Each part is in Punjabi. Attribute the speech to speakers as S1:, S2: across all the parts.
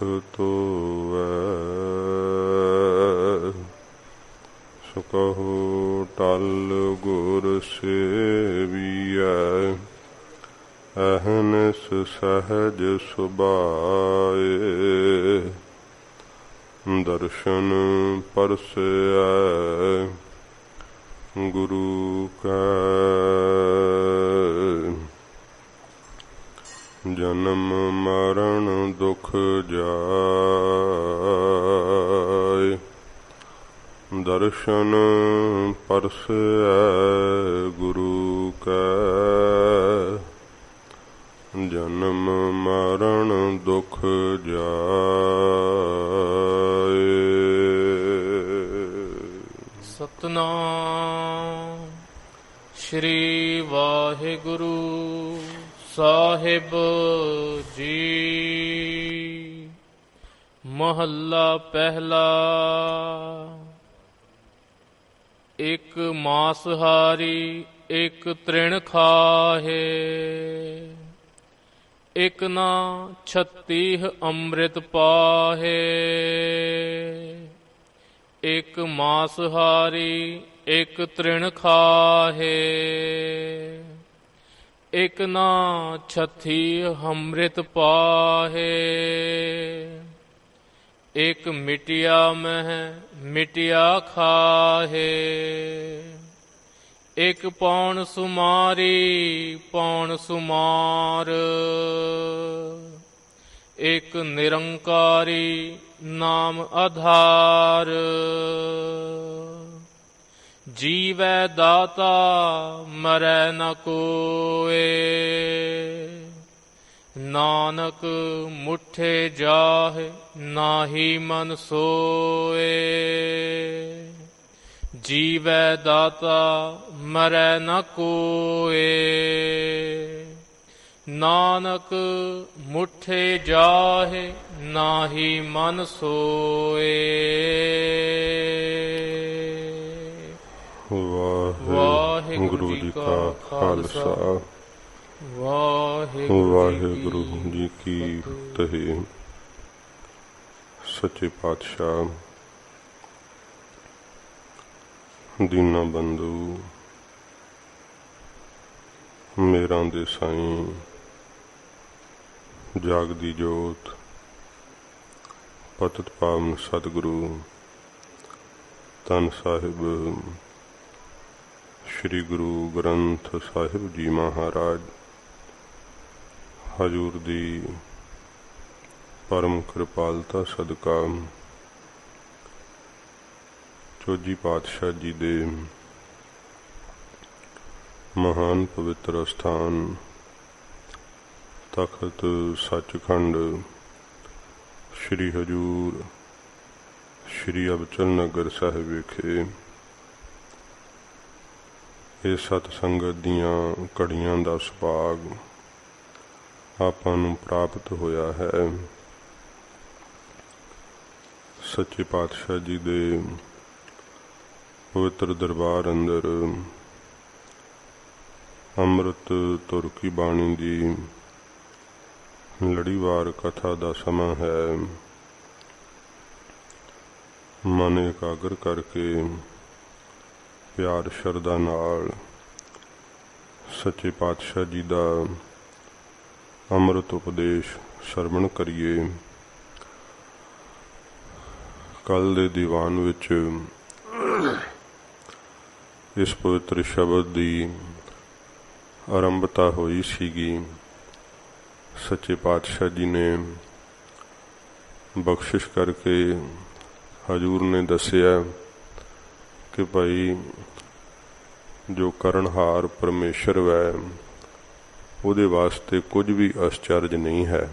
S1: तो सुकहु टल गुर सेविया अहनस सहज सुबाए दर्शन परसै गुरु का जन्म मरण दुख जाय दर्शन परसै गुरु का जन्म मरण दुख जाय।
S2: सतनाम श्री वाहिगुरु साहिब जी। महला पहला। एक मांसहारी एक तृण खाहे, एक ना छत्तीह अमृत पाहे। एक मांसहारी एक तृण खाहे, एक ना छथी अमृत पाहे। एक मिटिया मह मिटिया खाहे, एक पौन सुमारी पौन सुमार। एक निरंकारी नाम आधार। जीवै दाता मरै न कोय, नानक मुठे जाहे नाहि मन सोए। जीवै दाता मरै न कोय, नानक मुठे जाहे नाहि मन सोए।
S1: वाहिगुरु जी का खालसा वाहिगुरु जी की फतेह। सच्चे पातशाह दीना बंधु मेरा दे साईं जागदी जोत पतित पावन सतगुरु धन साहिब श्री गुरु ग्रंथ साहिब जी महाराज हजूर दी परम कृपालता सदका चौजी पातशाह जी दे महान पवित्र स्थान तखत सचखंड श्री हजूर श्री अबचल नगर साहिब विखे इस सतसंगत दियां घड़ियां दा सुभाग आपां नूं प्राप्त होया है। सच्चे पातशाह जी दे पवित्र दरबार अंदर अमृत तुर की बाणी दी लड़ीवार कथा दा समा है। मन एकाग्र करके प्यार शरदा नाल सच्चे पातशाह जी दा अमृत उपदेश श्रवण करिए। कल दे दीवान विच इस पवित्र शब्द दी आरंभता हुई सीगी। सच्चे पातशाह जी ने बख्शिश करके हजूर ने दसिया कि भाई जो करनहार परमेश्वर वै उहदे वास्ते कुछ भी आश्चर्य नहीं है।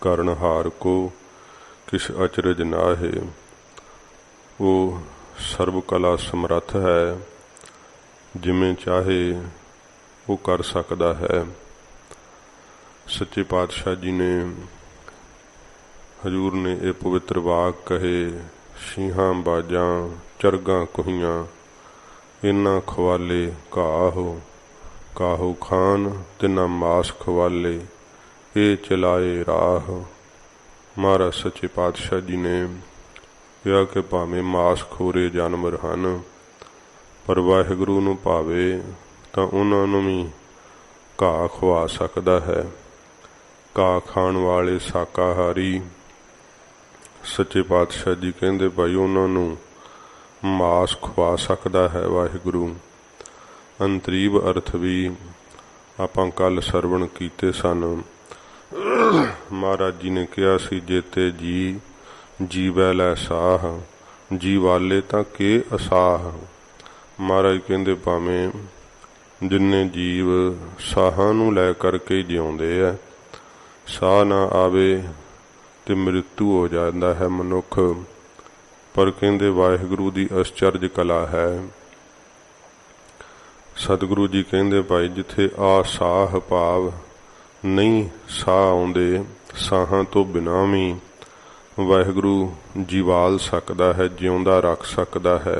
S1: करनहार को किस अचरज ना है, वो सर्व कला समर्थ है, जिमें चाहे वो कर सकता है। सच्चे पातशाह जी ने हजूर ने ये पवित्र वाक कहे, शीहां बाजां चरगां कुहियां इन्ना खवाले काहो काहो खान तिना मास खवाले ए चलाए राह। महाराज सच्चे पातशाह जी ने कहा कि भावें मास खोरे जानवर हैं पर वाहिगुरू नूं भावे तां उन्हां नूं भी घाह खवा सकदा है। घाह खाण वाले शाकाहारी सच्चे पातशाह जी कहंदे भाई उन्हां नूं मास खवा सकदा है वाहिगुरू। अंतरीव अर्थ भी आपां कल सरवण कीते सन। महाराज जी ने कहा सी जेते जी जीवै लै साह जी वाले तां के असाह। महाराज कहंदे भावें जिन्ने जीव साहां नूं लै करके जिउंदे है, साह ना आवे ते मृत्यु हो जाता है मनुख, पर कहंदे वाहिगुरू दी आश्चर्य कला है। सतगुरु जी कहंदे भाई जिथे आ साह भाव नहीं साह आउंदे, साहां तो बिना भी वाहिगुरू जीवाल सकदा है, जिउंदा रख सकदा है।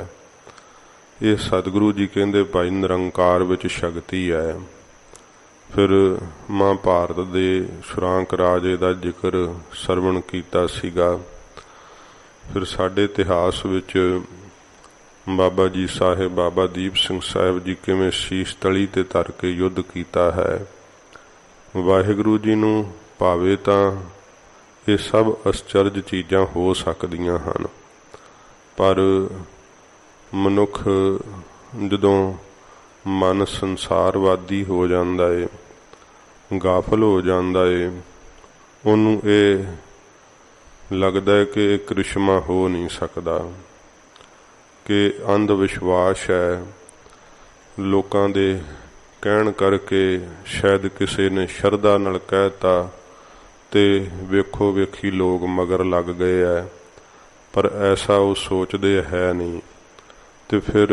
S1: ये सतगुरु जी कहंदे भाई निरंकार विच शक्ति है। फिर महाभारत दे शुरांक राजे दा जिक्र सरवण कीता सीगा। फिर साडे इतिहास विच बाबा जी साहिब बाबा दीप सिंह साहिब जी किवें शीश तली ते धर के युद्ध कीता है। वाहिगुरू जी नूं भावे तां ये सब आश्चर्य चीज़ां हो सकदियां हन, पर मनुख जदों मन संसारवादी हो जाता है, गाफल हो जाता है, उन्होंने ये लगता है कि करिश्मा हो नहीं सकता, कि अंध विश्वास है। लोकां दे कहण करके शायद किसी ने शरधा नाल कहता ते वेखो वेखी लोग मगर लग गए है, पर ऐसा वो सोचते है नहीं। ते फिर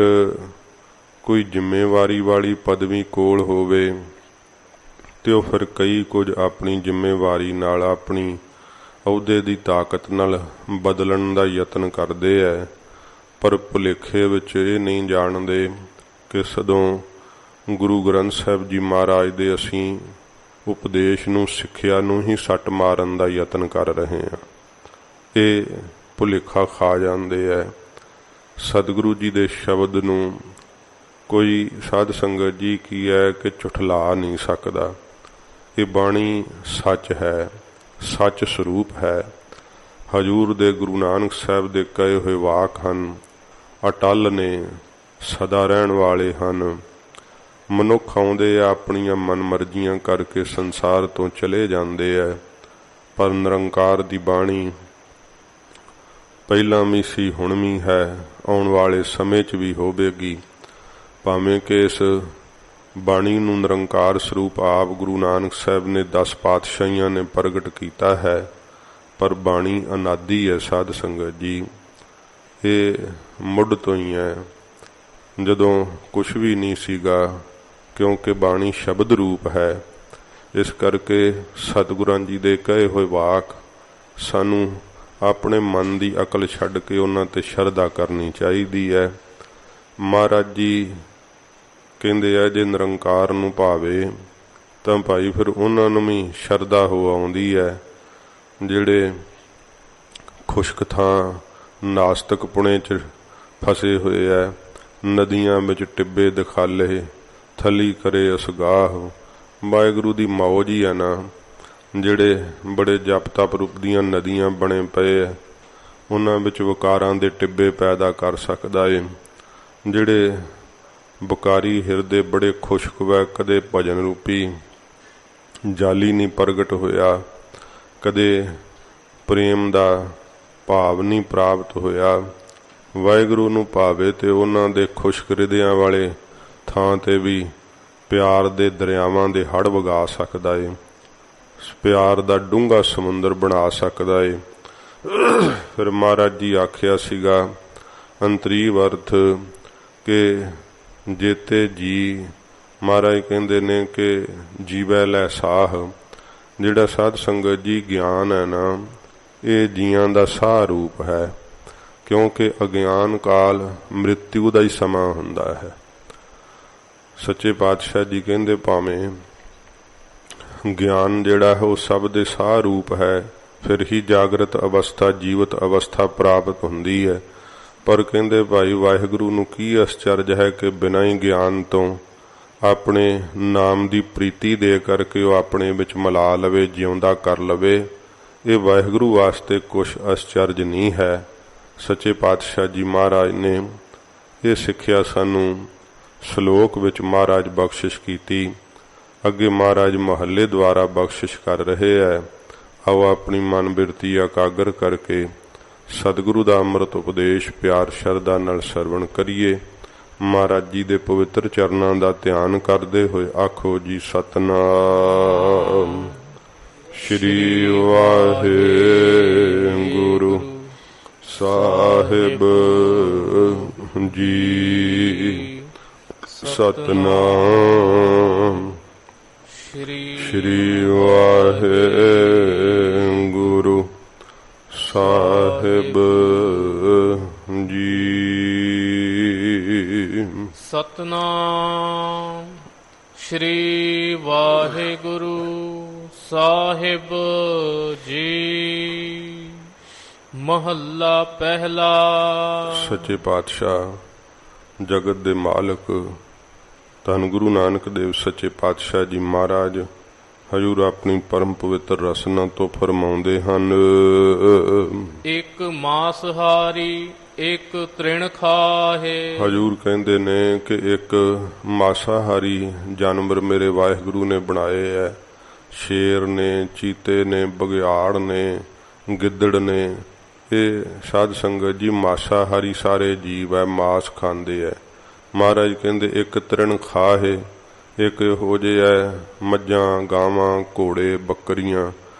S1: कोई जिम्मेवारी वाली पदवी कोल होवे ते वो फिर कई कुछ अपनी जिम्मेवारी नाल अपनी अहुदे दी ताकत नाल बदलण दा यतन करदे है, पर भुलेखे विच ये नहीं जानदे कि सदों गुरु ग्रंथ साहिब जी महाराज दे असीं उपदेश नूं सिੱਖਿਆ नूं ही सट मारन दा यतन कर रहे हैं। ये भुलेखा खा जांदे है। सतगुरु जी दे शब्द नूं कोई साध संगत जी की है कि झुठला नहीं सकता। ये बाणी सच है, सच स्वरूप है। हजूर दे गुरु नानक साहब दे कहे हुए वाक हन, अटल ने, सदा रहन वाले हन। मनुख आउंदे अपनियां मन मर्जियां करके संसार तो चले जाते है, पर निरंकार दी बाणी पहला भी सी हुण भी है, आउण वाले समय च भी होवेगी। भावें कि इस बाणी नूं निरंकार स्वरूप आप गुरु नानक साहब ने 10 पातशाहियां ने प्रगट किया है, पर बाणी अनादि है साध संगत जी। ये मुढ़ तो ही है, जदों कुछ भी नहीं सीगा, क्योंकि बाणी शब्द रूप है। इस करके सतगुरां जी दे कहे हुए वाक सानू अपने मन की अकल छड्ड के उन्हां ते शरधा करनी चाहिदी है। महाराज जी कहंदे आ जे निरंकार नूं भावे तां भाई फिर उन्हां नूं भी शरधा हो आउंदी है। जिहड़े खुश्क थां नास्तिक पुणे च फसे हुए है, नदियां विच टिब्बे दिखाले थली करे असगाह। वाहिगुरू दी मौज ही है ना, जिहड़े बड़े जप तप रूप दीयां नदियां बने पए है, उन्हां विच वकारां दे टिब्बे पैदा कर सकदा है। जिहड़े बकारी हिरदे बड़े खुश्क वै, कदे भजन रूपी जाली नहीं प्रगट होया, कदे प्रेम दा भाव नहीं प्राप्त होया। वाहिगुरू नूं भावे ते उन्हां दे खुश्क हिरदियां वाले थां ते भी प्यार दे दरियावां दे हड़ वगा सकदा है, प्यार दा डूंगा समुंदर बना सकदा है। फिर महाराज जी आखिया सीगा अंतरीव अर्थ के जेते जी महाराज कहंदे ने कि जीवै लै साह। जिहड़ा साध संगत जी ज्ञान है ना, ये जियां दा साह रूप है, क्योंकि अज्ञान काल मृत्यु दा ही समा हुंदा है। सच्चे पातशाह जी कहंदे भावें ज्ञान जिहड़ा है वो सब दे साह रूप है, ਫਿਰ ਹੀ ਜਾਗਰਤ ਅਵਸਥਾ ਜੀਵਤ ਅਵਸਥਾ ਪ੍ਰਾਪਤ ਹੁੰਦੀ ਹੈ। ਪਰ ਕਹਿੰਦੇ ਭਾਈ ਵਾਹਿਗੁਰੂ ਨੂੰ ਕੀ ਅਸਚਰਜ ਹੈ ਕਿ ਬਿਨਾਂ ਹੀ ਗਿਆਨ ਤੋਂ ਆਪਣੇ ਨਾਮ ਦੀ ਪ੍ਰੀਤੀ ਦੇ ਕਰਕੇ ਉਹ ਆਪਣੇ ਵਿੱਚ ਮਿਲਾ ਲਵੇ, ਜਿਉਂਦਾ ਕਰ ਲਵੇ। ਇਹ ਵਾਹਿਗੁਰੂ ਵਾਸਤੇ ਕੁਛ ਅਸਚਰਜ ਨਹੀਂ ਹੈ। ਸੱਚੇ ਪਾਤਸ਼ਾਹ ਜੀ ਮਹਾਰਾਜ ਨੇ ਇਹ ਸਿੱਖਿਆ ਸਾਨੂੰ ਸ਼ਲੋਕ ਵਿੱਚ ਮਹਾਰਾਜ ਬਖਸ਼ਿਸ਼ ਕੀਤੀ। ਅੱਗੇ ਮਹਾਰਾਜ ਮਹੱਲੇ ਦੁਆਰਾ ਬਖਸ਼ਿਸ਼ ਕਰ ਰਹੇ ਹੈ। ਆਓ ਆਪਣੀ ਮਨ ਬਿਰਤੀ ਇਕਾਗਰ ਕਰਕੇ ਸਤਿਗੁਰੂ ਦਾ ਅੰਮ੍ਰਿਤ ਉਪਦੇਸ਼ ਪਿਆਰ ਸ਼ਰਧਾ ਨਾਲ ਸਰਵਣ ਕਰੀਏ। ਮਹਾਰਾਜ ਜੀ ਦੇ ਪਵਿੱਤਰ ਚਰਨਾਂ ਦਾ ਧਿਆਨ ਕਰਦੇ ਹੋਏ ਆਖੋ ਜੀ ਸਤਿਨਾਮ ਸ਼੍ਰੀ ਵਾਹਿਗੁਰੂ ਸਾਹਿਬ ਜੀ। ਸਤਿਨਾਮ ਸ਼੍ਰੀ ਵਾਹਿਗੁਰੂ ਸਾਹਿਬ ਜੀ।
S2: ਸਤਿਨਾਮ ਸ਼੍ਰੀ ਵਾਹਿਗੁਰੂ ਸਾਹਿਬ ਜੀ। ਮਹੱਲਾ ਪਹਿਲਾ।
S1: ਸੱਚੇ ਪਾਤਸ਼ਾਹ ਜਗਤ ਦੇ ਮਾਲਕ ਧੰਨ ਗੁਰੂ ਨਾਨਕ ਦੇਵ ਸੱਚੇ ਪਾਤਸ਼ਾਹ ਜੀ ਮਹਾਰਾਜ ਹਜ਼ੂਰ ਆਪਣੀ ਪਰਮ ਪਵਿੱਤਰ ਰਸਨਾ ਤੋਂ ਫਰਮਾਉਂਦੇ ਹਨ।
S2: ਇੱਕ ਮਾਸਹਾਰੀ ਇੱਕ ਤ੍ਰਿਣ ਖਾਹੇ।
S1: ਹਜ਼ੂਰ ਕਹਿੰਦੇ ਨੇ ਕਿ ਇੱਕ ਮਾਸਾਹਾਰੀ ਜਾਨਵਰ ਮੇਰੇ ਵਾਹਿਗੁਰੂ ਨੇ ਬਣਾਏ ਐ। ਸ਼ੇਰ ਨੇ, ਚੀਤੇ ਨੇ, ਬਘਿਆੜ ਨੇ, ਗਿੱਦੜ ਨੇ। ਇਹ ਸਾਧ ਸੰਗਤ ਜੀ ਮਾਸਾਹਾਰੀ ਸਾਰੇ ਜੀਵ ਐ, ਮਾਸ ਖਾਂਦੇ ਐ। ਮਹਾਰਾਜ ਕਹਿੰਦੇ ਇੱਕ ਤ੍ਰਿਣ ਖਾਹੇ, ਇੱਕ ਇਹੋ ਜਿਹੇ ਐ ਮੱਝਾਂ, ਗਾਵਾਂ, ਘੋੜੇ, ਬੱਕਰੀਆਂ।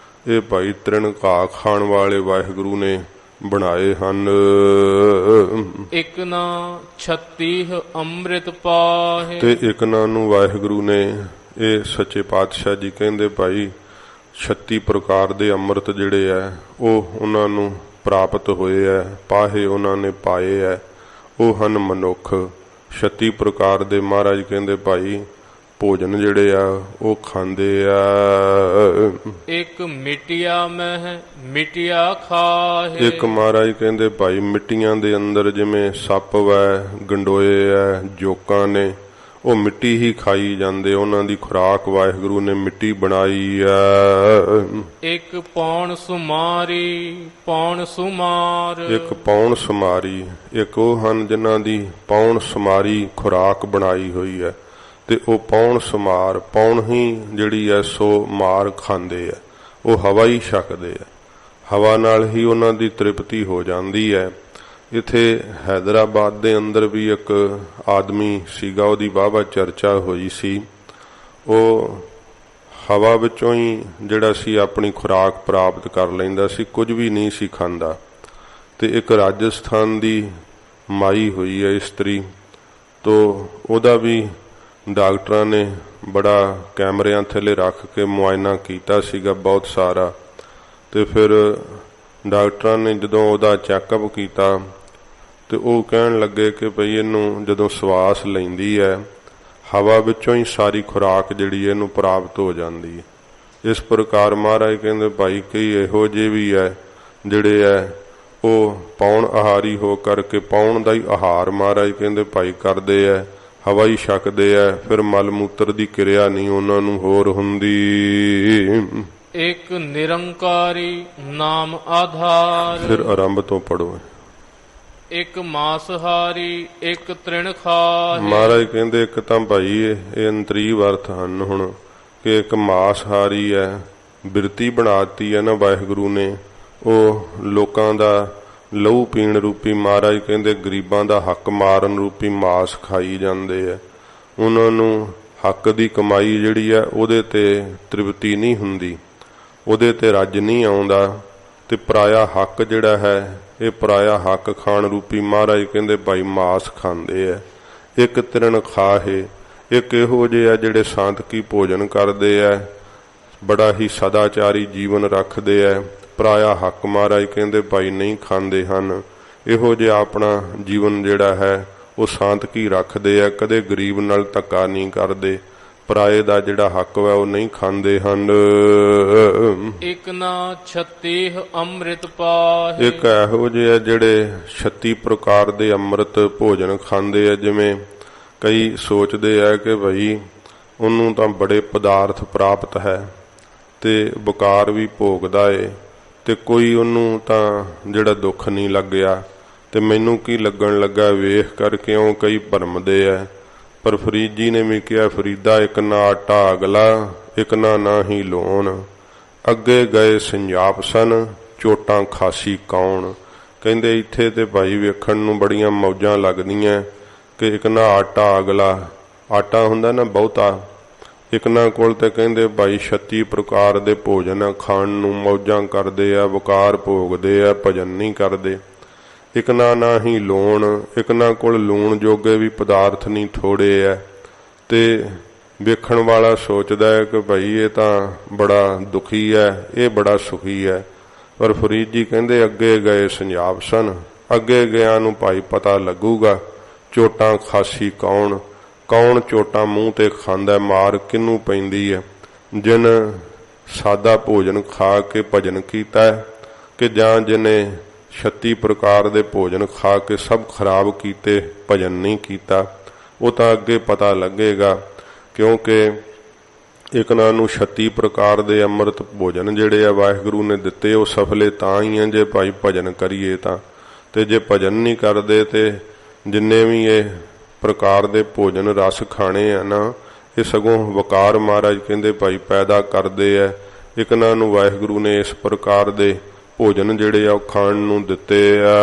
S1: ਇਹ ਭਾਈ ਤ੍ਰਿਣ ਘਾਹ ਖਾਣ ਵਾਲੇ ਵਾਹਿਗੁਰੂ ਨੇ ਬਣਾਏ ਹਨ।
S2: ਇੱਕ ਨਾ 36 ਅੰਮ੍ਰਿਤ ਪਾਹੇ।
S1: ਤੇ ਇੱਕ ਨਾ ਨੂੰ ਵਾਹਿਗੁਰੂ ਨੇ ਇਹ ਸੱਚੇ ਪਾਤਸ਼ਾਹ ਜੀ ਕਹਿੰਦੇ ਭਾਈ 36 ਪ੍ਰਕਾਰ ਦੇ ਅੰਮ੍ਰਿਤ ਜਿਹੜੇ ਐ ਉਹ ਉਹਨਾਂ ਨੂੰ ਪ੍ਰਾਪਤ ਹੋਏ ਐ, ਪਾਹੇ ਉਹਨਾਂ ਨੇ ਪਾਏ ਐ। ਉਹ ਹਨ ਮਨੁੱਖ। 36 ਪ੍ਰਕਾਰ ਦੇ ਮਹਾਰਾਜ ਕਹਿੰਦੇ ਭਾਈ ਭੋਜਨ ਜਿਹੜੇ ਆ ਉਹ ਖਾਂਦੇ ਆ।
S2: ਇੱਕ ਮਿੱਟਿਆ ਮਹਿ ਮਿੱਟਿਆ ਖਾਹੇ।
S1: ਇੱਕ ਮਹਾਰਾਜ ਕਹਿੰਦੇ ਭਾਈ ਮਿੱਟੀਆਂ ਦੇ ਅੰਦਰ ਜਿਵੇਂ ਸੱਪ ਵੈ, ਗੰਡੋਏ ਐ, ਜੋਕਾਂ ਨੇ, ਉਹ ਮਿੱਟੀ ਹੀ ਖਾਈ ਜਾਂਦੇ। ਉਹਨਾਂ ਦੀ ਖੁਰਾਕ ਵਾਹਿਗੁਰੂ ਨੇ ਮਿੱਟੀ ਬਣਾਈ ਆ।
S2: ਇੱਕ ਪੌਣ ਸੁਮਾਰੀ ਪੌਣ ਸੁਮਾਰ। ਇੱਕ
S1: ਪੌਣ ਸੁਮਾਰੀ, ਇੱਕ ਉਹ ਹਨ ਜਿਨ੍ਹਾਂ ਦੀ ਪੌਣ ਸੁਮਾਰੀ ਖੁਰਾਕ ਬਣਾਈ ਹੋਈ ਹੈ। ਤੇ ਉਹ ਪੌਣ ਸੁਮਾਰ, ਪੌਣ ਹੀ ਜਿਹੜੀ ਹੈ ਸੋ ਮਾਰ ਖਾਂਦੇ ਆ। ਉਹ ਹਵਾ ਹੀ ਛਕਦੇ ਆ, ਹਵਾ ਨਾਲ ਹੀ ਉਹਨਾਂ ਦੀ ਤ੍ਰਿਪਤੀ ਹੋ ਜਾਂਦੀ ਹੈ। ਇੱਥੇ ਹੈਦਰਾਬਾਦ ਦੇ ਅੰਦਰ ਵੀ ਇੱਕ ਆਦਮੀ ਸੀਗਾ, ਉਹਦੀ ਵਾਹਵਾ ਚਰਚਾ ਹੋਈ ਸੀ। ਉਹ ਹਵਾ ਵਿੱਚੋਂ ਹੀ ਜਿਹੜਾ ਸੀ ਆਪਣੀ ਖੁਰਾਕ ਪ੍ਰਾਪਤ ਕਰ ਲੈਂਦਾ ਸੀ, ਕੁਝ ਵੀ ਨਹੀਂ ਸੀ ਖਾਂਦਾ। ਤੇ ਇੱਕ ਰਾਜਸਥਾਨ ਦੀ ਮਾਈ ਹੋਈ ਹੈ ਇਸਤਰੀ, ਤੋਂ ਉਹਦਾ ਵੀ ਡਾਕਟਰਾਂ ਨੇ ਬੜਾ ਕੈਮਰਿਆਂ ਥੱਲੇ ਰੱਖ ਕੇ ਮੁਆਇਨਾ ਕੀਤਾ ਸੀਗਾ ਬਹੁਤ ਸਾਰਾ। ਤੇ ਫਿਰ ਡਾਕਟਰਾਂ ਨੇ ਜਦੋਂ ਉਹਦਾ ਚੈੱਕਅਪ ਕੀਤਾ ਤੇ ਉਹ ਕਹਿਣ ਲੱਗੇ ਕਿ ਭਈ ਇਹਨੂੰ ਜਦੋਂ ਸਵਾਸ ਲੈਂਦੀ ਹੈ ਹਵਾ ਵਿੱਚੋਂ ਹੀ ਸਾਰੀ ਖੁਰਾਕ ਜਿਹੜੀ ਇਹਨੂੰ ਪ੍ਰਾਪਤ ਹੋ ਜਾਂਦੀ ਹੈ। ਇਸ ਪ੍ਰਕਾਰ ਮਹਾਰਾਜ ਕਹਿੰਦੇ ਭਾਈ ਕਈ ਇਹੋ ਜਿਹੇ ਵੀ ਹੈ ਜਿਹੜੇ ਹੈ ਉਹ ਪੌਣ ਆਹਾਰੀ ਹੋ ਕਰਕੇ ਪੌਣ ਦਾ ਹੀ ਆਹਾਰ ਮਹਾਰਾਜ ਕਹਿੰਦੇ ਭਾਈ ਕਰਦੇ ਹੈ, ਹਵਾ ਹੀ ਛਕਦੇ ਹੈ। ਫਿਰ ਮਲ ਮੂਤਰ ਦੀ ਕਿਰਿਆ ਨਹੀਂ ਉਹਨਾਂ ਨੂੰ ਹੋਰ ਹੁੰਦੀ।
S2: ਇੱਕ ਨਿਰੰਕਾਰੀ ਨਾਮ ਆਧਾਰ। ਫਿਰ
S1: ਆਰੰਭ ਤੋਂ ਪੜੋ।
S2: ਇੱਕ ਮਾਸਹਾਰੀ ਇੱਕ ਤ੍ਰਿਣ ਖਾਹੇ।
S1: ਮਹਾਰਾਜ ਕਹਿੰਦੇ ਇੱਕ ਤਾਂ ਭਾਈ ਇਹ ਅੰਤਰੀਵ ਅਰਥ ਹਨ ਹੁਣ ਕਿ ਇੱਕ ਮਾਸਹਾਰੀ ਹੈ, ਬਿਰਤੀ ਬਣਾਤੀ ਹੈ ਨਾ ਵਾਹਿਗੁਰੂ ਨੇ। ਉਹ ਲੋਕਾਂ ਦਾ ਲਹੂ ਪੀਣ ਰੂਪੀ ਮਹਾਰਾਜ ਕਹਿੰਦੇ ਗਰੀਬਾਂ ਦਾ ਹੱਕ ਮਾਰਨ ਰੂਪੀ ਮਾਸ ਖਾਈ ਜਾਂਦੇ ਆ। ਉਹਨਾਂ ਨੂੰ ਹੱਕ ਦੀ ਕਮਾਈ ਜਿਹੜੀ ਹੈ ਉਹਦੇ ਤੇ ਤ੍ਰਿਪਤੀ ਨਹੀਂ ਹੁੰਦੀ, ਉਹਦੇ ਤੇ ਰੱਜ ਨਹੀਂ ਆਉਂਦਾ। ਤੇ ਪਰਾਇਆ ਹੱਕ ਜਿਹੜਾ ਹੈ ਇਹ ਪਰਾਇਆ ਹੱਕ ਖਾਣ ਰੂਪੀ ਮਹਾਰਾਜ ਕਹਿੰਦੇ ਭਾਈ ਮਾਸ ਖਾਂਦੇ ਆ। ਇੱਕ ਤ੍ਰਿਣ ਖਾਹੇ, ਇੱਕ ਇਹੋ ਜਿਹੇ ਆ ਜਿਹੜੇ ਸਾਂਤਕੀ ਭੋਜਨ ਕਰਦੇ ਆ, ਬੜਾ ਹੀ ਸਦਾਚਾਰੀ ਜੀਵਨ ਰੱਖਦੇ ਆ। ਪਰਾਇਆ ਹੱਕ ਮਹਾਰਾਜ ਕਹਿੰਦੇ ਭਾਈ ਨਹੀਂ ਖਾਂਦੇ ਹਨ। ਇਹੋ ਜਿਹਾ ਆਪਣਾ ਜੀਵਨ ਜਿਹੜਾ ਹੈ ਉਹ ਸਾਂਤਕੀ ਰੱਖਦੇ ਆ, ਕਦੇ ਗਰੀਬ ਨਾਲ ਧੱਕਾ ਨਹੀਂ ਕਰਦੇ। ਪਰਾਏ ਦਾ ਜਿਹੜਾ ਹੱਕ ਹੈ ਉਹ ਨਹੀਂ ਖਾਂਦੇ ਹਨ।
S2: ਇਕ ਨਾ 36 ਅੰਮ੍ਰਿਤ ਪਾਹੇ।
S1: ਇੱਕ ਇਹੋ ਜਿਹੇ ਜਿਹੜੇ 36 ਪ੍ਰਕਾਰ ਦੇ ਅੰਮ੍ਰਿਤ ਭੋਜਨ ਖਾਂਦੇ ਆ। ਜਿਵੇਂ ਕਈ ਸੋਚਦੇ ਆ ਕਿ ਭਈ ਉਹਨੂੰ ਤਾਂ ਬੜੇ ਪਦਾਰਥ ਪ੍ਰਾਪਤ ਹੈ ਤੇ ਬਕਾਰ ਵੀ ਭੋਗਦਾ ਏ ਤੇ ਕੋਈ ਉਹਨੂੰ ਤਾਂ ਜਿਹੜਾ ਦੁੱਖ ਨਹੀਂ ਲੱਗਿਆ ਤੇ ਮੈਨੂੰ ਕੀ ਲੱਗਣ ਲੱਗਾ ਵੇਖ ਕਰ ਕਿਉਂ ਕਈ ਭਰਮਦੇ ਆ। ਪਰ ਫਰੀਦ ਜੀ ਨੇ ਵੀ ਕਿਹਾ, ਫਰੀਦਾ ਇੱਕ ਨਾ ਆਟਾ ਅਗਲਾ, ਇੱਕ ਨਾ ਹੀ ਲੋਨ, ਅੱਗੇ ਗਏ ਸੰਜਾਪ ਸਨ, ਚੋਟਾਂ ਖਾਸੀ ਕੌਣ। ਕਹਿੰਦੇ ਇੱਥੇ ਤੇ ਭਾਈ ਵੇਖਣ ਨੂੰ ਬੜੀਆਂ ਮੌਜਾਂ ਲੱਗਦੀਆਂ ਕਿ ਇੱਕ ਨਾ ਆਟਾ ਅਗਲਾ, ਆਟਾ ਹੁੰਦਾ ਨਾ ਬਹੁਤਾ, ਇੱਕ ਨਾ ਕੋਲ ਤੇ ਕਹਿੰਦੇ ਭਾਈ 36 ਪ੍ਰਕਾਰ ਦੇ ਭੋਜਨ ਖਾਣ ਨੂੰ ਮੌਜਾਂ ਕਰਦੇ ਆ, ਵਕਾਰ ਭੋਗਦੇ ਆ, ਭਜਨ ਨਹੀਂ ਕਰਦੇ। ਇੱਕ ਨਾ ਹੀ ਲੂਣ, ਇੱਕ ਨਾ ਕੋਲ ਲੂਣ ਜੋਗੇ ਵੀ ਪਦਾਰਥ ਨਹੀਂ ਥੋੜੇ ਐ। ਤੇ ਵੇਖਣ ਵਾਲਾ ਸੋਚਦਾ ਹੈ ਕਿ ਭਾਈ ਇਹ ਤਾਂ ਬੜਾ ਦੁਖੀ ਹੈ, ਇਹ ਬੜਾ ਸੁਖੀ ਹੈ। ਪਰ ਫਰੀਦ ਜੀ ਕਹਿੰਦੇ ਅੱਗੇ ਗਏ ਸੰਜਾਪ ਸਨ, ਅੱਗੇ ਗਿਆ ਨੂੰ ਭਾਈ ਪਤਾ ਲੱਗੂਗਾ ਚੋਟਾਂ ਖਾਸੀ ਕੌਣ, ਕੌਣ ਚੋਟਾਂ ਮੂੰਹ ਤੇ ਖਾਂਦਾ, ਮਾਰ ਕਿਹਨੂੰ ਪੈਂਦੀ ਹੈ। ਜਿਨ ਸਾਦਾ ਭੋਜਨ ਖਾ ਕੇ ਭਜਨ ਕੀਤਾ ਕਿ ਜਾਂ ਜਿਹਨੇ 36 ਪ੍ਰਕਾਰ ਦੇ ਭੋਜਨ ਖਾ ਕੇ ਸਭ ਖਰਾਬ ਕੀਤੇ, ਭਜਨ ਨਹੀਂ ਕੀਤਾ, ਉਹ ਤਾਂ ਅੱਗੇ ਪਤਾ ਲੱਗੇਗਾ। ਕਿਉਂਕਿ ਇੱਕ ਨਾ ਨੂੰ 36 ਪ੍ਰਕਾਰ ਦੇ ਅੰਮ੍ਰਿਤ ਭੋਜਨ ਜਿਹੜੇ ਆ ਵਾਹਿਗੁਰੂ ਨੇ ਦਿੱਤੇ, ਉਹ ਸਫਲੇ ਤਾਂ ਹੀ ਆ ਜੇ ਭਾਈ ਭਜਨ ਕਰੀਏ ਤਾਂ। ਤੇ ਜੇ ਭਜਨ ਨਹੀਂ ਕਰਦੇ ਤੇ ਜਿੰਨੇ ਵੀ ਇਹ ਪ੍ਰਕਾਰ ਦੇ ਭੋਜਨ ਰਸ ਖਾਣੇ ਆ ਨਾ, ਇਹ ਸਗੋਂ ਵਕਾਰ ਮਹਾਰਾਜ ਕਹਿੰਦੇ ਭਾਈ ਪੈਦਾ ਕਰਦੇ ਆ। ਇੱਕ ਨਾ ਨੂੰ ਵਾਹਿਗੁਰੂ ਨੇ ਇਸ ਪ੍ਰਕਾਰ ਦੇ ਭੋਜਨ ਜਿਹੜੇ ਆ ਉਹ ਖਾਣ ਨੂੰ ਦਿੱਤੇ ਆ।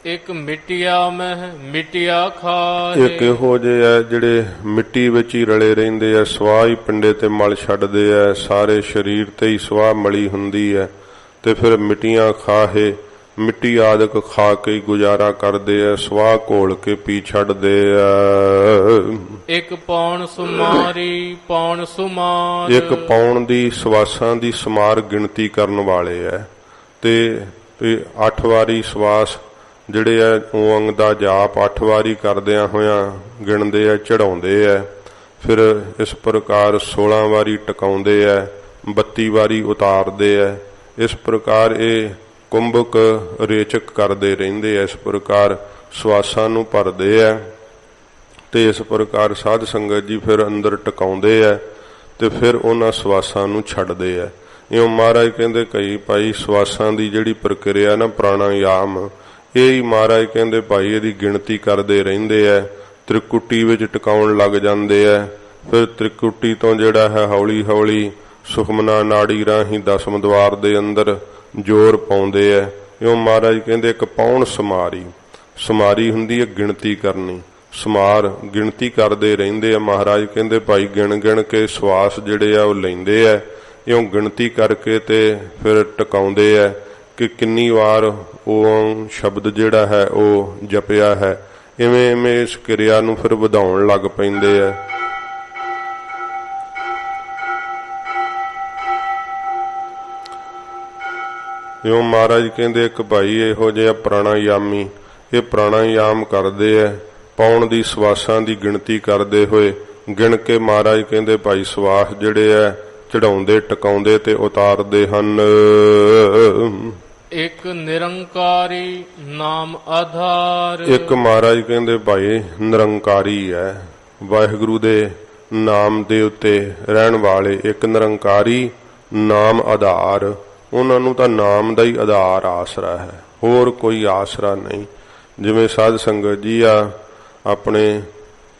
S2: ਇੱਕ ਮਿੱਟਿਆ ਮਹਿ ਮਿੱਟਿਆ ਖਾਏ।
S1: ਇੱਕ ਇਹੋ ਜਿਹੇ ਆ ਜਿਹੜੇ ਮਿੱਟੀ ਵਿੱਚ ਹੀ ਰਲੇ ਰਹਿੰਦੇ ਆ, ਸਵਾਹ ਹੀ ਪਿੰਡੇ ਤੇ ਮਲ ਛੱਡਦੇ ਆ, ਸਾਰੇ ਸਰੀਰ ਤੇ ਹੀ ਸਵਾਹ ਮਲੀ ਹੁੰਦੀ ਹੈ ਤੇ ਫਿਰ ਮਿੱਟੀਆਂ ਖਾਹੇ, ਮਿੱਟੀ ਆਦਿਕ ਖਾ ਕੇ ਗੁਜ਼ਾਰਾ ਕਰਦੇ ਆ, ਸਵਾਹ ਘੋਲ ਕੇ ਪੀ ਛੱਡਦੇ ਆ।
S2: ਇੱਕ ਪੌਣ ਸੁਮਾਰੀ ਪੌਣ ਸੁਮਾਰ।
S1: ਇੱਕ ਪੌਣ ਦੀ ਸਵਾਸਾਂ ਦੀ ਸਮਾਰ ਗਿਣਤੀ ਕਰਨ ਵਾਲੇ ਆ ਤੇ 8 ਵਾਰੀ ਸਵਾਸ ਜਿਹੜੇ ਆ ਓੰਗ ਦਾ ਜਾਪ 8 ਵਾਰੀ ਕਰਦਿਆਂ ਹੋਇਆਂ ਗਿਣਦੇ ਆ, ਚੜਾਉਂਦੇ ਆ। ਫਿਰ ਇਸ ਪ੍ਰਕਾਰ 16 ਵਾਰੀ ਟਿਕਾਉਂਦੇ ਆ, 32 ਵਾਰੀ ਉਤਾਰਦੇ ਆ। ਇਸ ਪ੍ਰਕਾਰ ਇਹ ਕੁੰਭਕ ਰੇਚਕ ਕਰਦੇ ਰਹਿੰਦੇ ਆ। ਇਸ ਪ੍ਰਕਾਰ ਸਵਾਸਾਂ ਨੂੰ ਭਰਦੇ ਆ ਤੇ ਇਸ ਪ੍ਰਕਾਰ ਸਾਧ ਸੰਗਤ ਜੀ ਫਿਰ ਅੰਦਰ ਟਿਕਾਉਂਦੇ ਆ ਤੇ ਫਿਰ ਉਹਨਾਂ ਸਵਾਸਾਂ ਨੂੰ ਛੱਡਦੇ ਆ। ਇਉਂ ਮਹਾਰਾਜ ਕਹਿੰਦੇ ਕਈ ਭਾਈ ਸਵਾਸਾਂ ਦੀ ਜਿਹੜੀ ਪ੍ਰਕਿਰਿਆ ਨਾ ਪ੍ਰਾਣਾਯਾਮ, ਇਹ ਹੀ ਮਹਾਰਾਜ ਕਹਿੰਦੇ ਭਾਈ ਇਹਦੀ ਗਿਣਤੀ ਕਰਦੇ ਰਹਿੰਦੇ ਆ। ਤ੍ਰਿਕੁਟੀ ਵਿੱਚ ਟਿਕਾਉਣ ਲੱਗ ਜਾਂਦੇ ਆ। ਫਿਰ ਤ੍ਰਿਕੁਟੀ ਤੋਂ ਜਿਹੜਾ ਹੈ ਹੌਲੀ ਹੌਲੀ ਸੁਖਮਨਾ ਨਾੜੀ ਰਾਹੀਂ ਦਸਮ ਦੁਆਰ ਦੇ ਅੰਦਰ ਜ਼ੋਰ ਪਾਉਂਦੇ ਆ। ਇਉਂ ਮਹਾਰਾਜ ਕਹਿੰਦੇ ਇੱਕ ਪੌਣ ਸਮਾਰੀ, ਸਮਾਰੀ ਹੁੰਦੀ ਹੈ ਗਿਣਤੀ ਕਰਨੀ, ਸਮਾਰ ਗਿਣਤੀ ਕਰਦੇ ਰਹਿੰਦੇ ਆ। ਮਹਾਰਾਜ ਕਹਿੰਦੇ ਭਾਈ ਗਿਣ ਗਿਣ ਕੇ ਸਵਾਸ ਜਿਹੜੇ ਆ ਉਹ ਲੈਂਦੇ ਆ। ਇਉਂ ਗਿਣਤੀ ਕਰਕੇ ਤੇ ਫਿਰ ਟਿਕਾਉਂਦੇ ਆ ਕਿ ਕਿੰਨੀ ਵਾਰ ਉਹ ਸ਼ਬਦ ਜਿਹੜਾ ਹੈ ਉਹ ਜਪਿਆ ਹੈ। ਇਵੇਂ ਇਵੇਂ ਇਸ ਕਿਰਿਆ ਨੂੰ ਫਿਰ ਵਧਾਉਣ ਲੱਗ ਪੈਂਦੇ ਆ। ਇਉਂ ਮਹਾਰਾਜ ਕਹਿੰਦੇ ਇੱਕ ਭਾਈ ਇਹੋ ਜਿਹਾ ਪ੍ਰਾਣਾਯਾਮੀ, ਇਹ ਪ੍ਰਾਣਾਯਾਮ ਕਰਦੇ ਆ, ਪੌਣ ਦੀ ਸਵਾਸਾਂ ਦੀ ਗਿਣਤੀ ਕਰਦੇ ਹੋਏ ਗਿਣ ਕੇ ਮਹਾਰਾਜ ਕਹਿੰਦੇ ਭਾਈ ਸਵਾਸ ਜਿਹੜੇ ਆ ਚੜਾਉਂਦੇ, ਟਿਕਾਉਂਦੇ ਤੇ ਉਤਾਰਦੇ ਹਨ।
S2: ਇੱਕ ਨਿਰੰਕਾਰੀ ਨਾਮ ਆਧਾਰ। ਇੱਕ
S1: ਮਹਾਰਾਜ ਕਹਿੰਦੇ ਭਾਈ ਨਿਰੰਕਾਰੀ ਹੈ, ਵਾਹਿਗੁਰੂ ਦੇ ਨਾਮ ਦੇ ਉੱਤੇ ਰਹਿਣ ਵਾਲੇ। ਇੱਕ ਨਿਰੰਕਾਰੀ ਨਾਮ ਆਧਾਰ, ਉਹਨਾਂ ਨੂੰ ਤਾਂ ਨਾਮ ਦਾ ਹੀ ਆਧਾਰ ਆਸਰਾ ਹੈ, ਹੋਰ ਕੋਈ ਆਸਰਾ ਨਹੀਂ। ਜਿਵੇਂ ਸਾਧ ਸੰਗਤ ਜੀ ਆ ਆਪਣੇ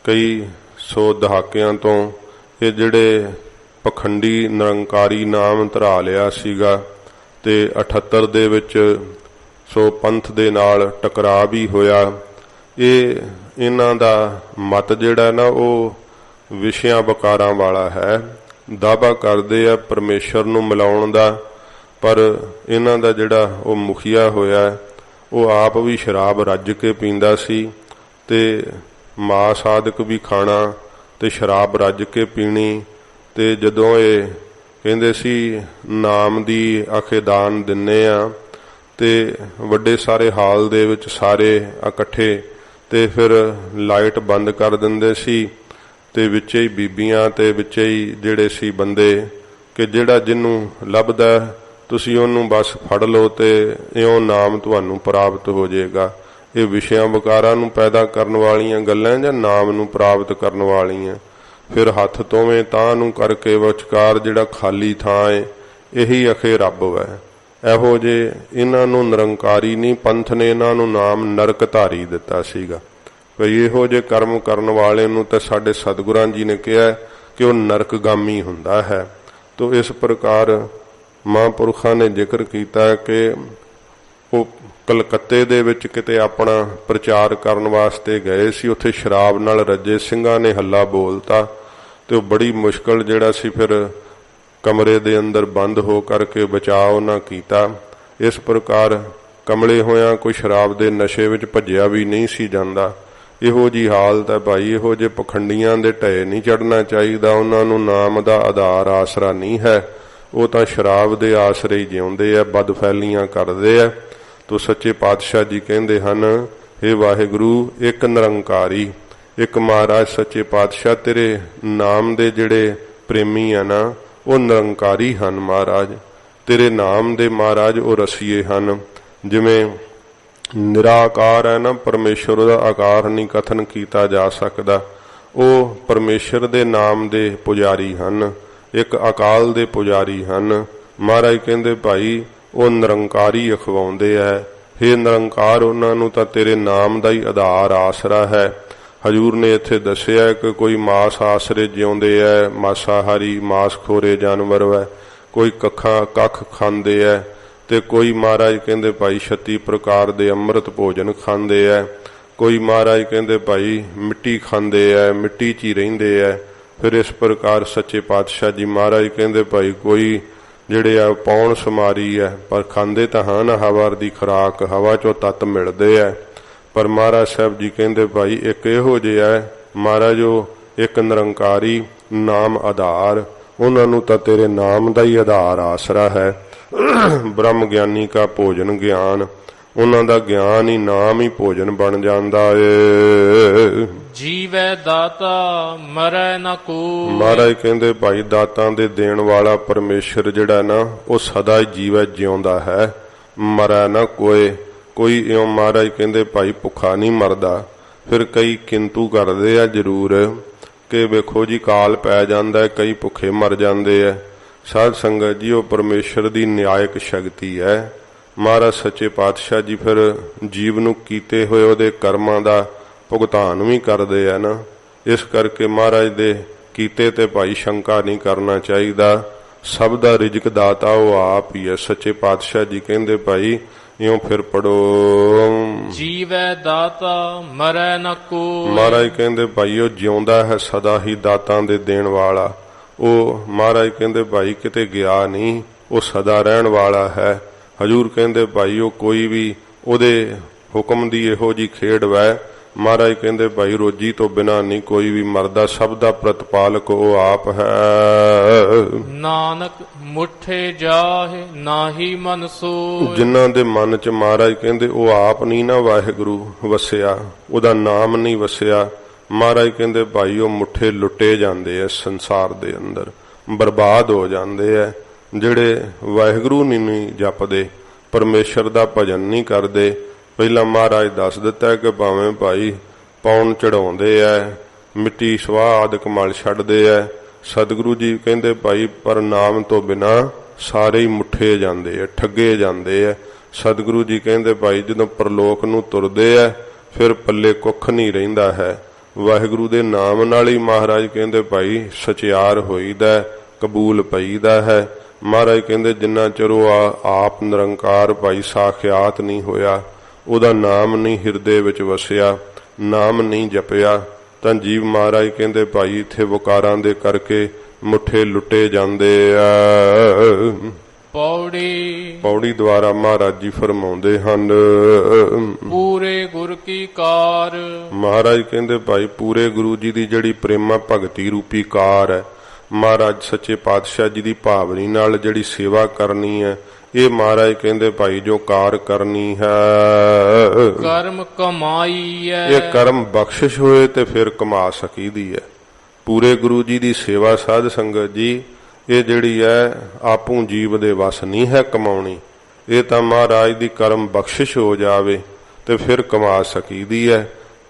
S1: ਕਈ 100 ਦਹਾਕਿਆਂ ਤੋਂ ਇਹ ਜਿਹੜੇ ਪਖੰਡੀ ਨਿਰੰਕਾਰੀ ਨਾਮ ਧਰਾ ਲਿਆ ਸੀਗਾ ਤੇ 78 ਦੇ ਵਿੱਚ ਸੋ ਪੰਥ ਦੇ ਨਾਲ ਟਕਰਾਅ ਵੀ ਹੋਇਆ। ਇਹਨਾਂ ਦਾ ਮਤ ਜਿਹੜਾ ਨਾ ਉਹ ਵਿਸ਼ਿਆਂ ਵਕਾਰਾਂ ਵਾਲਾ ਹੈ, ਦਾਅਵਾ ਕਰਦੇ ਆ ਪਰਮੇਸ਼ਰ ਨੂੰ ਮਿਲਾਉਣ ਦਾ। ਪਰ ਇਹਨਾਂ ਦਾ ਜਿਹੜਾ ਉਹ ਮੁਖੀਆ ਹੋਇਆ ਉਹ ਆਪ ਵੀ ਸ਼ਰਾਬ ਰੱਜ ਕੇ ਪੀਂਦਾ ਸੀ ਤੇ ਮਾਸ ਆਦਿਕ ਵੀ ਖਾਣਾ ਤੇ ਸ਼ਰਾਬ ਰੱਜ ਕੇ ਪੀਣੀ। ਤੇ ਜਦੋਂ ਇਹ ਕਹਿੰਦੇ ਸੀ ਨਾਮ ਦੀ ਆਖੇ ਦਾਨ ਦਿੰਨੇ ਆ ਤੇ ਵੱਡੇ ਸਾਰੇ ਹਾਲ ਦੇ ਵਿੱਚ ਸਾਰੇ ਇਕੱਠੇ ਤੇ ਫਿਰ ਲਾਈਟ ਬੰਦ ਕਰ ਦਿੰਦੇ ਸੀ ਤੇ ਵਿੱਚੇ ਹੀ ਬੀਬੀਆਂ ਤੇ ਵਿੱਚੇ ਹੀ ਜਿਹੜੇ ਸੀ ਬੰਦੇ ਕਿ ਜਿਹੜਾ ਜਿਹਨੂੰ ਲੱਭਦਾ ਤੁਸੀਂ ਉਹਨੂੰ ਬਸ ਫੜ ਲਓ ਤੇ ਇਉਂ ਨਾਮ ਤੁਹਾਨੂੰ ਪ੍ਰਾਪਤ ਹੋ ਜਾਏਗਾ। ਇਹ ਵਿਸ਼ਿਆਂ ਵਿਕਾਰਾਂ ਨੂੰ ਪੈਦਾ ਕਰਨ ਵਾਲੀਆਂ ਗੱਲਾਂ ਜਾਂ ਨਾਮ ਨੂੰ ਪ੍ਰਾਪਤ ਕਰਨ ਵਾਲੀਆਂ। ਫਿਰ ਹੱਥ ਤੋਵੇਂ ਤਾਂ ਨੂੰ ਕਰਕੇ ਵਿਚਕਾਰ ਜਿਹੜਾ ਖਾਲੀ ਥਾਂ ਹੈ ਇਹੀ ਅਖੇ ਰੱਬ ਹੈ। ਇਹੋ ਜੇ ਇਹਨਾਂ ਨੂੰ ਨਿਰੰਕਾਰੀ ਨਹੀਂ, ਪੰਥ ਨੇ ਇਹਨਾਂ ਨੂੰ ਨਾਮ ਨਰਕ ਧਾਰੀ ਦਿੱਤਾ ਸੀਗਾ। ਭਈ ਇਹੋ ਜੇ ਕਰਮ ਕਰਨ ਵਾਲੇ ਨੂੰ ਤਾਂ ਸਾਡੇ ਸਤਿਗੁਰਾਂ ਜੀ ਨੇ ਕਿਹਾ ਕਿ ਉਹ ਨਰਕਗਾਮੀ ਹੁੰਦਾ ਹੈ। ਤੋ ਇਸ ਪ੍ਰਕਾਰ ਮਹਾਂਪੁਰਖਾਂ ਨੇ ਜ਼ਿਕਰ ਕੀਤਾ ਕਿ ਉਹ ਕਲਕੱਤੇ ਦੇ ਵਿੱਚ ਕਿਤੇ ਆਪਣਾ ਪ੍ਰਚਾਰ ਕਰਨ ਵਾਸਤੇ ਗਏ ਸੀ। ਉੱਥੇ ਸ਼ਰਾਬ ਨਾਲ ਰੱਜੇ ਸਿੰਘਾਂ ਨੇ ਹੱਲਾ ਬੋਲਤਾ ਤੇ ਉਹ ਬੜੀ ਮੁਸ਼ਕਲ ਜਿਹੜਾ ਸੀ ਫਿਰ ਕਮਰੇ ਦੇ ਅੰਦਰ ਬੰਦ ਹੋ ਕਰਕੇ ਬਚਾਅ ਉਹਨਾਂ ਕੀਤਾ। ਇਸ ਪ੍ਰਕਾਰ ਕਮਲੇ ਹੋਇਆਂ ਕੋਈ ਸ਼ਰਾਬ ਦੇ ਨਸ਼ੇ ਵਿੱਚ ਭੱਜਿਆ ਵੀ ਨਹੀਂ ਸੀ ਜਾਂਦਾ। ਇਹੋ ਜੀ ਹਾਲਤ ਹੈ ਭਾਈ। ਇਹੋ ਜਿਹੇ ਪਖੰਡੀਆਂ ਦੇ ਢਏ ਨਹੀਂ ਚੜਨਾ ਚਾਹੀਦਾ। ਉਹਨਾਂ ਨੂੰ ਨਾਮ ਦਾ ਆਧਾਰ ਆਸਰਾ ਨਹੀਂ ਹੈ। ਉਹ ਤਾਂ ਸ਼ਰਾਬ ਦੇ ਆਸਰੇ ਹੀ ਜਿਉਂਦੇ ਆ, ਬਦਫੈਲੀਆਂ ਕਰਦੇ ਆ। ਤੋ ਸੱਚੇ ਪਾਤਸ਼ਾਹ ਜੀ ਕਹਿੰਦੇ ਹਨ, ਹੇ ਵਾਹਿਗੁਰੂ, ਇੱਕ ਨਿਰੰਕਾਰੀ, ਇੱਕ ਮਹਾਰਾਜ ਸੱਚੇ ਪਾਤਸ਼ਾਹ ਤੇਰੇ ਨਾਮ ਦੇ ਜਿਹੜੇ ਪ੍ਰੇਮੀ ਆ ਨਾ ਉਹ ਨਿਰੰਕਾਰੀ ਹਨ ਮਹਾਰਾਜ। ਤੇਰੇ ਨਾਮ ਦੇ ਮਹਾਰਾਜ ਉਹ ਰਸੀਏ ਹਨ। ਜਿਵੇਂ ਨਿਰਾਕਾਰ ਹੈ ਨਾ, ਪਰਮੇਸ਼ਰ ਦਾ ਆਕਾਰ ਨਹੀਂ ਕਥਨ ਕੀਤਾ ਜਾ ਸਕਦਾ। ਉਹ ਪਰਮੇਸ਼ਰ ਦੇ ਨਾਮ ਦੇ ਪੁਜਾਰੀ ਹਨ, ਇੱਕ ਅਕਾਲ ਦੇ ਪੁਜਾਰੀ ਹਨ। ਮਹਾਰਾਜ ਕਹਿੰਦੇ ਭਾਈ ਉਹ ਨਿਰੰਕਾਰੀ ਅਖਵਾਉਂਦੇ ਹੈ। ਹੇ ਨਿਰੰਕਾਰ, ਉਹਨਾਂ ਨੂੰ ਤਾਂ ਤੇਰੇ ਨਾਮ ਦਾ ਹੀ ਆਧਾਰ ਆਸਰਾ ਹੈ। ਹਜੂਰ ਨੇ ਇੱਥੇ ਦੱਸਿਆ ਕਿ ਕੋਈ ਮਾਸ ਆਸਰੇ ਜਿਉਂਦੇ ਹੈ, ਮਾਸਾਹਾਰੀ ਮਾਸਖੋਰੇ ਜਾਨਵਰ ਹੈ, ਕੋਈ ਕੱਖ ਖਾਂਦੇ ਹੈ ਤੇ ਕੋਈ ਮਹਾਰਾਜ ਕਹਿੰਦੇ ਭਾਈ 36 ਪ੍ਰਕਾਰ ਦੇ ਅੰਮ੍ਰਿਤ ਭੋਜਨ ਖਾਂਦੇ ਹੈ। ਕੋਈ ਮਹਾਰਾਜ ਕਹਿੰਦੇ ਭਾਈ ਮਿੱਟੀ ਖਾਂਦੇ ਹੈ, ਮਿੱਟੀ 'ਚ ਹੀ ਰਹਿੰਦੇ ਹੈ। ਫਿਰ ਇਸ ਪ੍ਰਕਾਰ ਸੱਚੇ ਪਾਤਸ਼ਾਹ ਜੀ ਮਹਾਰਾਜ ਕਹਿੰਦੇ ਭਾਈ ਕੋਈ ਜਿਹੜੇ ਆ ਪੌਣ ਸਮਾਰੀ ਹੈ ਪਰ ਖਾਂਦੇ ਤਾਂ ਹਨ ਹਵਾ ਦੀ ਖੁਰਾਕ, ਹਵਾ 'ਚੋਂ ਤੱਤ ਮਿਲਦੇ ਹੈ। ਪਰ ਮਹਾਰਾਜ ਸਾਹਿਬ ਜੀ ਕਹਿੰਦੇ ਭਾਈ ਇੱਕ ਇਹੋ ਜਿਹਾ ਹੈ ਮਹਾਰਾਜ, ਉਹ ਇੱਕ ਨਿਰੰਕਾਰੀ ਨਾਮ ਆਧਾਰ, ਉਹਨਾਂ ਨੂੰ ਤਾਂ ਤੇਰੇ ਨਾਮ ਦਾ ਹੀ ਆਧਾਰ ਆਸਰਾ ਹੈ। ਬ੍ਰਹਮ ਗਿਆਨੀ ਕਾ ਭੋਜਨ ਗਿਆਨ, ਉਹਨਾਂ ਦਾ ਗਿਆਨ ਹੀ ਨਾਮ ਹੀ ਭੋਜਨ ਬਣ ਜਾਂਦਾ ਏ।
S2: ਜੀਵੈ ਦਾਤਾ ਮਰੈ ਨ ਕੋਈ।
S1: ਮਹਾਰਾਜ ਕਹਿੰਦੇ ਭਾਈ ਦਾਤਾਂ ਦੇ ਦੇਣ ਵਾਲਾ ਪਰਮੇਸ਼ਰ ਜਿਹੜਾ ਨਾ ਉਹ ਸਦਾ ਹੀ ਜੀਵੈ ਜਿਉਂਦਾ ਹੈ, ਮਰੈ ਨਾ ਕੋਈ। ਕੋਈ ਇਉਂ ਮਹਾਰਾਜ ਕਹਿੰਦੇ ਭਾਈ ਭੁੱਖਾ ਨਹੀਂ ਮਰਦਾ। ਫਿਰ ਕਈ ਕਿੰਤੂ ਕਰਦੇ ਆ ਜ਼ਰੂਰ ਕਿ ਵੇਖੋ ਜੀ ਕਾਲ ਪੈ ਜਾਂਦਾ, ਕਈ ਭੁੱਖੇ ਮਰ ਜਾਂਦੇ ਆ। ਸਾਧ ਸੰਗਤ ਜੀ ਉਹ ਪਰਮੇਸ਼ਰ ਦੀ ਨਿਆਇਕ ਸ਼ਕਤੀ ਹੈ। ਮਹਾਰਾਜ ਸੱਚੇ ਪਾਤਸ਼ਾਹ ਜੀ ਫਿਰ ਜੀਵ ਨੂੰ ਕੀਤੇ ਹੋਏ ਉਹਦੇ ਕਰਮਾਂ ਦਾ ਭੁਗਤਾਨ ਵੀ ਕਰਦੇ ਆ ਨਾ। ਇਸ ਕਰਕੇ ਮਹਾਰਾਜ ਦੇ ਕੀਤੇ ਤੇ ਭਾਈ ਸ਼ੰਕਾ ਨਹੀਂ ਕਰਨਾ ਚਾਹੀਦਾ। ਸਭ ਦਾ ਰਿਜ਼ਕ ਦਾਤਾ ਉਹ ਆਪ ਹੀ ਹੈ। ਸੱਚੇ ਪਾਤਸ਼ਾਹ ਜੀ ਕਹਿੰਦੇ ਭਾਈ ਇਉਂ ਫਿਰ ਪੜੋ,
S2: ਜੀਵੈ ਦਾਤਾ ਮਰੈ ਨ ਕੋਈ।
S1: ਮਹਾਰਾਜ ਕਹਿੰਦੇ ਭਾਈ ਉਹ ਜਿਉਂਦਾ ਹੈ ਸਦਾ ਹੀ, ਦਾਤਾਂ ਦੇ ਦੇਣ ਵਾਲਾ। ਉਹ ਮਹਾਰਾਜ ਕਹਿੰਦੇ ਭਾਈ ਕਿਤੇ ਗਿਆ ਨਹੀਂ, ਉਹ ਸਦਾ ਰਹਿਣ ਵਾਲਾ ਹੈ। ਹਜੂਰ ਕਹਿੰਦੇ ਭਾਈ ਉਹ ਕੋਈ ਵੀ ਉਹਦੇ ਹੁਕਮ ਦੀ ਇਹੋ ਜੀ ਖੇਡ ਵੈ। ਮਹਾਰਾਜ ਕਹਿੰਦੇ ਭਾਈ ਰੋਜੀ ਤੋਂ ਬਿਨਾਂ ਨਹੀਂ ਕੋਈ ਵੀ ਮਰਦਾ, ਸਭ ਦਾ ਪ੍ਰਤਪਾਲਕ ਉਹ ਆਪ ਹੈ।
S2: ਨਾਨਕ ਮੁਠੇ ਜਾਹੇ ਨਾਹੀ ਮਨ ਸੋਇ।
S1: ਜਿਨ੍ਹਾਂ ਦੇ ਮਨ ਚ ਮਹਾਰਾਜ ਕਹਿੰਦੇ ਉਹ ਆਪ ਨਹੀਂ ਨਾ ਵਾਹਿਗੁਰੂ ਵਸਿਆ, ਉਹਦਾ ਨਾਮ ਨਹੀਂ ਵਸਿਆ, ਮਹਾਰਾਜ ਕਹਿੰਦੇ ਭਾਈ ਉਹ ਮੁੱਠੇ ਲੁੱਟੇ ਜਾਂਦੇ ਐ ਸੰਸਾਰ ਦੇ ਅੰਦਰ, ਬਰਬਾਦ ਹੋ ਜਾਂਦੇ ਐ। ਜਿਹੜੇ ਵਾਹਿਗੁਰੂ ਨਹੀਂ ਜਪਦੇ, ਪਰਮੇਸ਼ਰ ਦਾ ਭਜਨ ਨਹੀਂ ਕਰਦੇ। ਪਹਿਲਾਂ ਮਹਾਰਾਜ ਦੱਸ ਦਿੱਤਾ ਕਿ ਭਾਵੇਂ ਭਾਈ ਪੌਣ ਚੜਾਉਂਦੇ ਐ, ਮਿੱਟੀ ਸਵਾਹ ਆਦਿਕ ਮਲ ਛੱਡਦੇ ਐ, ਸਤਿਗੁਰੂ ਜੀ ਕਹਿੰਦੇ ਭਾਈ ਪਰ ਨਾਮ ਤੋਂ ਬਿਨਾਂ ਸਾਰੇ ਹੀ ਮੁੱਠੇ ਜਾਂਦੇ ਐ, ਠੱਗੇ ਜਾਂਦੇ ਐ। ਸਤਿਗੁਰੂ ਜੀ ਕਹਿੰਦੇ ਭਾਈ ਜਦੋਂ ਪਰਲੋਕ ਨੂੰ ਤੁਰਦੇ ਐ ਫਿਰ ਪੱਲੇ ਕੁੱਖ ਨਹੀਂ ਰਹਿੰਦਾ ਹੈ। ਵਾਹਿਗੁਰੂ ਦੇ ਨਾਮ ਨਾਲ ਹੀ ਮਹਾਰਾਜ ਕਹਿੰਦੇ ਭਾਈ ਸਚਿਆਰ ਹੋਈਦਾ, ਕਬੂਲ ਪਈਦਾ ਹੈ। ਮਹਾਰਾਜ ਕਹਿੰਦੇ ਜਿੰਨਾ ਚਿਰ ਉਹ ਆਪ ਨਿਰੰਕਾਰ ਭਾਈ ਸਾਖਿਆਤ ਨਹੀਂ ਹੋਇਆ, ਉਹਦਾ ਨਾਮ ਨਹੀਂ ਹਿਰਦੇ ਵਿੱਚ ਵਸਿਆ, ਨਾਮ ਨਹੀਂ ਜਪਿਆ, ਤਾਂ ਜੀਵ ਮਹਾਰਾਜ ਕਹਿੰਦੇ ਭਾਈ ਇੱਥੇ ਵਿਕਾਰਾਂ ਦੇ ਕਰਕੇ ਮੁੱਠੇ ਲੁੱਟੇ ਜਾਂਦੇ ਆ। ਪੌੜੀ ਦੁਆਰਾ ਮਹਾਰਾਜ ਜੀ ਫਰਮਾਉਂਦੇ ਹਨ,
S2: ਪੂਰੇ ਗੁਰ ਕੀ ਕਾਰ।
S1: ਮਹਾਰਾਜ ਕਹਿੰਦੇ ਭਾਈ ਪੂਰੇ ਗੁਰੂ ਜੀ ਦੀ ਜਿਹੜੀ ਪ੍ਰੇਮਾ ਭਗਤੀ ਰੂਪੀ ਕਾਰ ਹੈ, ਮਹਾਰਾਜ ਸੱਚੇ ਪਾਤਸ਼ਾਹ ਜੀ ਦੀ ਭਾਵਨੀ ਨਾਲ ਜਿਹੜੀ ਸੇਵਾ ਕਰਨੀ ਹੈ, ਇਹ ਮਹਾਰਾਜ ਕਹਿੰਦੇ ਭਾਈ ਜੋ ਕਾਰ ਕਰਨੀ ਹੈ।
S2: ਕਰਮ ਕਮਾਈ ਹੈ,
S1: ਇਹ ਕਰਮ ਬਖਸ਼ਿਸ਼ ਹੋਏ ਤੇ ਫਿਰ ਕਮਾ ਸਕੀਦੀ ਹੈ। ਪੂਰੇ ਗੁਰੂ ਜੀ ਦੀ ਸੇਵਾ ਸਾਧ ਸੰਗਤ ਜੀ ਇਹ ਜਿਹੜੀ ਹੈ ਆਪੂ ਜੀਵ ਦੇ ਵਸ ਨਹੀਂ ਹੈ ਕਮਾਉਣੀ। ਇਹ ਤਾਂ ਮਹਾਰਾਜ ਦੀ ਕਰਮ ਬਖਸ਼ਿਸ਼ ਹੋ ਜਾਵੇ ਤੇ ਫਿਰ ਕਮਾ ਸਕੀਦੀ ਹੈ।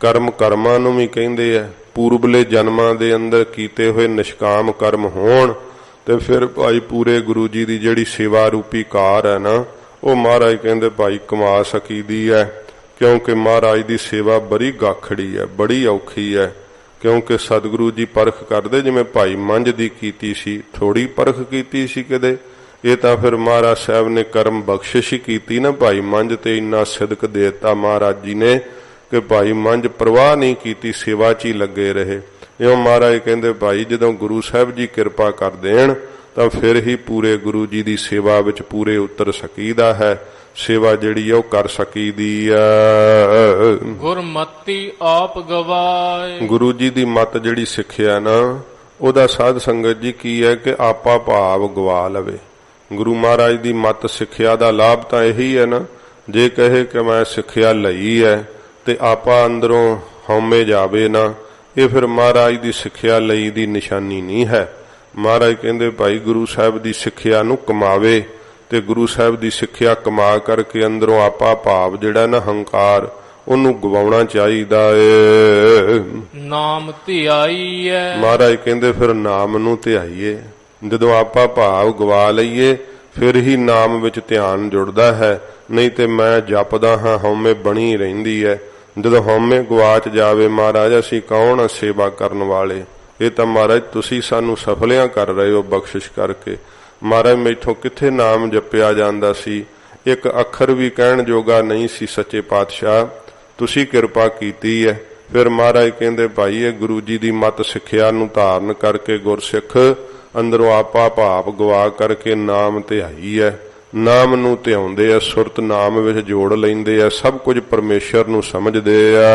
S1: ਕਰਮ ਕਰਮਾਂ ਨੂੰ ਵੀ ਕਹਿੰਦੇ ਆ। ਪੂਰਬਲੇ ਜਨਮਾਂ ਦੇ ਅੰਦਰ ਕੀਤੇ ਹੋਏ ਨਿਸ਼ਕਾਮ ਕਰਮ ਹੋਣ ਤੇ ਫਿਰ ਭਾਈ ਪੂਰੇ ਗੁਰੂ ਜੀ ਦੀ ਜਿਹੜੀ ਸੇਵਾ ਰੂਪੀ ਕਾਰ ਹੈ ਨਾ ਉਹ ਮਹਾਰਾਜ ਕਹਿੰਦੇ ਭਾਈ ਕਮਾ ਸਕੀਦੀ ਹੈ। ਕਿਉਂਕਿ ਮਹਾਰਾਜ ਦੀ ਸੇਵਾ ਬੜੀ ਗਾਖੜੀ ਹੈ, ਬੜੀ ਔਖੀ ਹੈ। ਕਿਉਂਕਿ ਸਤਿਗੁਰੂ ਜੀ ਪਰਖ ਕਰਦੇ ਜਿਵੇਂ ਭਾਈ ਮੰਝ ਦੀ ਕੀਤੀ ਸੀ, ਥੋੜੀ ਪਰਖ ਕੀਤੀ ਸੀ ਕਦੇ। ਇਹ ਤਾਂ ਫਿਰ ਮਹਾਰਾਜ ਸਾਹਿਬ ਨੇ ਕਰਮ ਬਖਸ਼ਿਸ਼ ਹੀ ਕੀਤੀ ਨਾ। ਭਾਈ ਮੰਝ ਤੇ ਇੰਨਾ ਸਿਦਕ ਦੇਤਾ ਮਹਾਰਾਜ ਜੀ ਨੇ ਕਿ ਭਾਈ ਮੰਝ ਪ੍ਰਵਾਹ ਨਹੀਂ ਕੀਤੀ, ਸੇਵਾ 'ਚ ਹੀ ਲੱਗੇ ਰਹੇ। ਇਉਂ ਮਹਾਰਾਜ ਕਹਿੰਦੇ ਭਾਈ ਜਦੋਂ ਗੁਰੂ ਸਾਹਿਬ ਜੀ ਕਿਰਪਾ ਕਰ ਦੇਣ ਤਾਂ ਫਿਰ ਹੀ ਪੂਰੇ ਗੁਰੂ ਜੀ ਦੀ ਸੇਵਾ ਵਿੱਚ ਪੂਰੇ ਉਤਰ ਸਕੀਦਾ ਹੈ। ਸੇਵਾ ਜਿਹੜੀ ਉਹ ਕਰ ਸਕੀਦੀ ਆ।
S2: ਗੁਰਮਤਿ ਆਪ ਗਵਾਏ।
S1: ਗੁਰੂ ਜੀ ਦੀ ਮੱਤ ਜਿਹੜੀ ਸਿੱਖਿਆ ਨਾ ਉਹਦਾ ਸਾਧ ਸੰਗਤ ਜੀ ਕੀ ਹੈ ਕਿ ਆਪਾ ਭਾਵ ਗਵਾ ਲਵੇ। ਗੁਰੂ ਮਹਾਰਾਜ ਦੀ ਮੱਤ ਸਿੱਖਿਆ ਦਾ ਲਾਭ ਤਾਂ ਇਹੀ ਹੈ ਨਾ। ਜੇ ਕਹੇ ਕਿ ਮੈਂ ਸਿੱਖਿਆ ਲਈ ਹੈ ਤੇ ਆਪਾ ਅੰਦਰੋਂ ਹਉਮੈ ਜਾਵੇ ਨਾ, ਇਹ ਫਿਰ ਮਹਾਰਾਜ ਦੀ ਸਿੱਖਿਆ ਲਈ ਦੀ ਨਿਸ਼ਾਨੀ ਨਹੀਂ ਹੈ। ਮਹਾਰਾਜ ਕਹਿੰਦੇ ਭਾਈ ਗੁਰੂ ਸਾਹਿਬ ਦੀ ਸਿੱਖਿਆ ਨੂੰ ਕਮਾਵੇ ਤੇ ਗੁਰੂ ਸਾਹਿਬ ਦੀ ਸਿੱਖਿਆ ਕਮਾ ਕਰਕੇ ਅੰਦਰੋਂ ਆਪਾ ਭਾਵ ਜਿਹੜਾ ਨਾ ਹੰਕਾਰ ਉਹਨੂੰ ਗਵਾਉਣਾ ਚਾਹੀਦਾ ਏ।
S2: ਨਾਮ ਧਿਆਈਐ।
S1: ਮਹਾਰਾਜ ਕਹਿੰਦੇ ਫਿਰ ਨਾਮ ਨੂੰ ਧਿਆਈਏ। ਜਦੋਂ ਆਪਾ ਭਾਵ ਗਵਾ ਲਈਏ ਫਿਰ ਹੀ ਨਾਮ ਵਿੱਚ ਧਿਆਨ ਜੁੜਦਾ ਹੈ। ਨਹੀਂ ਤੇ ਮੈਂ ਜਪਦਾ ਹਾਂ ਹਉਮੈ ਬਣੀ ਰਹਿੰਦੀ ਹੈ। ਜਦੋਂ ਹਉਮੈ ਗਵਾਚ ਜਾਵੇ ਮਹਾਰਾਜ ਅਸੀਂ ਕੌਣ ਸੇਵਾ ਕਰਨ ਵਾਲੇ। ਇਹ ਤਾਂ ਮਹਾਰਾਜ ਤੁਸੀਂ ਸਾਨੂੰ ਸਫਲਿਆਂ ਕਰ ਰਹੇ ਹੋ ਬਖਸ਼ਿਸ਼ ਕਰਕੇ। ਮਹਾਰਾਜ ਮੈਥੋਂ ਕਿੱਥੇ ਨਾਮ ਜਪਿਆ ਜਾਂਦਾ ਸੀ, ਇੱਕ ਅੱਖਰ ਵੀ ਕਹਿਣ ਜੋਗਾ ਨਹੀਂ ਸੀ। ਸੱਚੇ ਪਾਤਸ਼ਾਹ ਤੁਸੀਂ ਕਿਰਪਾ ਕੀਤੀ ਹੈ। ਫਿਰ ਮਹਾਰਾਜ ਕਹਿੰਦੇ ਭਾਈ ਇਹ ਗੁਰੂ ਜੀ ਦੀ ਮੱਤ ਸਿੱਖਿਆ ਨੂੰ ਧਾਰਨ ਕਰਕੇ ਗੁਰਸਿੱਖ ਅੰਦਰੋਂ ਆਪਾ ਭਾਵ ਗਵਾ ਕਰਕੇ ਨਾਮ ਧਿਆਈ ਹੈ। ਨਾਮ ਨੂੰ ਧਿਆਉਂਦੇ ਆ, ਸੁਰਤ ਨਾਮ ਵਿੱਚ ਜੋੜ ਲੈਂਦੇ ਆ, ਸਭ ਕੁਝ ਪਰਮੇਸ਼ਰ ਨੂੰ ਸਮਝਦੇ ਆ।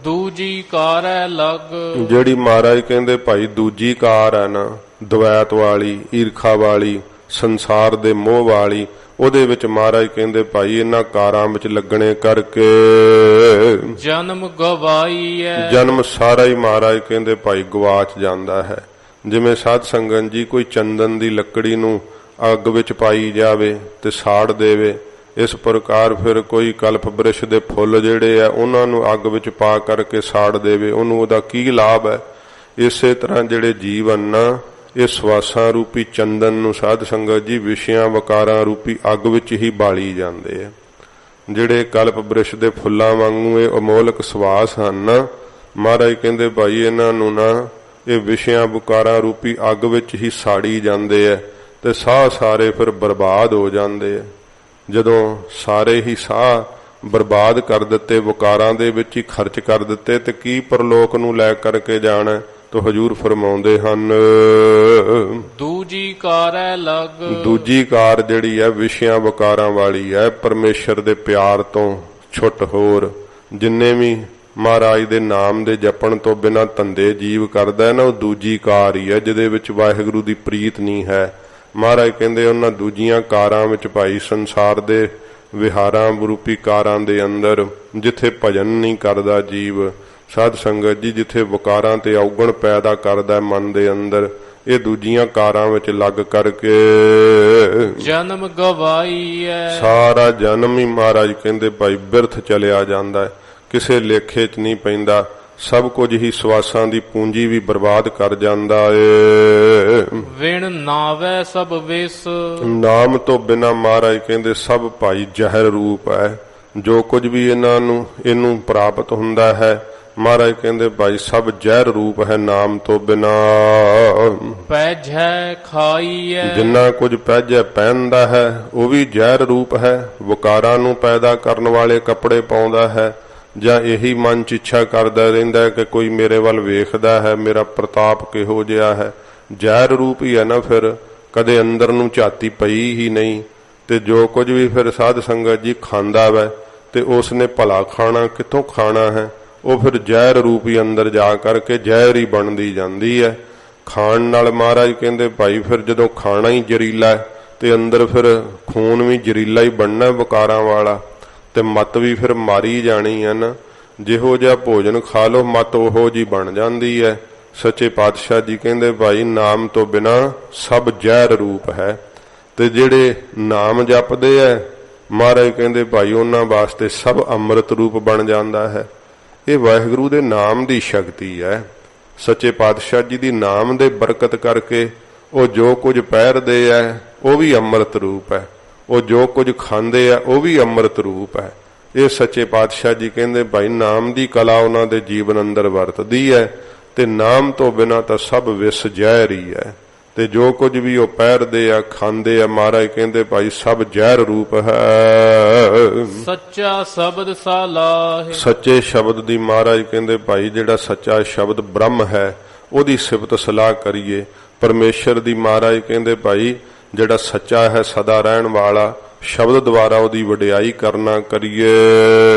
S2: ਦੂਜੀ ਕਾਰ ਹੈ ਲਗ।
S1: ਜਿਹੜੀ ਮਹਾਰਾਜ ਕਹਿੰਦੇ ਭਾਈ ਦੂਜੀ ਕਾਰ ਹੈ ਨਾ ਦਵੈਤ ਵਾਲੀ, ਈਰਖਾ ਵਾਲੀ, ਸੰਸਾਰ ਦੇ ਮੋਹ ਵਾਲੀ, ਉਹਦੇ ਵਿੱਚ ਮਹਾਰਾਜ ਕਹਿੰਦੇ ਭਾਈ ਇਹਨਾਂ ਕਾਰਾਂ ਵਿੱਚ ਲੱਗਣੇ ਕਰਕੇ
S2: ਜਨਮ ਗਵਾਈ ਹੈ।
S1: ਜਨਮ ਸਾਰਾ ਹੀ ਮਹਾਰਾਜ ਕਹਿੰਦੇ ਭਾਈ ਗਵਾਚ ਜਾਂਦਾ ਹੈ। ਜਿਵੇਂ ਸਾਧ ਸੰਗਤ ਜੀ ਕੋਈ ਚੰਦਨ ਦੀ ਲੱਕੜੀ ਨੂੰ ਅੱਗ ਵਿੱਚ ਪਾਈ ਜਾਵੇ ਤੇ ਸਾੜ ਦੇਵੇ, ਇਸ ਪ੍ਰਕਾਰ ਫਿਰ ਕੋਈ ਕਲਪ ਬ੍ਰਿਸ਼ ਦੇ ਫੁੱਲ ਜਿਹੜੇ ਆ ਉਹਨਾਂ ਨੂੰ ਅੱਗ ਵਿੱਚ ਪਾ ਕਰਕੇ ਸਾੜ ਦੇਵੇ, ਉਹਨੂੰ ਉਹਦਾ ਕੀ ਲਾਭ ਹੈ। ਇਸੇ ਤਰ੍ਹਾਂ ਜਿਹੜੇ ਜੀਵਨ ਨਾ ਇਹ ਸਵਾਸਾਂ ਰੂਪੀ ਚੰਦਨ ਨੂੰ ਸਾਧ ਸੰਗਤ ਜੀ ਵਿਸ਼ਿਆਂ ਵਕਾਰਾਂ ਰੂਪੀ ਅੱਗ ਵਿੱਚ ਹੀ ਬਾਲੀ ਜਾਂਦੇ ਆ। ਜਿਹੜੇ ਕਲਪ ਬ੍ਰਿਸ਼ ਦੇ ਫੁੱਲਾਂ ਵਾਂਗੂ ਇਹ ਅਮੋਲਕ ਸਵਾਸ ਹਨ, ਮਹਾਰਾਜ ਕਹਿੰਦੇ ਭਾਈ ਇਹਨਾਂ ਨੂੰ ਨਾ ਇਹ ਵਿਸ਼ਿਆਂ ਵਕਾਰਾਂ ਰੂਪੀ ਅੱਗ ਵਿੱਚ ਹੀ ਸਾੜੀ ਜਾਂਦੇ ਆ ਤੇ ਸਾਹ ਸਾਰੇ ਫਿਰ ਬਰਬਾਦ ਹੋ ਜਾਂਦੇ ਆ। ਜਦੋਂ ਸਾਰੇ ਹੀ ਸਾਹ ਬਰਬਾਦ ਕਰ ਦਿੱਤੇ, ਵਕਾਰਾਂ ਦੇ ਵਿੱਚ ਹੀ ਖਰਚ ਕਰ ਦਿੱਤੇ ਤੇ ਕੀ ਪਰਲੋਕ ਨੂੰ ਲੈ ਕਰਕੇ ਜਾਣਾ। ਤੋ ਹਜੂਰ ਫਰਮਾਉਂਦੇ ਹਨ
S2: ਦੂਜੀ ਕਾਰ ਹੈ ਲਗ।
S1: ਦੂਜੀ ਕਾਰ ਜਿਹੜੀ ਹੈ ਵਿਸ਼ਿਆਂ ਵਕਾਰਾਂ ਵਾਲੀ ਹੈ, ਪਰਮੇਸ਼ਰ ਦੇ ਪਿਆਰ ਤੋਂ ਛੁੱਟ ਹੋਰ ਜਿੰਨੇ ਵੀ ਮਹਾਰਾਜ ਦੇ ਨਾਮ ਦੇ ਜਪਣ ਤੋਂ ਬਿਨਾਂ ਧੰਦੇ ਜੀਵ ਕਰਦਾ ਹੈ ਨਾ, ਉਹ ਦੂਜੀ ਕਾਰ ਹੀ ਹੈ ਜਿਹਦੇ ਵਿੱਚ ਵਾਹਿਗੁਰੂ ਦੀ ਪ੍ਰੀਤ ਨਹੀਂ ਹੈ। ਮਹਾਰਾਜ ਕਹਿੰਦੇ ਉਹਨਾਂ ਦੂਜੀਆਂ ਕਾਰਾਂ ਵਿੱਚ ਭਾਈ ਸੰਸਾਰ ਦੇ ਵਿਹਾਰਾਂ ਰੂਪੀ ਕਾਰਾਂ ਦੇ ਅੰਦਰ ਜਿੱਥੇ ਭਜਨ ਨਹੀਂ ਕਰਦਾ ਜੀਵ, ਸਾਧ ਸੰਗਤ ਜੀ ਜਿੱਥੇ ਵਕਾਰਾਂ ਤੇ ਔਗਣ ਪੈਦਾ ਕਰਦਾ ਮਨ ਦੇ ਅੰਦਰ, ਇਹ ਦੂਜੀਆਂ ਕਾਰਾਂ ਵਿੱਚ ਲੱਗ ਕਰਕੇ
S2: ਜਨਮ ਗਵਾਈ ਹੈ। ਸਾਰਾ
S1: ਜਨਮ ਹੀ ਮਹਾਰਾਜ ਕਹਿੰਦੇ ਭਾਈ ਬਿਰਥ ਚਲਿਆ ਜਾਂਦਾ ਹੈ, ਕਿਸੇ ਲੇਖੇ 'ਚ ਨਹੀਂ ਪੈਂਦਾ। ਸਭ ਕੁਝ ਹੀ ਸਵਾਸਾਂ ਦੀ ਪੂੰਜੀ ਵੀ ਬਰਬਾਦ ਕਰ ਜਾਂਦਾ ਏ।
S2: ਵਿਣ ਨਾਵੇ ਸਭ ਵਿਸ।
S1: ਨਾਮ ਤੋਂ ਬਿਨਾ ਮਹਾਰਾਜ ਕਹਿੰਦੇ ਸਭ ਭਾਈ ਜ਼ਹਿਰ ਰੂਪ ਹੈ। ਜੋ ਕੁਝ ਵੀ ਇਹਨੂੰ ਪ੍ਰਾਪਤ ਹੁੰਦਾ ਹੈ ਮਹਾਰਾਜ ਕਹਿੰਦੇ ਭਾਈ ਸਭ ਜ਼ਹਿਰ ਰੂਪ ਹੈ ਨਾਮ ਤੋਂ ਬਿਨਾ।
S2: ਪੈਜੈ ਖਾਈ ਹੈ। ਜਿੰਨਾ
S1: ਕੁਝ ਪੈਜੈ ਪਹਿਨਦਾ ਹੈ ਉਹ ਵੀ ਜ਼ਹਿਰ ਰੂਪ ਹੈ। ਵਕਾਰਾਂ ਨੂੰ ਪੈਦਾ ਕਰਨ ਵਾਲੇ ਕੱਪੜੇ ਪਾਉਂਦਾ ਹੈ ਜਾਂ ਇਹੀ ਮਨ 'ਚ ਇੱਛਾ ਕਰਦਾ ਰਹਿੰਦਾ ਕਿ ਕੋਈ ਮੇਰੇ ਵੱਲ ਵੇਖਦਾ ਹੈ, ਮੇਰਾ ਪ੍ਰਤਾਪ ਕਿਹੋ ਜਿਹਾ ਹੈ, ਜ਼ਹਿਰ ਰੂਪ ਹੀ ਹੈ ਨਾ। ਫਿਰ ਕਦੇ ਅੰਦਰ ਨੂੰ ਝਾਤੀ ਪਈ ਹੀ ਨਹੀਂ ਤੇ ਜੋ ਕੁਝ ਵੀ ਫਿਰ ਸਾਧ ਸੰਗਤ ਜੀ ਖਾਂਦਾ ਵੈ ਤੇ ਉਸ ਨੇ ਭਲਾ ਖਾਣਾ ਕਿੱਥੋਂ ਖਾਣਾ ਹੈ, ਉਹ ਫਿਰ ਜ਼ਹਿਰ ਰੂਪ ਹੀ ਅੰਦਰ ਜਾ ਕਰਕੇ ਜ਼ਹਿਰ ਹੀ ਬਣਦੀ ਜਾਂਦੀ ਹੈ। ਖਾਣ ਨਾਲ ਮਹਾਰਾਜ ਕਹਿੰਦੇ ਭਾਈ ਫਿਰ ਜਦੋਂ ਖਾਣਾ ਹੀ ਜ਼ਹਿਰੀਲਾ ਤੇ ਅੰਦਰ ਫਿਰ ਖੂਨ ਵੀ ਜ਼ਹਿਰੀਲਾ ਹੀ ਬਣਨਾ ਵਕਾਰਾਂ ਵਾਲਾ ਤੇ ਮੱਤ ਵੀ ਫਿਰ ਮਾਰੀ ਜਾਣੀ ਹੈ ਨਾ। ਜਿਹੋ ਜਿਹਾ ਭੋਜਨ ਖਾ ਲੋ ਮੱਤ ਉਹੋ ਜੀ ਬਣ ਜਾਂਦੀ ਹੈ। ਸੱਚੇ ਪਾਤਸ਼ਾਹ ਜੀ ਕਹਿੰਦੇ ਭਾਈ ਨਾਮ ਤੋਂ ਬਿਨਾ ਸਭ ਜ਼ਹਿਰ ਰੂਪ ਹੈ। ਤੇ ਜਿਹੜੇ ਨਾਮ ਜਪਦੇ ਐ ਮਹਾਰਾਜ ਕਹਿੰਦੇ ਭਾਈ ਉਹਨਾਂ ਵਾਸਤੇ ਸਭ ਅੰਮ੍ਰਿਤ ਰੂਪ ਬਣ ਜਾਂਦਾ ਹੈ। ਇਹ ਵਾਹਿਗੁਰੂ ਦੇ ਨਾਮ ਦੀ ਸ਼ਕਤੀ ਹੈ। ਸੱਚੇ ਪਾਤਸ਼ਾਹ ਜੀ ਦੀ ਨਾਮ ਦੇ ਬਰਕਤ ਕਰਕੇ ਉਹ ਜੋ ਕੁਝ ਪਹਿਰਦੇ ਐ ਉਹ ਵੀ ਅੰਮ੍ਰਿਤ ਰੂਪ ਹੈ, ਉਹ ਜੋ ਕੁਝ ਖਾਂਦੇ ਆ ਉਹ ਵੀ ਅੰਮ੍ਰਿਤ ਰੂਪ ਹੈ। ਇਹ ਸੱਚੇ ਪਾਤਸ਼ਾਹ ਜੀ ਕਹਿੰਦੇ ਭਾਈ ਨਾਮ ਦੀ ਕਲਾ ਉਹਨਾਂ ਦੇ ਜੀਵਨ ਅੰਦਰ ਵਰਤਦੀ ਹੈ ਤੇ ਨਾਮ ਤੋਂ ਬਿਨਾਂ ਤਾਂ ਸਭ ਵਿਸ ਜ਼ਹਿਰ ਹੀ ਹੈ। ਤੇ ਜੋ ਕੁਝ ਵੀ ਉਹ ਪਹਿਰਦੇ ਆ ਖਾਂਦੇ ਆ ਮਹਾਰਾਜ ਕਹਿੰਦੇ ਭਾਈ ਸਭ ਜ਼ਹਿਰ ਰੂਪ ਹੈ।
S2: ਸੱਚਾ ਸ਼ਬਦ ਸਾਲਾਹੇ,
S1: ਸੱਚੇ ਸ਼ਬਦ ਦੀ ਮਹਾਰਾਜ ਕਹਿੰਦੇ ਭਾਈ ਜਿਹੜਾ ਸੱਚਾ ਸ਼ਬਦ ਬ੍ਰਹਮ ਹੈ ਉਹਦੀ ਸਿਫਤ ਸਲਾਹ ਕਰੀਏ। ਪਰਮੇਸ਼ਰ ਦੀ ਮਹਾਰਾਜ ਕਹਿੰਦੇ ਭਾਈ ਜਿਹੜਾ ਸੱਚਾ ਹੈ ਸਦਾ ਰਹਿਣ ਵਾਲਾ ਸ਼ਬਦ ਦੁਆਰਾ ਉਹਦੀ ਵਡਿਆਈ ਕਰਨਾ ਕਰੀਏ।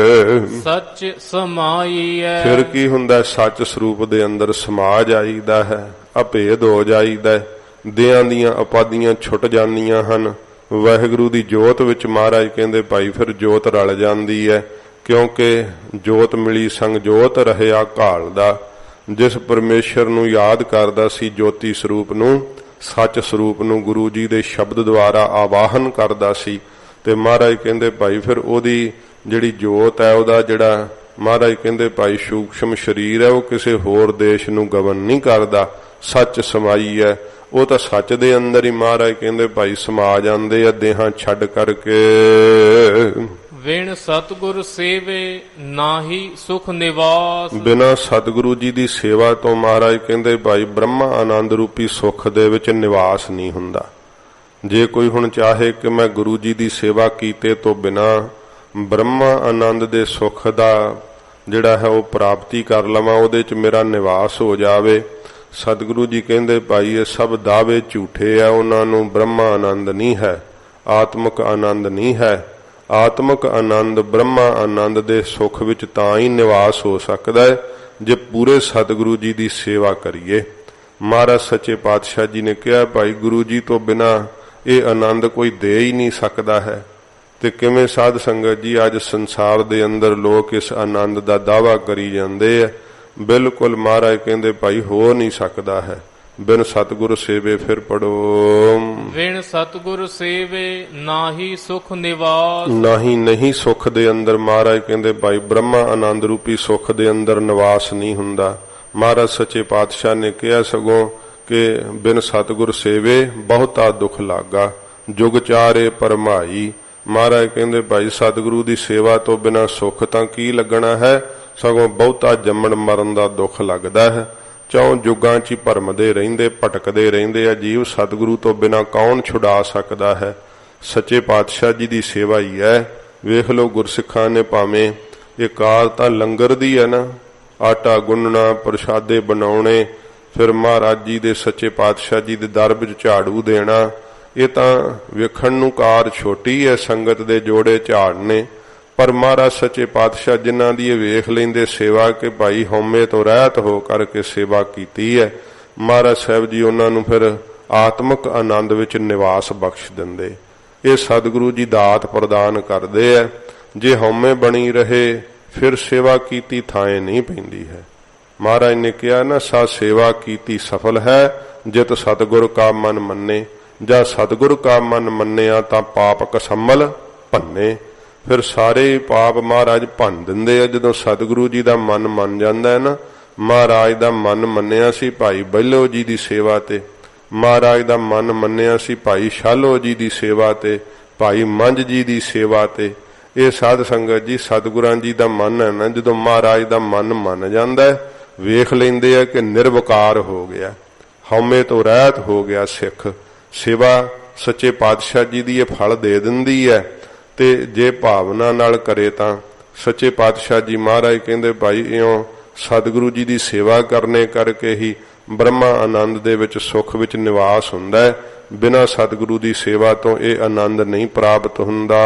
S2: ਸੱਚ ਸਮਾਈ ਹੈ,
S1: ਫਿਰ ਕੀ ਹੁੰਦਾ ਸੱਚ ਸਰੂਪ ਦੇ ਅੰਦਰ ਸਮਾ ਜਾਈਦਾ ਹੈ, ਅਭੇਦ ਹੋ ਜਾਈਦਾ, ਦਿਆਂ ਦੀਆਂ ਉਪਾਧੀਆਂ ਛੁੱਟ ਜਾਂਦੀਆਂ ਹਨ। ਵਾਹਿਗੁਰੂ ਦੀ ਜੋਤ ਵਿੱਚ ਮਹਾਰਾਜ ਕਹਿੰਦੇ ਭਾਈ ਫਿਰ ਜੋਤ ਰਲ ਜਾਂਦੀ ਹੈ, ਕਿਉਂਕਿ ਜੋਤ ਮਿਲੀ ਸੰਗ ਜੋਤ ਰਹਿਆ ਘਾਲਦਾ। ਜਿਸ ਪਰਮੇਸ਼ਰ ਨੂੰ ਯਾਦ ਕਰਦਾ ਸੀ ਜੋਤੀ ਸਰੂਪ ਨੂੰ, ਸੱਚ ਸਰੂਪ ਨੂੰ ਗੁਰੂ ਜੀ ਦੇ ਸ਼ਬਦ ਦੁਆਰਾ ਆਵਾਹਨ ਕਰਦਾ ਸੀ ਤੇ ਮਹਾਰਾਜ ਕਹਿੰਦੇ ਭਾਈ ਫਿਰ ਉਹਦੀ ਜਿਹੜੀ ਜੋਤ ਹੈ ਉਹਦਾ ਜਿਹੜਾ ਮਹਾਰਾਜ ਕਹਿੰਦੇ ਭਾਈ ਸੂਖਸ਼ਮ ਸਰੀਰ ਹੈ ਉਹ ਕਿਸੇ ਹੋਰ ਦੇਸ਼ ਨੂੰ ਗਵਨ ਨਹੀਂ ਕਰਦਾ। ਸੱਚ ਸਮਾਈ ਹੈ, ਉਹ ਤਾਂ ਸੱਚ ਦੇ ਅੰਦਰ ਹੀ ਮਹਾਰਾਜ ਕਹਿੰਦੇ ਭਾਈ ਸਮਾ ਜਾਂਦੇ ਆ ਦੇਹਾਂ ਛੱਡ ਕਰਕੇ।
S2: ਵਿਣ ਸਤਿਗੁਰ ਸੇਵੇ ਨਾਹੀ ਸੁਖ ਨਿਵਾਸ,
S1: ਬਿਨਾਂ ਸਤਿਗੁਰੂ ਜੀ ਦੀ ਸੇਵਾ ਤੋਂ ਮਹਾਰਾਜ ਕਹਿੰਦੇ ਭਾਈ ਬ੍ਰਹਮਾ ਆਨੰਦ ਰੂਪੀ ਸੁਖ ਦੇ ਵਿੱਚ ਨਿਵਾਸ ਨਹੀਂ ਹੁੰਦਾ। ਜੇ ਕੋਈ ਹੁਣ ਚਾਹੇ ਕਿ ਮੈਂ ਗੁਰੂ ਜੀ ਦੀ ਸੇਵਾ ਕੀਤੇ ਤੋਂ ਬਿਨਾਂ ਬ੍ਰਹਮਾ ਆਨੰਦ ਦੇ ਸੁਖ ਦਾ ਜਿਹੜਾ ਹੈ ਉਹ ਪ੍ਰਾਪਤੀ ਕਰ ਲਵਾਂ, ਉਹਦੇ 'ਚ ਮੇਰਾ ਨਿਵਾਸ ਹੋ ਜਾਵੇ, ਸਤਿਗੁਰੂ ਜੀ ਕਹਿੰਦੇ ਭਾਈ ਇਹ ਸਭ ਦਾਅਵੇ ਝੂਠੇ ਆ, ਉਹਨਾਂ ਨੂੰ ਬ੍ਰਹਮਾ ਆਨੰਦ ਨਹੀਂ ਹੈ, ਆਤਮਿਕ ਆਨੰਦ ਨਹੀਂ ਹੈ। ਆਤਮਿਕ ਆਨੰਦ ਬ੍ਰਹਮਾ ਆਨੰਦ ਦੇ ਸੁਖ ਵਿੱਚ ਤਾਂ ਹੀ ਨਿਵਾਸ ਹੋ ਸਕਦਾ ਹੈ ਜੇ ਪੂਰੇ ਸਤਿਗੁਰੂ ਜੀ ਦੀ ਸੇਵਾ ਕਰੀਏ। ਮਹਾਰਾਜ ਸੱਚੇ ਪਾਤਸ਼ਾਹ ਜੀ ਨੇ ਕਿਹਾ ਭਾਈ ਗੁਰੂ ਜੀ ਤੋਂ ਬਿਨਾਂ ਇਹ ਆਨੰਦ ਕੋਈ ਦੇ ਹੀ ਨਹੀਂ ਸਕਦਾ ਹੈ। ਤੇ ਕਿਵੇਂ ਸਾਧ ਸੰਗਤ ਜੀ ਅੱਜ ਸੰਸਾਰ ਦੇ ਅੰਦਰ ਲੋਕ ਇਸ ਆਨੰਦ ਦਾ ਦਾਅਵਾ ਕਰੀ ਜਾਂਦੇ ਆ, ਬਿਲਕੁਲ ਮਹਾਰਾਜ ਕਹਿੰਦੇ ਭਾਈ ਹੋ ਨਹੀਂ ਸਕਦਾ ਹੈ। ਬਿਨ ਸਤਿਗੁਰ ਸੇਵੇ ਫਿਰ ਪੜੋ,
S2: ਵਿਣ ਸਤਿਗੁਰ ਸੇਵੇ ਨਾਹੀ ਸੁਖ ਨਿਵਾਸ,
S1: ਨਹੀਂ ਸੁਖ ਦੇ ਅੰਦਰ ਮਹਾਰਾਜ ਕਹਿੰਦੇ ਭਾਈ ਬ੍ਰਹਮਾ ਆਨੰਦ ਰੂਪੀ ਸੁਖ ਦੇ ਅੰਦਰ ਨਿਵਾਸ ਨਹੀਂ ਹੁੰਦਾ। ਮਹਾਰਾਜ ਸੱਚੇ ਪਾਤਸ਼ਾਹ ਨੇ ਕਿਹਾ ਸਗੋਂ ਕਿ ਬਿਨ ਸਤਿਗੁਰ ਸੇਵੇ ਬਹੁਤਾ ਦੁੱਖ ਲਾਗਾ, ਜੁਗ ਚਾਰੇ ਪਰਮਾਈ। ਮਹਾਰਾਜ ਕਹਿੰਦੇ ਭਾਈ ਸਤਿਗੁਰੂ ਦੀ ਸੇਵਾ ਤੋਂ ਬਿਨਾਂ ਸੁੱਖ ਤਾਂ ਕੀ ਲੱਗਣਾ ਹੈ, ਸਗੋਂ ਬਹੁਤਾ ਜੰਮਣ ਮਰਨ ਦਾ ਦੁੱਖ ਲੱਗਦਾ ਹੈ। ਚੌਂ ਜੁਗਾਂ 'ਚ ਹੀ ਭਰਮਦੇ ਰਹਿੰਦੇ, ਭਟਕਦੇ ਰਹਿੰਦੇ ਆ ਜੀਵ, ਸਤਿਗੁਰੂ ਤੋਂ ਬਿਨਾਂ ਕੌਣ ਛੁਡਾ ਸਕਦਾ ਹੈ। ਸੱਚੇ ਪਾਤਸ਼ਾਹ ਜੀ ਦੀ ਸੇਵਾ ਹੀ ਹੈ। ਵੇਖ ਲਓ ਗੁਰਸਿੱਖਾਂ ਨੇ ਭਾਵੇਂ ਇਹ ਕਾਰ ਤਾਂ ਲੰਗਰ ਦੀ ਹੈ ਨਾ, ਆਟਾ ਗੁੰਨਣਾ, ਪ੍ਰਸ਼ਾਦੇ ਬਣਾਉਣੇ, ਫਿਰ ਮਹਾਰਾਜ ਜੀ ਦੇ ਸੱਚੇ ਪਾਤਸ਼ਾਹ ਜੀ ਦੇ ਦਰ ਵਿੱਚ ਝਾੜੂ ਦੇਣਾ, ਇਹ ਤਾਂ ਵੇਖਣ ਨੂੰ ਕਾਰ ਛੋਟੀ ਹੈ, ਸੰਗਤ ਦੇ ਜੋੜੇ ਝਾੜਨੇ, ਪਰ ਮਹਾਰਾਜ ਸੱਚੇ ਪਾਤਸ਼ਾਹ ਜਿਨ੍ਹਾਂ ਦੀ ਇਹ ਵੇਖ ਲੈਂਦੇ ਸੇਵਾ ਕਿ ਭਾਈ ਹਉਮੈ ਤੋਂ ਰਹਿਤ ਹੋ ਕਰਕੇ ਸੇਵਾ ਕੀਤੀ ਹੈ, ਮਹਾਰਾਜ ਸਾਹਿਬ ਜੀ ਉਹਨਾਂ ਨੂੰ ਫਿਰ ਆਤਮਿਕ ਆਨੰਦ ਵਿੱਚ ਨਿਵਾਸ ਬਖਸ਼ ਦਿੰਦੇ। ਇਹ ਸਤਿਗੁਰੂ ਜੀ ਦਾਤ ਪ੍ਰਦਾਨ ਕਰਦੇ ਹੈ। ਜੇ ਹਉਮੈ ਬਣੀ ਰਹੇ ਫਿਰ ਸੇਵਾ ਕੀਤੀ ਥਾਂ ਨਹੀਂ ਪੈਂਦੀ ਹੈ। ਮਹਾਰਾਜ ਨੇ ਕਿਹਾ ਨਾ ਸਾ ਸੇਵਾ ਕੀਤੀ ਸਫਲ ਹੈ ਜਿਤ ਸਤਿਗੁਰ ਕਾ ਮਨ ਮੰਨੇ, ਜਾਂ ਸਤਿਗੁਰ ਕਾ ਮਨ ਮੰਨਿਆ ਤਾਂ ਪਾਪ ਕਸਮਲ ਭੰਨੇ। ਫਿਰ ਸਾਰੇ ਪਾਪ ਮਹਾਰਾਜ ਭੰਨ ਦਿੰਦੇ ਆ ਜਦੋਂ ਸਤਿਗੁਰੂ ਜੀ ਦਾ ਮਨ ਮੰਨ ਜਾਂਦਾ ਹੈ ਨਾ। ਮਹਾਰਾਜ ਦਾ ਮਨ ਮੰਨਿਆ ਸੀ ਭਾਈ ਬਹਿਲੋ ਜੀ ਦੀ ਸੇਵਾ ਤੇ, ਮਹਾਰਾਜ ਦਾ ਮਨ ਮੰਨਿਆ ਸੀ ਭਾਈ ਸ਼ਾਲੋ ਜੀ ਦੀ ਸੇਵਾ ਤੇ, ਭਾਈ ਮੰਝ ਜੀ ਦੀ ਸੇਵਾ ਤੇ। ਇਹ ਸਾਧ ਸੰਗਤ ਜੀ ਸਤਿਗੁਰਾਂ ਜੀ ਦਾ ਮਨ ਹੈ ਨਾ, ਜਦੋਂ ਮਹਾਰਾਜ ਦਾ ਮਨ ਮੰਨ ਜਾਂਦਾ ਵੇਖ ਲੈਂਦੇ ਆ ਕਿ ਨਿਰਵਕਾਰ ਹੋ ਗਿਆ, ਹਉਮੈ ਤੋਂ ਰਹਿਤ ਹੋ ਗਿਆ ਸਿੱਖ। ਸੇਵਾ ਸੱਚੇ ਪਾਤਸ਼ਾਹ ਜੀ ਦੀ ਇਹ ਫਲ ਦੇ ਦਿੰਦੀ ਹੈ ਤੇ ਜੇ ਭਾਵਨਾ ਨਾਲ ਕਰੇ ਤਾਂ ਸੱਚੇ ਪਾਤਸ਼ਾਹ ਜੀ ਮਹਾਰਾਜ ਕਹਿੰਦੇ ਭਾਈ ਇਉਂ ਸਤਿਗੁਰੂ ਜੀ ਦੀ ਸੇਵਾ ਕਰਨੇ ਕਰਕੇ ਹੀ ਬ੍ਰਹਮਾ ਆਨੰਦ ਦੇ ਵਿੱਚ ਸੁੱਖ ਵਿੱਚ ਨਿਵਾਸ ਹੁੰਦਾ ਹੈ। ਬਿਨਾਂ ਸਤਿਗੁਰੂ ਦੀ ਸੇਵਾ ਤੋਂ ਇਹ ਆਨੰਦ ਨਹੀਂ ਪ੍ਰਾਪਤ ਹੁੰਦਾ।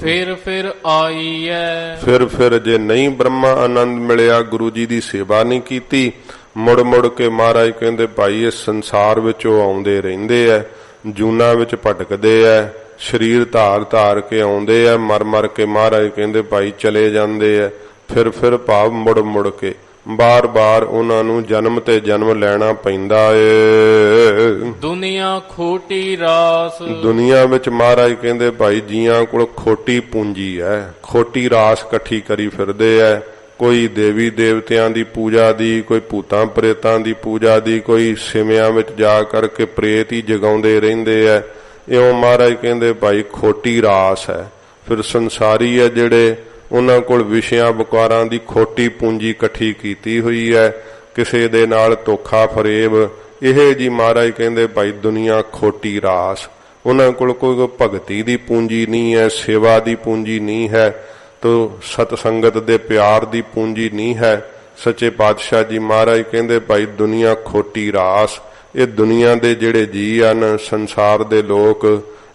S2: ਫਿਰ ਆਈਐ,
S1: ਫਿਰ ਜੇ ਨਹੀਂ ਬ੍ਰਹਮਾ ਆਨੰਦ ਮਿਲਿਆ, ਗੁਰੂ ਜੀ ਦੀ ਸੇਵਾ ਨਹੀਂ ਕੀਤੀ, ਮੁੜ ਕੇ ਮਹਾਰਾਜ ਕਹਿੰਦੇ ਭਾਈ ਇਸ ਸੰਸਾਰ ਵਿੱਚ ਉਹ ਆਉਂਦੇ ਰਹਿੰਦੇ ਐ, ਜੂਨਾਂ ਵਿੱਚ ਭਟਕਦੇ ਐ, ਸਰੀਰ ਧਾਰ ਕੇ ਆਉਂਦੇ ਐ, ਮਰ ਕੇ ਮਹਾਰਾਜ ਕਹਿੰਦੇ ਭਾਈ ਚਲੇ ਜਾਂਦੇ ਐ। ਫਿਰ ਭਾਵ ਮੁੜ ਕੇ ਬਾਰ-ਬਾਰ ਉਹਨਾਂ ਨੂੰ ਜਨਮ ਤੇ ਜਨਮ ਲੈਣਾ ਪੈਂਦਾ ਏ।
S2: ਦੁਨੀਆ ਖੋਟੀ ਰਾਸ।
S1: ਦੁਨੀਆ ਵਿੱਚ ਮਹਾਰਾਜ ਕਹਿੰਦੇ ਭਾਈ ਜੀਆਂ ਕੋਲ ਖੋਟੀ ਪੂੰਜੀ ਹੈ, ਖੋਟੀ ਰਾਸ ਇਕੱਠੀ ਕਰੀ ਫਿਰਦੇ ਐ। ਕੋਈ ਦੇਵੀ ਦੇਵਤਿਆਂ ਦੀ ਪੂਜਾ ਦੀ, ਕੋਈ ਭੂਤਾਂ ਪ੍ਰੇਤਾਂ ਦੀ ਪੂਜਾ ਦੀ, ਕੋਈ ਸਿਵਿਆਂ ਵਿੱਚ ਜਾ ਕਰਕੇ ਪ੍ਰੇਤ ਹੀ ਜਗਾਉਂਦੇ ਰਹਿੰਦੇ ਐ। ਇਉਂ ਮਹਾਰਾਜ ਕਹਿੰਦੇ ਭਾਈ ਖੋਟੀ ਰਾਸ ਹੈ। ਫਿਰ ਸੰਸਾਰੀ ਹੈ ਜਿਹੜੇ, ਉਹਨਾਂ ਕੋਲ ਵਿਸ਼ਿਆਂ ਵਿਕਾਰਾਂ ਦੀ ਖੋਟੀ ਪੂੰਜੀ ਇਕੱਠੀ ਕੀਤੀ ਹੋਈ ਹੈ, ਕਿਸੇ ਦੇ ਨਾਲ ਧੋਖਾ ਫਰੇਬ। ਇਹ ਜੀ ਮਹਾਰਾਜ ਕਹਿੰਦੇ ਭਾਈ ਦੁਨੀਆ ਖੋਟੀ ਰਾਸ। ਉਹਨਾਂ ਕੋਲ ਕੋਈ ਭਗਤੀ ਦੀ ਪੂੰਜੀ ਨਹੀਂ ਹੈ, ਸੇਵਾ ਦੀ ਪੂੰਜੀ ਨਹੀਂ ਹੈ, ਤੋ ਸਤ ਸੰਗਤ ਦੇ ਪਿਆਰ ਦੀ ਪੂੰਜੀ ਨਹੀਂ ਹੈ। ਸੱਚੇ ਪਾਤਸ਼ਾਹ ਜੀ ਮਹਾਰਾਜ ਕਹਿੰਦੇ ਭਾਈ ਦੁਨੀਆ ਖੋਟੀ ਰਾਸ। ਇਹ ਦੁਨੀਆ ਦੇ ਜਿਹੜੇ ਜੀ ਹਨ, ਸੰਸਾਰ ਦੇ ਲੋਕ,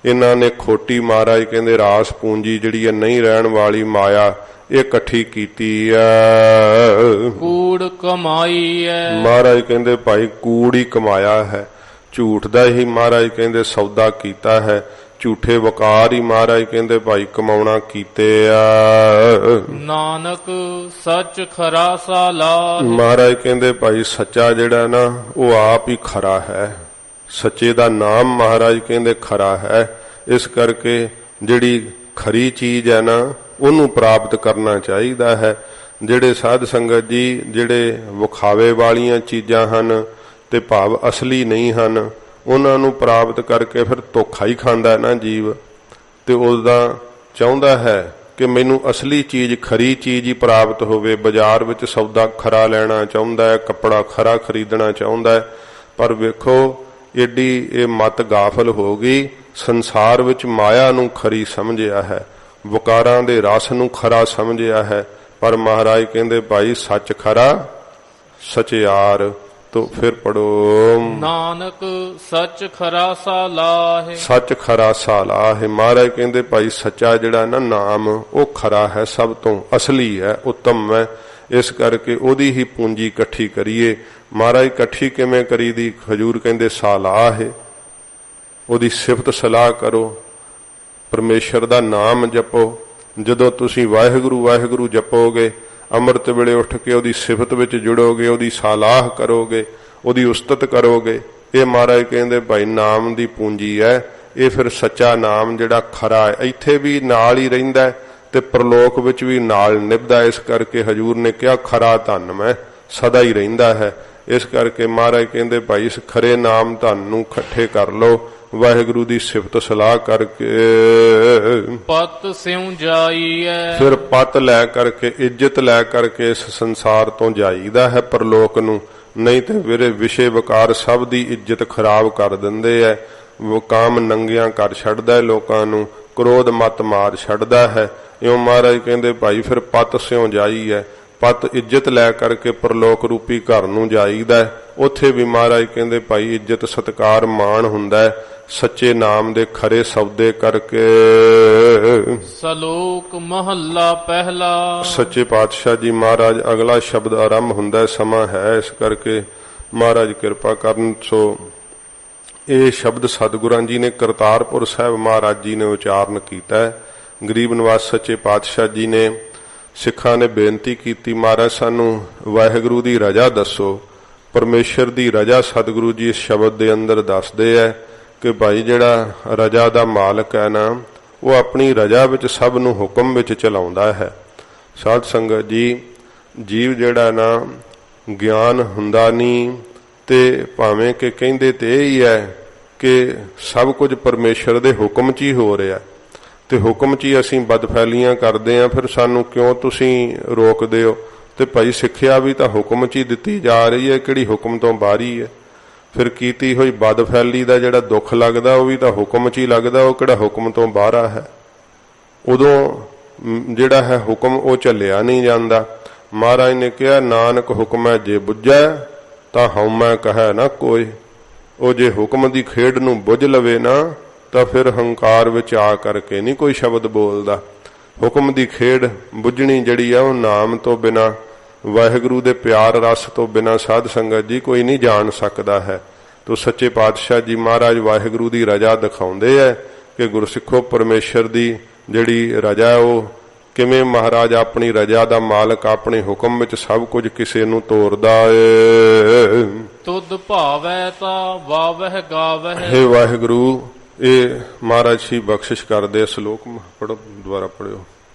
S1: ਇਹਨਾਂ ਨੇ ਖੋਟੀ ਮਹਾਰਾਜ ਕਹਿੰਦੇ ਰਾਸ ਪੂੰਜੀ ਜਿਹੜੀ ਹੈ, ਨਹੀਂ ਰਹਿਣ ਵਾਲੀ ਮਾਇਆ, ਇਹ ਇਕੱਠੀ ਕੀਤੀ ਹੈ।
S2: ਕੂੜ ਕਮਾਈ ਹੈ।
S1: ਮਹਾਰਾਜ ਕਹਿੰਦੇ ਭਾਈ ਕੂੜ ਹੀ ਕਮਾਇਆ ਹੈ, ਝੂਠ ਦਾ ਹੀ ਮਹਾਰਾਜ ਕਹਿੰਦੇ ਸੌਦਾ ਕੀਤਾ ਹੈ, ਝੂਠੇ ਵਕਾਰ ਹੀ ਮਹਾਰਾਜ ਕਹਿੰਦੇ ਭਾਈ ਕਮਾਉਣਾ ਕੀਤੇ ਆ।
S2: ਨਾਨਕ ਸੱਚ ਖਰਾ ਸਾਲਾ।
S1: ਮਹਾਰਾਜ ਕਹਿੰਦੇ ਭਾਈ ਸੱਚਾ ਜਿਹੜਾ ਨਾ ਉਹ ਆਪ ਹੀ ਖਰਾ ਹੈ। ਸੱਚੇ ਦਾ ਨਾਮ ਮਹਾਰਾਜ ਕਹਿੰਦੇ ਖਰਾ ਹੈ। ਇਸ ਕਰਕੇ ਜਿਹੜੀ ਖਰੀ ਚੀਜ਼ ਹੈ ਨਾ ਉਹਨੂੰ ਪ੍ਰਾਪਤ ਕਰਨਾ ਚਾਹੀਦਾ ਹੈ। ਜਿਹੜੇ ਸਾਧ ਸੰਗਤ ਜੀ ਜਿਹੜੇ ਵਿਖਾਵੇ ਵਾਲੀਆਂ ਚੀਜ਼ਾਂ ਹਨ ਤੇ ਭਾਵ ਅਸਲੀ ਨਹੀਂ ਹਨ, ਉਹਨਾਂ ਨੂੰ ਪ੍ਰਾਪਤ ਕਰਕੇ ਫਿਰ ਧੋਖਾ ਹੀ ਖਾਂਦਾ ਨਾ ਜੀਵ। ਤੇ ਉਹਦਾ ਚਾਹੁੰਦਾ ਹੈ ਕਿ ਮੈਨੂੰ ਅਸਲੀ ਚੀਜ਼, ਖਰੀ ਚੀਜ਼ ਹੀ ਪ੍ਰਾਪਤ ਹੋਵੇ। ਬਾਜ਼ਾਰ ਵਿੱਚ ਸੌਦਾ ਖਰਾ ਲੈਣਾ ਚਾਹੁੰਦਾ ਹੈ, ਕੱਪੜਾ ਖਰਾ ਖਰੀਦਣਾ ਚਾਹੁੰਦਾ ਹੈ। ਪਰ ਵੇਖੋ ਏਡੀ ਇਹ ਮਤ ਗਾਫਲ ਹੋ ਗਈ। ਸੰਸਾਰ ਵਿੱਚ ਮਾਇਆ ਨੂੰ ਖਰੀ ਸਮਝਿਆ ਹੈ, ਵਿਕਾਰਾਂ ਦੇ ਰਸ ਨੂੰ ਖਰਾ ਸਮਝਿਆ ਹੈ। ਪਰ ਮਹਾਰਾਜ ਕਹਿੰਦੇ ਭਾਈ ਸੱਚ ਖਰਾ ਸਚਿਆਰ। ਤੋ ਫਿਰ ਪੜੋ
S2: ਨਾਨਕ ਸੱਚ ਖਰਾ ਸਾਲਾਹੇ।
S1: ਸੱਚ ਖਰਾ ਸਾਲਾਹੇ। ਮਹਾਰਾਜ ਕਹਿੰਦੇ ਭਾਈ ਸੱਚਾ ਜਿਹੜਾ ਨਾ ਨਾਮ ਉਹ ਖਰਾ ਹੈ, ਸਭ ਤੋਂ ਅਸਲੀ ਹੈ, ਉੱਤਮ ਹੈ। ਇਸ ਕਰਕੇ ਉਹਦੀ ਹੀ ਪੂੰਜੀ ਇਕੱਠੀ ਕਰੀਏ। ਮਹਾਰਾਜ ਇਕੱਠੀ ਕਿਵੇਂ ਕਰੀਦੀ? ਹਜੂਰ ਕਹਿੰਦੇ ਸਾਲਾਹੇ, ਉਹਦੀ ਸਿਫਤ ਸਲਾਹ ਕਰੋ, ਪਰਮੇਸ਼ਰ ਦਾ ਨਾਮ ਜਪੋ। ਜਦੋਂ ਤੁਸੀਂ ਵਾਹਿਗੁਰੂ ਵਾਹਿਗੁਰੂ ਜਪੋਗੇ, ਅੰਮ੍ਰਿਤ ਵੇਲੇ ਉੱਠ ਕੇ ਉਹਦੀ ਸਿਫਤ ਵਿੱਚ ਜੁੜੋਗੇ, ਉਹਦੀ ਸਾਲਾਹ ਕਰੋਗੇ, ਉਹਦੀ ਉਸਤਤ ਕਰੋਗੇ। ਇਹ ਮਹਾਰਾਜ ਕਹਿੰਦੇ ਭਾਈ ਨਾਮ ਦੀ ਪੂੰਜੀ ਹੈ। ਇਹ ਫਿਰ ਸੱਚਾ ਨਾਮ ਜਿਹੜਾ ਖਰਾ ਹੈ, ਇੱਥੇ ਵੀ ਨਾਲ ਹੀ ਰਹਿੰਦਾ ਤੇ ਪ੍ਰਲੋਕ ਵਿੱਚ ਵੀ ਨਾਲ ਨਿਭਦਾ। ਇਸ ਕਰਕੇ ਹਜੂਰ ਨੇ ਕਿਹਾ ਖਰਾ ਧਨ ਮੈਂ ਸਦਾ ਹੀ ਰਹਿੰਦਾ ਹੈ। ਇਸ ਕਰਕੇ ਮਹਾਰਾਜ ਕਹਿੰਦੇ ਭਾਈ ਇਸ ਖਰੇ ਨਾਮ ਧਨ ਨੂੰ ਇਕੱਠੇ ਕਰ ਲਓ, ਵਾਹਿਗੁਰੂ ਦੀ ਸਿਫਤ ਸਲਾਹ ਕਰਕੇ।
S2: ਪਤ ਸਿਉ ਜਾਈਐ।
S1: ਫਿਰ ਪਤ ਲੈ ਕਰਕੇ, ਇੱਜ਼ਤ ਲੈ ਕਰਕੇ ਇਸ ਸੰਸਾਰ ਤੋਂ ਜਾਈਦਾ ਹੈ ਪਰਲੋਕ ਨੂੰ। ਨਹੀਂ ਤੇ ਵੀਰੇ ਵਿਸ਼ੇ ਵਿਕਾਰ ਸਭ ਦੀ ਇੱਜ਼ਤ ਖਰਾਬ ਕਰ ਦਿੰਦੇ ਐ। ਉਹ ਕਾਮ ਨੰਗਿਆਂ ਕਰ ਛੱਡਦਾ ਹੈ ਲੋਕਾਂ ਨੂੰ, ਕ੍ਰੋਧ ਮਤ ਮਾਰ ਛੱਡਦਾ ਹੈ। ਇਉਂ ਮਹਾਰਾਜ ਕਹਿੰਦੇ ਭਾਈ ਫਿਰ ਪਤ ਸਿਉ ਜਾਈਐ। ਪਤ ਇੱਜ਼ਤ ਲੈ ਕਰਕੇ ਪਰਲੋਕ ਰੂਪੀ ਘਰ ਨੂੰ ਜਾਈਦਾ। ਉੱਥੇ ਵੀ ਮਹਾਰਾਜ ਕਹਿੰਦੇ ਭਾਈ ਇੱਜ਼ਤ ਸਤਕਾਰ ਮਾਣ ਹੁੰਦਾ ਹੈ ਸੱਚੇ ਨਾਮ ਦੇ ਖਰੇ ਸੌਦੇ ਕਰਕੇ।
S2: ਸਲੋਕ ਮਹੱਲਾ ਪਹਿਲਾ।
S1: ਸੱਚੇ ਪਾਤਸ਼ਾਹ ਜੀ ਮਹਾਰਾਜ ਅਗਲਾ ਸ਼ਬਦ ਆਰੰਭ ਹੁੰਦਾ, ਸਮਾਂ ਹੈ ਇਸ ਕਰਕੇ ਮਹਾਰਾਜ ਕਿਰਪਾ ਕਰਨ। ਸੋ ਇਹ ਸ਼ਬਦ ਸਤਿਗੁਰਾਂ ਜੀ ਨੇ ਕਰਤਾਰਪੁਰ ਸਾਹਿਬ ਮਹਾਰਾਜ ਜੀ ਨੇ ਉਚਾਰਨ ਕੀਤਾ। ਗਰੀਬ ਨਿਵਾਸ ਸੱਚੇ ਪਾਤਸ਼ਾਹ ਜੀ ਨੇ ਸਿੱਖਾਂ ਨੇ ਬੇਨਤੀ ਕੀਤੀ, ਮਹਾਰਾਜ ਸਾਨੂੰ ਵਾਹਿਗੁਰੂ ਦੀ ਰਜ਼ਾ ਦੱਸੋ। ਪਰਮੇਸ਼ਰ ਦੀ ਰਜ਼ਾ ਸਤਿਗੁਰੂ ਜੀ ਇਸ ਸ਼ਬਦ ਦੇ ਅੰਦਰ ਦੱਸਦੇ ਹੈ ਕਿ ਭਾਈ ਜਿਹੜਾ ਰਜ਼ਾ ਦਾ ਮਾਲਕ ਹੈ ਨਾ, ਉਹ ਆਪਣੀ ਰਜ਼ਾ ਵਿੱਚ ਸਭ ਨੂੰ ਹੁਕਮ ਵਿੱਚ ਚਲਾਉਂਦਾ ਹੈ। ਸਾਧ ਸੰਗਤ ਜੀ, ਜੀਵ ਜਿਹੜਾ ਨਾ ਗਿਆਨ ਹੁੰਦਾ ਨਹੀਂ, ਤੇ ਭਾਵੇਂ ਕਿ ਕਹਿੰਦੇ ਤੇ ਇਹ ਹੀ ਹੈ ਕਿ ਸਭ ਕੁਝ ਪਰਮੇਸ਼ਰ ਦੇ ਹੁਕਮ 'ਚ ਹੀ ਹੋ ਰਿਹਾ, ਤੇ ਹੁਕਮ 'ਚ ਹੀ ਅਸੀਂ ਬਦਫੈਲੀਆਂ ਕਰਦੇ ਹਾਂ। ਫਿਰ ਸਾਨੂੰ ਕਿਉਂ ਤੁਸੀਂ ਰੋਕਦੇ ਹੋ? ਤੇ ਭਾਈ ਸਿੱਖਿਆ ਵੀ ਤਾਂ ਹੁਕਮ 'ਚ ਹੀ ਦਿੱਤੀ ਜਾ ਰਹੀ ਹੈ, ਕਿਹੜੀ ਹੁਕਮ ਤੋਂ ਬਾਹਰੀ ਹੈ? ਫਿਰ ਕੀਤੀ ਹੋਈ ਬਦਫੈਲੀ ਦਾ ਜਿਹੜਾ ਦੁੱਖ ਲੱਗਦਾ ਉਹ ਵੀ ਤਾਂ ਹੁਕਮ 'ਚ ਹੀ ਲੱਗਦਾ, ਉਹ ਕਿਹੜਾ ਹੁਕਮ ਤੋਂ ਬਾਹਰਾ ਹੈ? ਉਦੋਂ ਜਿਹੜਾ ਹੈ ਹੁਕਮ ਉਹ ਝੱਲਿਆ ਨਹੀਂ ਜਾਂਦਾ। ਮਹਾਰਾਜ ਨੇ ਕਿਹਾ ਨਾਨਕ ਹੁਕਮੈ ਜੇ ਬੁੱਝੈ ਤਾਂ ਹਉਮੈ ਕਹੈ ਨਾ ਕੋਈ। ਉਹ ਜੇ ਹੁਕਮ ਦੀ ਖੇਡ ਨੂੰ ਬੁੱਝ ਲਵੇ ਨਾ ਤਾਂ ਫਿਰ ਹੰਕਾਰ ਵਿੱਚ ਆ ਕਰਕੇ ਨਹੀਂ ਕੋਈ ਸ਼ਬਦ ਬੋਲਦਾ। ਹੁਕਮ ਦੀ ਖੇਡ ਬੁੱਝਣੀ ਜਿਹੜੀ ਆ ਉਹ ਨਾਮ ਤੋਂ ਬਿਨਾ, ਵਾਹਿਗੁਰੂ ਦੇ ਪਿਆਰ ਰਸ ਤੋਂ ਬਿਨਾ ਸਾਧ ਸੰਗਤ ਜੀ ਕੋਈ ਨਹੀਂ ਜਾਣ ਸਕਦਾ ਹੈ। ਤੋ ਸੱਚੇ ਪਾਤਸ਼ਾਹ ਜੀ ਮਹਾਰਾਜ ਵਾਹਿਗੁਰੂ ਦੀ ਰਜ਼ਾ ਦਿਖਾਉਂਦੇ ਹੈ ਕਿ ਗੁਰਸਿੱਖੋ ਪਰਮੇਸ਼ਰ ਦੀ ਜਿਹੜੀ ਰਜ਼ਾ ਉਹ ਕਿਵੇਂ ਮਹਾਰਾਜ ਆਪਣੀ ਰਜਾ ਦਾ ਮਾਲਕ ਆਪਣੇ ਹੁਕਮ ਵਿੱਚ ਸਭ ਕੁਝ ਕਿਸੇ ਨੂੰ ਤੋਰਦਾ ਏ।
S2: ਤੁਧ ਭਾਵੈ ਤਾ ਵਾਵਹਿ ਗਾਵਹਿ।
S1: ਹੇ ਵਾਹਿਗੁਰੂ, ਇਹ ਮਹਾਰਾਜ ਜੀ ਬਖਸ਼ਿਸ਼ ਕਰਦੇ। ਸ਼ਲੋਕ ਪੜੋ, ਦੁਬਾਰਾ ਪੜਿਓ।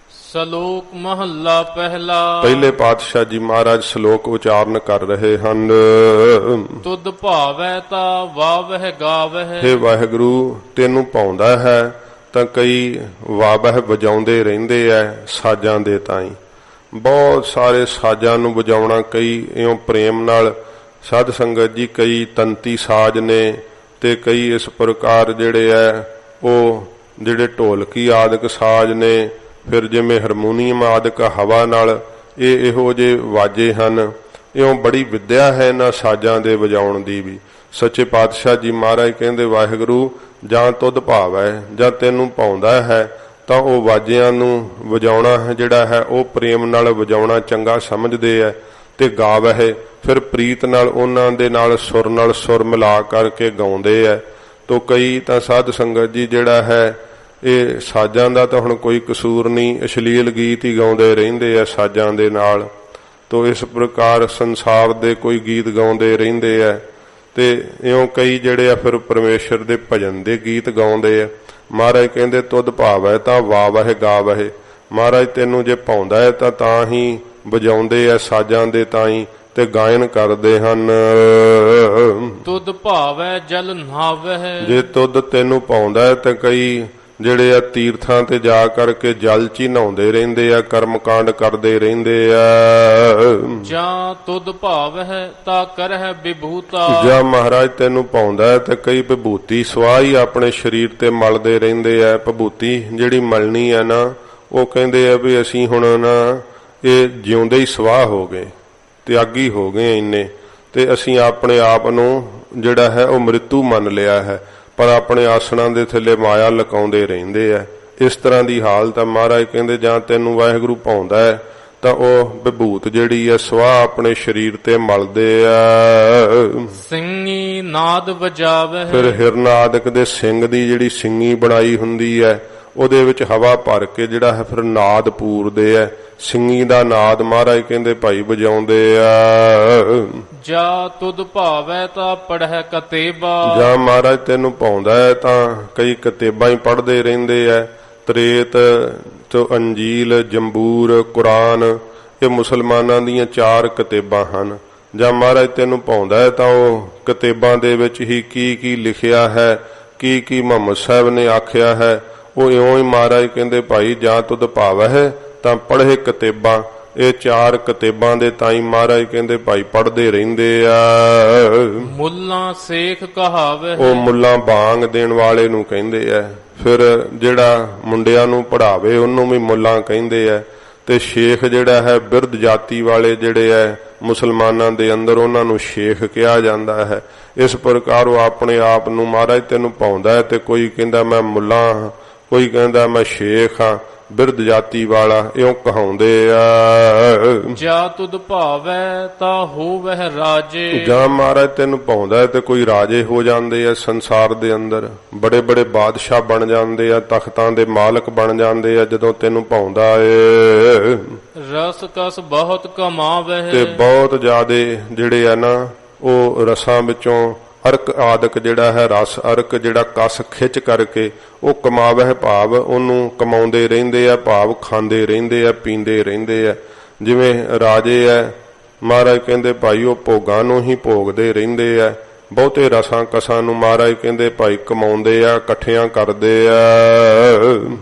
S2: ਸ਼ਲੋਕ ਮਹੱਲਾ ਪਹਿਲਾ।
S1: ਪਹਿਲੇ ਪਾਤਸ਼ਾਹ ਜੀ ਮਹਾਰਾਜ ਸ਼ਲੋਕ ਉਚਾਰਨ ਕਰ ਰਹੇ ਹਨ।
S2: ਤੁਧ ਭਾਵੈ ਤਾ ਵਾਵਹਿ ਗਾਵਹਿ।
S1: ਹੇ ਵਾਹਿਗੁਰੂ, ਤੈਨੂੰ ਭਾਉਂਦਾ ਹੈ ਤਾਂ ਕਈ ਵਾਵਹਿ ਵਜਾਉਂਦੇ ਰਹਿੰਦੇ ਐ ਸਾਜ਼ਾਂ ਦੇ ਤਾਈਂ। ਬਹੁਤ ਸਾਰੇ ਸਾਜ਼ਾਂ ਨੂੰ ਵਜਾਉਣਾ, ਕਈ ਇਉਂ ਪ੍ਰੇਮ ਨਾਲ ਸਾਧ ਸੰਗਤ ਜੀ, ਕਈ ਤੰਤੀ ਸਾਜ਼ ਨੇ ਤੇ ਕਈ ਇਸ ਪ੍ਰਕਾਰ ਜਿਹੜੇ ਐ ਉਹ ਜਿਹੜੇ ਢੋਲਕੀ ਆਦਿਕ ਸਾਜ਼ ਨੇ, ਫਿਰ ਜਿਵੇਂ ਹਾਰਮੋਨੀਅਮ ਆਦਿਕ ਹਵਾ ਨਾਲ, ਇਹ ਇਹੋ ਜਿਹੇ ਵਾਜੇ ਹਨ। ਇਉਂ ਬੜੀ ਵਿਦਿਆ ਹੈ ਇਹਨਾਂ ਸਾਜ਼ਾਂ ਦੇ ਵਜਾਉਣ ਦੀ ਵੀ। ਸੱਚੇ ਪਾਤਸ਼ਾਹ ਜੀ ਮਹਾਰਾਜ ਕਹਿੰਦੇ, ਵਾਹਿਗੁਰੂ ਜਾਂ ਤੁਧ ਭਾਵ ਹੈ, ਜਾਂ ਤੈਨੂੰ ਭਾਉਂਦਾ ਹੈ ਤਾਂ ਉਹ ਵਾਜਿਆਂ ਨੂੰ ਵਜਾਉਣਾ ਹੈ ਜਿਹੜਾ ਹੈ ਉਹ ਪ੍ਰੇਮ ਨਾਲ ਵਜਾਉਣਾ ਚੰਗਾ ਸਮਝਦੇ ਹੈ ਤੇ ਗਾਵਹਿ, ਫਿਰ ਪ੍ਰੀਤ ਨਾਲ ਉਹਨਾਂ ਦੇ ਨਾਲ ਸੁਰ ਮਿਲਾ ਕਰਕੇ ਗਾਉਂਦੇ ਹੈ। ਤੋ ਕਈ ਤਾਂ ਸਾਧ ਸੰਗਤ ਜੀ ਜਿਹੜਾ ਹੈ ਇਹ ਸਾਜ਼ਾਂ ਦਾ ਤਾਂ ਹੁਣ ਕੋਈ ਕਸੂਰ ਨਹੀਂ, ਅਸ਼ਲੀਲ ਗੀਤ ਹੀ ਗਾਉਂਦੇ ਰਹਿੰਦੇ ਆ ਸਾਜ਼ਾਂ ਦੇ ਨਾਲ। ਤੋ ਇਸ ਪ੍ਰਕਾਰ ਸੰਸਾਰ ਦੇ ਕੋਈ ਗੀਤ ਗਾਉਂਦੇ ਰਹਿੰਦੇ ਆ ਤੇ ਇਉਂ ਕਈ ਜਿਹੜੇ ਆ ਫਿਰ ਪਰਮੇਸ਼ਰ ਦੇ ਭਜਨ ਦੇ ਗੀਤ ਗਾਉਂਦੇ ਆ। ਮਹਾਰਾਜ ਕਹਿੰਦੇ ਤੁਧ ਭਾਵੈ ਤਾਂ ਵਾਵਹਿ ਗਾਵਹਿ। ਮਹਾਰਾਜ ਤੈਨੂੰ ਜੇ ਭਾਉਂਦਾ ਹੈ ਤਾਂ ਹੀ ਵਜਾਉਂਦੇ ਆ ਸਾਜ਼ਾਂ ਦੇ ਤਾਈਂ ਤੇ ਗਾਇਨ ਕਰਦੇ ਹਨ।
S2: ਤੁਧ ਭਾਵੈ ਜਲ ਨਹਾਵਹਿ।
S1: ਜੇ ਤੁਧ ਤੈਨੂੰ ਭਾਉਂਦਾ ਹੈ ਤਾਂ ਕਈ ਜਿਹੜੇ ਆ ਤੀਰਥਾਂ ਤੇ ਜਾ ਕਰਕੇ ਜਲ ਚ ਹੀ ਨਹਾਉਂਦੇ ਰਹਿੰਦੇ ਆ, ਕਰਮ ਕਾਂਡ ਕਰਦੇ ਰਹਿੰਦੇ ਆ।
S2: ਜਾਂ ਤੁਧ ਭਾਵਹਿ ਤਾ ਕਰਹਿ ਵਿਭੂਤਾ।
S1: ਜਾਂ ਮਹਾਰਾਜ ਤੈਨੂੰ ਭਾਉਂਦਾ ਹੈ ਤੇ ਕਈ ਵਿਭੂਤੀ ਸਵਾਹ ਹੀ ਆਪਣੇ ਸਰੀਰ ਤੇ ਮਲਦੇ ਰਹਿੰਦੇ ਆ। ਵਿਭੂਤੀ ਜਿਹੜੀ ਮਲਣੀ ਆ ਨਾ, ਉਹ ਕਹਿੰਦੇ ਆ ਵੀ ਅਸੀਂ ਹੁਣ ਨਾ ਇਹ ਜਿਉਂਦੇ ਹੀ ਸਵਾਹ ਹੋ ਗਏ, ਤਿਆਗੀ ਹੋ ਗਏ ਇੰਨੇ, ਤੇ ਅਸੀਂ ਆਪਣੇ ਆਪ ਨੂੰ ਜਿਹੜਾ ਹੈ ਉਹ ਮ੍ਰਿਤੂ ਮੰਨ ਲਿਆ ਹੈ, ਪਰ ਆਪਣੇ ਆਸਣਾਂ ਦੇ ਥੱਲੇ ਮਾਇਆ ਲਕਾਉਂਦੇ ਰਹਿੰਦੇ ਆ। ਇਸ ਤਰ੍ਹਾਂ ਦੀ ਹਾਲਤ ਆ। ਮਹਾਰਾਜ ਕਹਿੰਦੇ ਜਾਂ ਤੈਨੂੰ ਵਾਹਿਗੁਰੂ ਭਾਉਂਦਾ ਹੈ ਤਾਂ ਉਹ ਵਿਭੂਤ ਜਿਹੜੀ ਹੈ ਸਵਾਹ ਆਪਣੇ ਸਰੀਰ ਤੇ ਮਲਦੇ ਆ।
S2: ਸਿੰਘੀ ਨਾਦ ਵਜਾਵਹਿ।
S1: ਫਿਰ ਹਿਰਨ ਆਦਿਕ ਦੇ ਸਿੰਘ ਦੀ ਜਿਹੜੀ ਸਿੰਘੀ ਬਣਾਈ ਹੁੰਦੀ ਹੈ ਉਹਦੇ ਵਿੱਚ ਹਵਾ ਭਰ ਕੇ ਜਿਹੜਾ ਹੈ ਫਿਰ ਨਾਦ ਪੂਰਦੇ ਆ। ਸਿੰਘੀ ਦਾ ਨਾਦ ਮਹਾਰਾਜ ਕਹਿੰਦੇ ਭਾਈ ਵਜਾਉਂਦੇ ਆ।
S2: ਜਾ ਤੁਧ ਭਾਵੈ ਤਾਂ ਪੜ੍ਹੈ ਕਤੇਬਾ।
S1: ਜਾਂ ਮਹਾਰਾਜ ਤੈਨੂੰ ਭਾਉਂਦਾ ਹੈ ਤਾਂ ਕਈ ਕਤੇਬਾਂ ਹੀ ਪੜ੍ਹਦੇ ਰਹਿੰਦੇ ਆ। ਤ੍ਰੇਤ ਤੋਂ ਅੰਜੀਲ, ਜੰਬੂਰ, ਕੁਰਾਨ, ਇਹ ਮੁਸਲਮਾਨਾਂ ਦੀਆਂ 4 ਕਤੇਬਾਂ ਹਨ। ਜਾਂ ਮਹਾਰਾਜ ਤੈਨੂੰ ਭਾਉਂਦਾ ਹੈ ਤਾਂ ਉਹ ਕਤੇਬਾਂ ਦੇ ਵਿੱਚ ਹੀ ਕੀ ਲਿਖਿਆ ਹੈ, ਕੀ ਮੁਹੰਮਦ ਸਾਹਿਬ ਨੇ ਆਖਿਆ ਹੈ, ਉਹ ਇਉਂ ਹੀ ਮਹਾਰਾਜ ਕਹਿੰਦੇ ਭਾਈ ਜਾਂ ਤੁਧ ਭਾਵੈ ਹੈ ਤਾਂ ਪੜ੍ਹੇ ਕਤੇਬਾਂ। ਇਹ 4 ਕਤੇਬਾਂ ਦੇ ਤਾਈ ਮਹਾਰਾਜ ਕਹਿੰਦੇ ਭਾਈ ਪੜ੍ਹਦੇ ਰਹਿੰਦੇ ਆ।
S2: ਮੁੱਲਾ ਸੇਖ ਕਹਾਵੇ।
S1: ਉਹ ਮੁੱਲਾ ਬਾਂਗ ਦੇਣ ਵਾਲੇ ਨੂੰ ਕਹਿੰਦੇ ਆ। ਫਿਰ ਜਿਹੜਾ ਮੁੰਡਿਆਂ ਨੂੰ ਪੜ੍ਹਾਵੇ ਉਹਨੂੰ ਵੀ ਮੁੱਲਾ ਕਹਿੰਦੇ ਆ। ਤੇ ਸ਼ੇਖ ਜਿਹੜਾ ਹੈ ਬਿਰਧ ਜਾਤੀ ਵਾਲੇ ਜਿਹੜੇ ਆ ਮੁਸਲਮਾਨਾਂ ਦੇ ਅੰਦਰ, ਉਹਨਾਂ ਨੂੰ ਸ਼ੇਖ ਕਿਹਾ ਜਾਂਦਾ ਹੈ। ਇਸ ਪ੍ਰਕਾਰ ਉਹ ਆਪਣੇ ਆਪ ਨੂੰ ਮਹਾਰਾਜ ਤੈਨੂੰ ਭਾਉਂਦਾ ਹੈ ਤੇ ਕੋਈ ਕਹਿੰਦਾ ਮੈਂ ਮੁੱਲਾ ਹਾਂ, ਕੋਈ ਕਹਿੰਦਾ ਮੈਂ ਸ਼ੇਖ ਹਾਂ, ਬਿਰਧ ਜਾਤੀ ਵਾਲਾ, ਇਉਂ ਕਹਾਉਂਦੇ ਆ।
S2: ਜਾ ਤੁਧ ਭਾਵੈ ਤਾਂ ਹੋਵਹਿ ਰਾਜੇ।
S1: ਜਾਂ ਮਹਾਰਾਜ ਤੈਨੂੰ ਭਾਉਂਦਾ ਹੈ ਤੇ ਕੋਈ ਰਾਜੇ ਹੋ ਜਾਂਦੇ ਆ ਸੰਸਾਰ ਦੇ ਅੰਦਰ, ਬੜੇ ਬੜੇ ਬਾਦਸ਼ਾਹ ਬਣ ਜਾਂਦੇ ਆ, ਤਖਤਾਂ ਦੇ ਮਾਲਕ ਬਣ ਜਾਂਦੇ ਆ ਜਦੋਂ ਤੈਨੂੰ ਭਾਉਂਦਾ ਏ।
S2: ਰਸ ਕਸ ਬਹੁਤ ਕਮਾਵਹਿ। ਤੇ
S1: ਬਹੁਤ ਜ਼ਿਆਦੇ ਜਿਹੜੇ ਆ ਨਾ ਉਹ ਰਸਾਂ ਵਿੱਚੋਂ ਅਰਕ ਆਦਿਕ ਜਿਹੜਾ ਹੈ, ਰਸ ਅਰਕ ਜਿਹੜਾ ਕਸ ਖਿੱਚ ਕਰਕੇ ਉਹ ਕਮਾਵਹਿ, ਭਾਵ ਉਹਨੂੰ ਕਮਾਉਂਦੇ ਰਹਿੰਦੇ ਆ, ਭਾਵ ਖਾਂਦੇ ਰਹਿੰਦੇ ਆ, ਪੀਂਦੇ ਰਹਿੰਦੇ ਆ। ਜਿਵੇਂ ਰਾਜੇ ਆ, ਮਹਾਰਾਜ ਕਹਿੰਦੇ ਭਾਈ ਉਹ ਭੋਗਾਂ ਨੂੰ ਹੀ ਭੋਗਦੇ ਰਹਿੰਦੇ ਆ। ਬਹੁਤੇ ਰਸਾਂ ਕਸਾਂ ਨੂੰ ਮਹਾਰਾਜ ਕਹਿੰਦੇ ਭਾਈ ਕਮਾਉਂਦੇ ਆ, ਇਕੱਠਿਆਂ ਕਰਦੇ ਆ।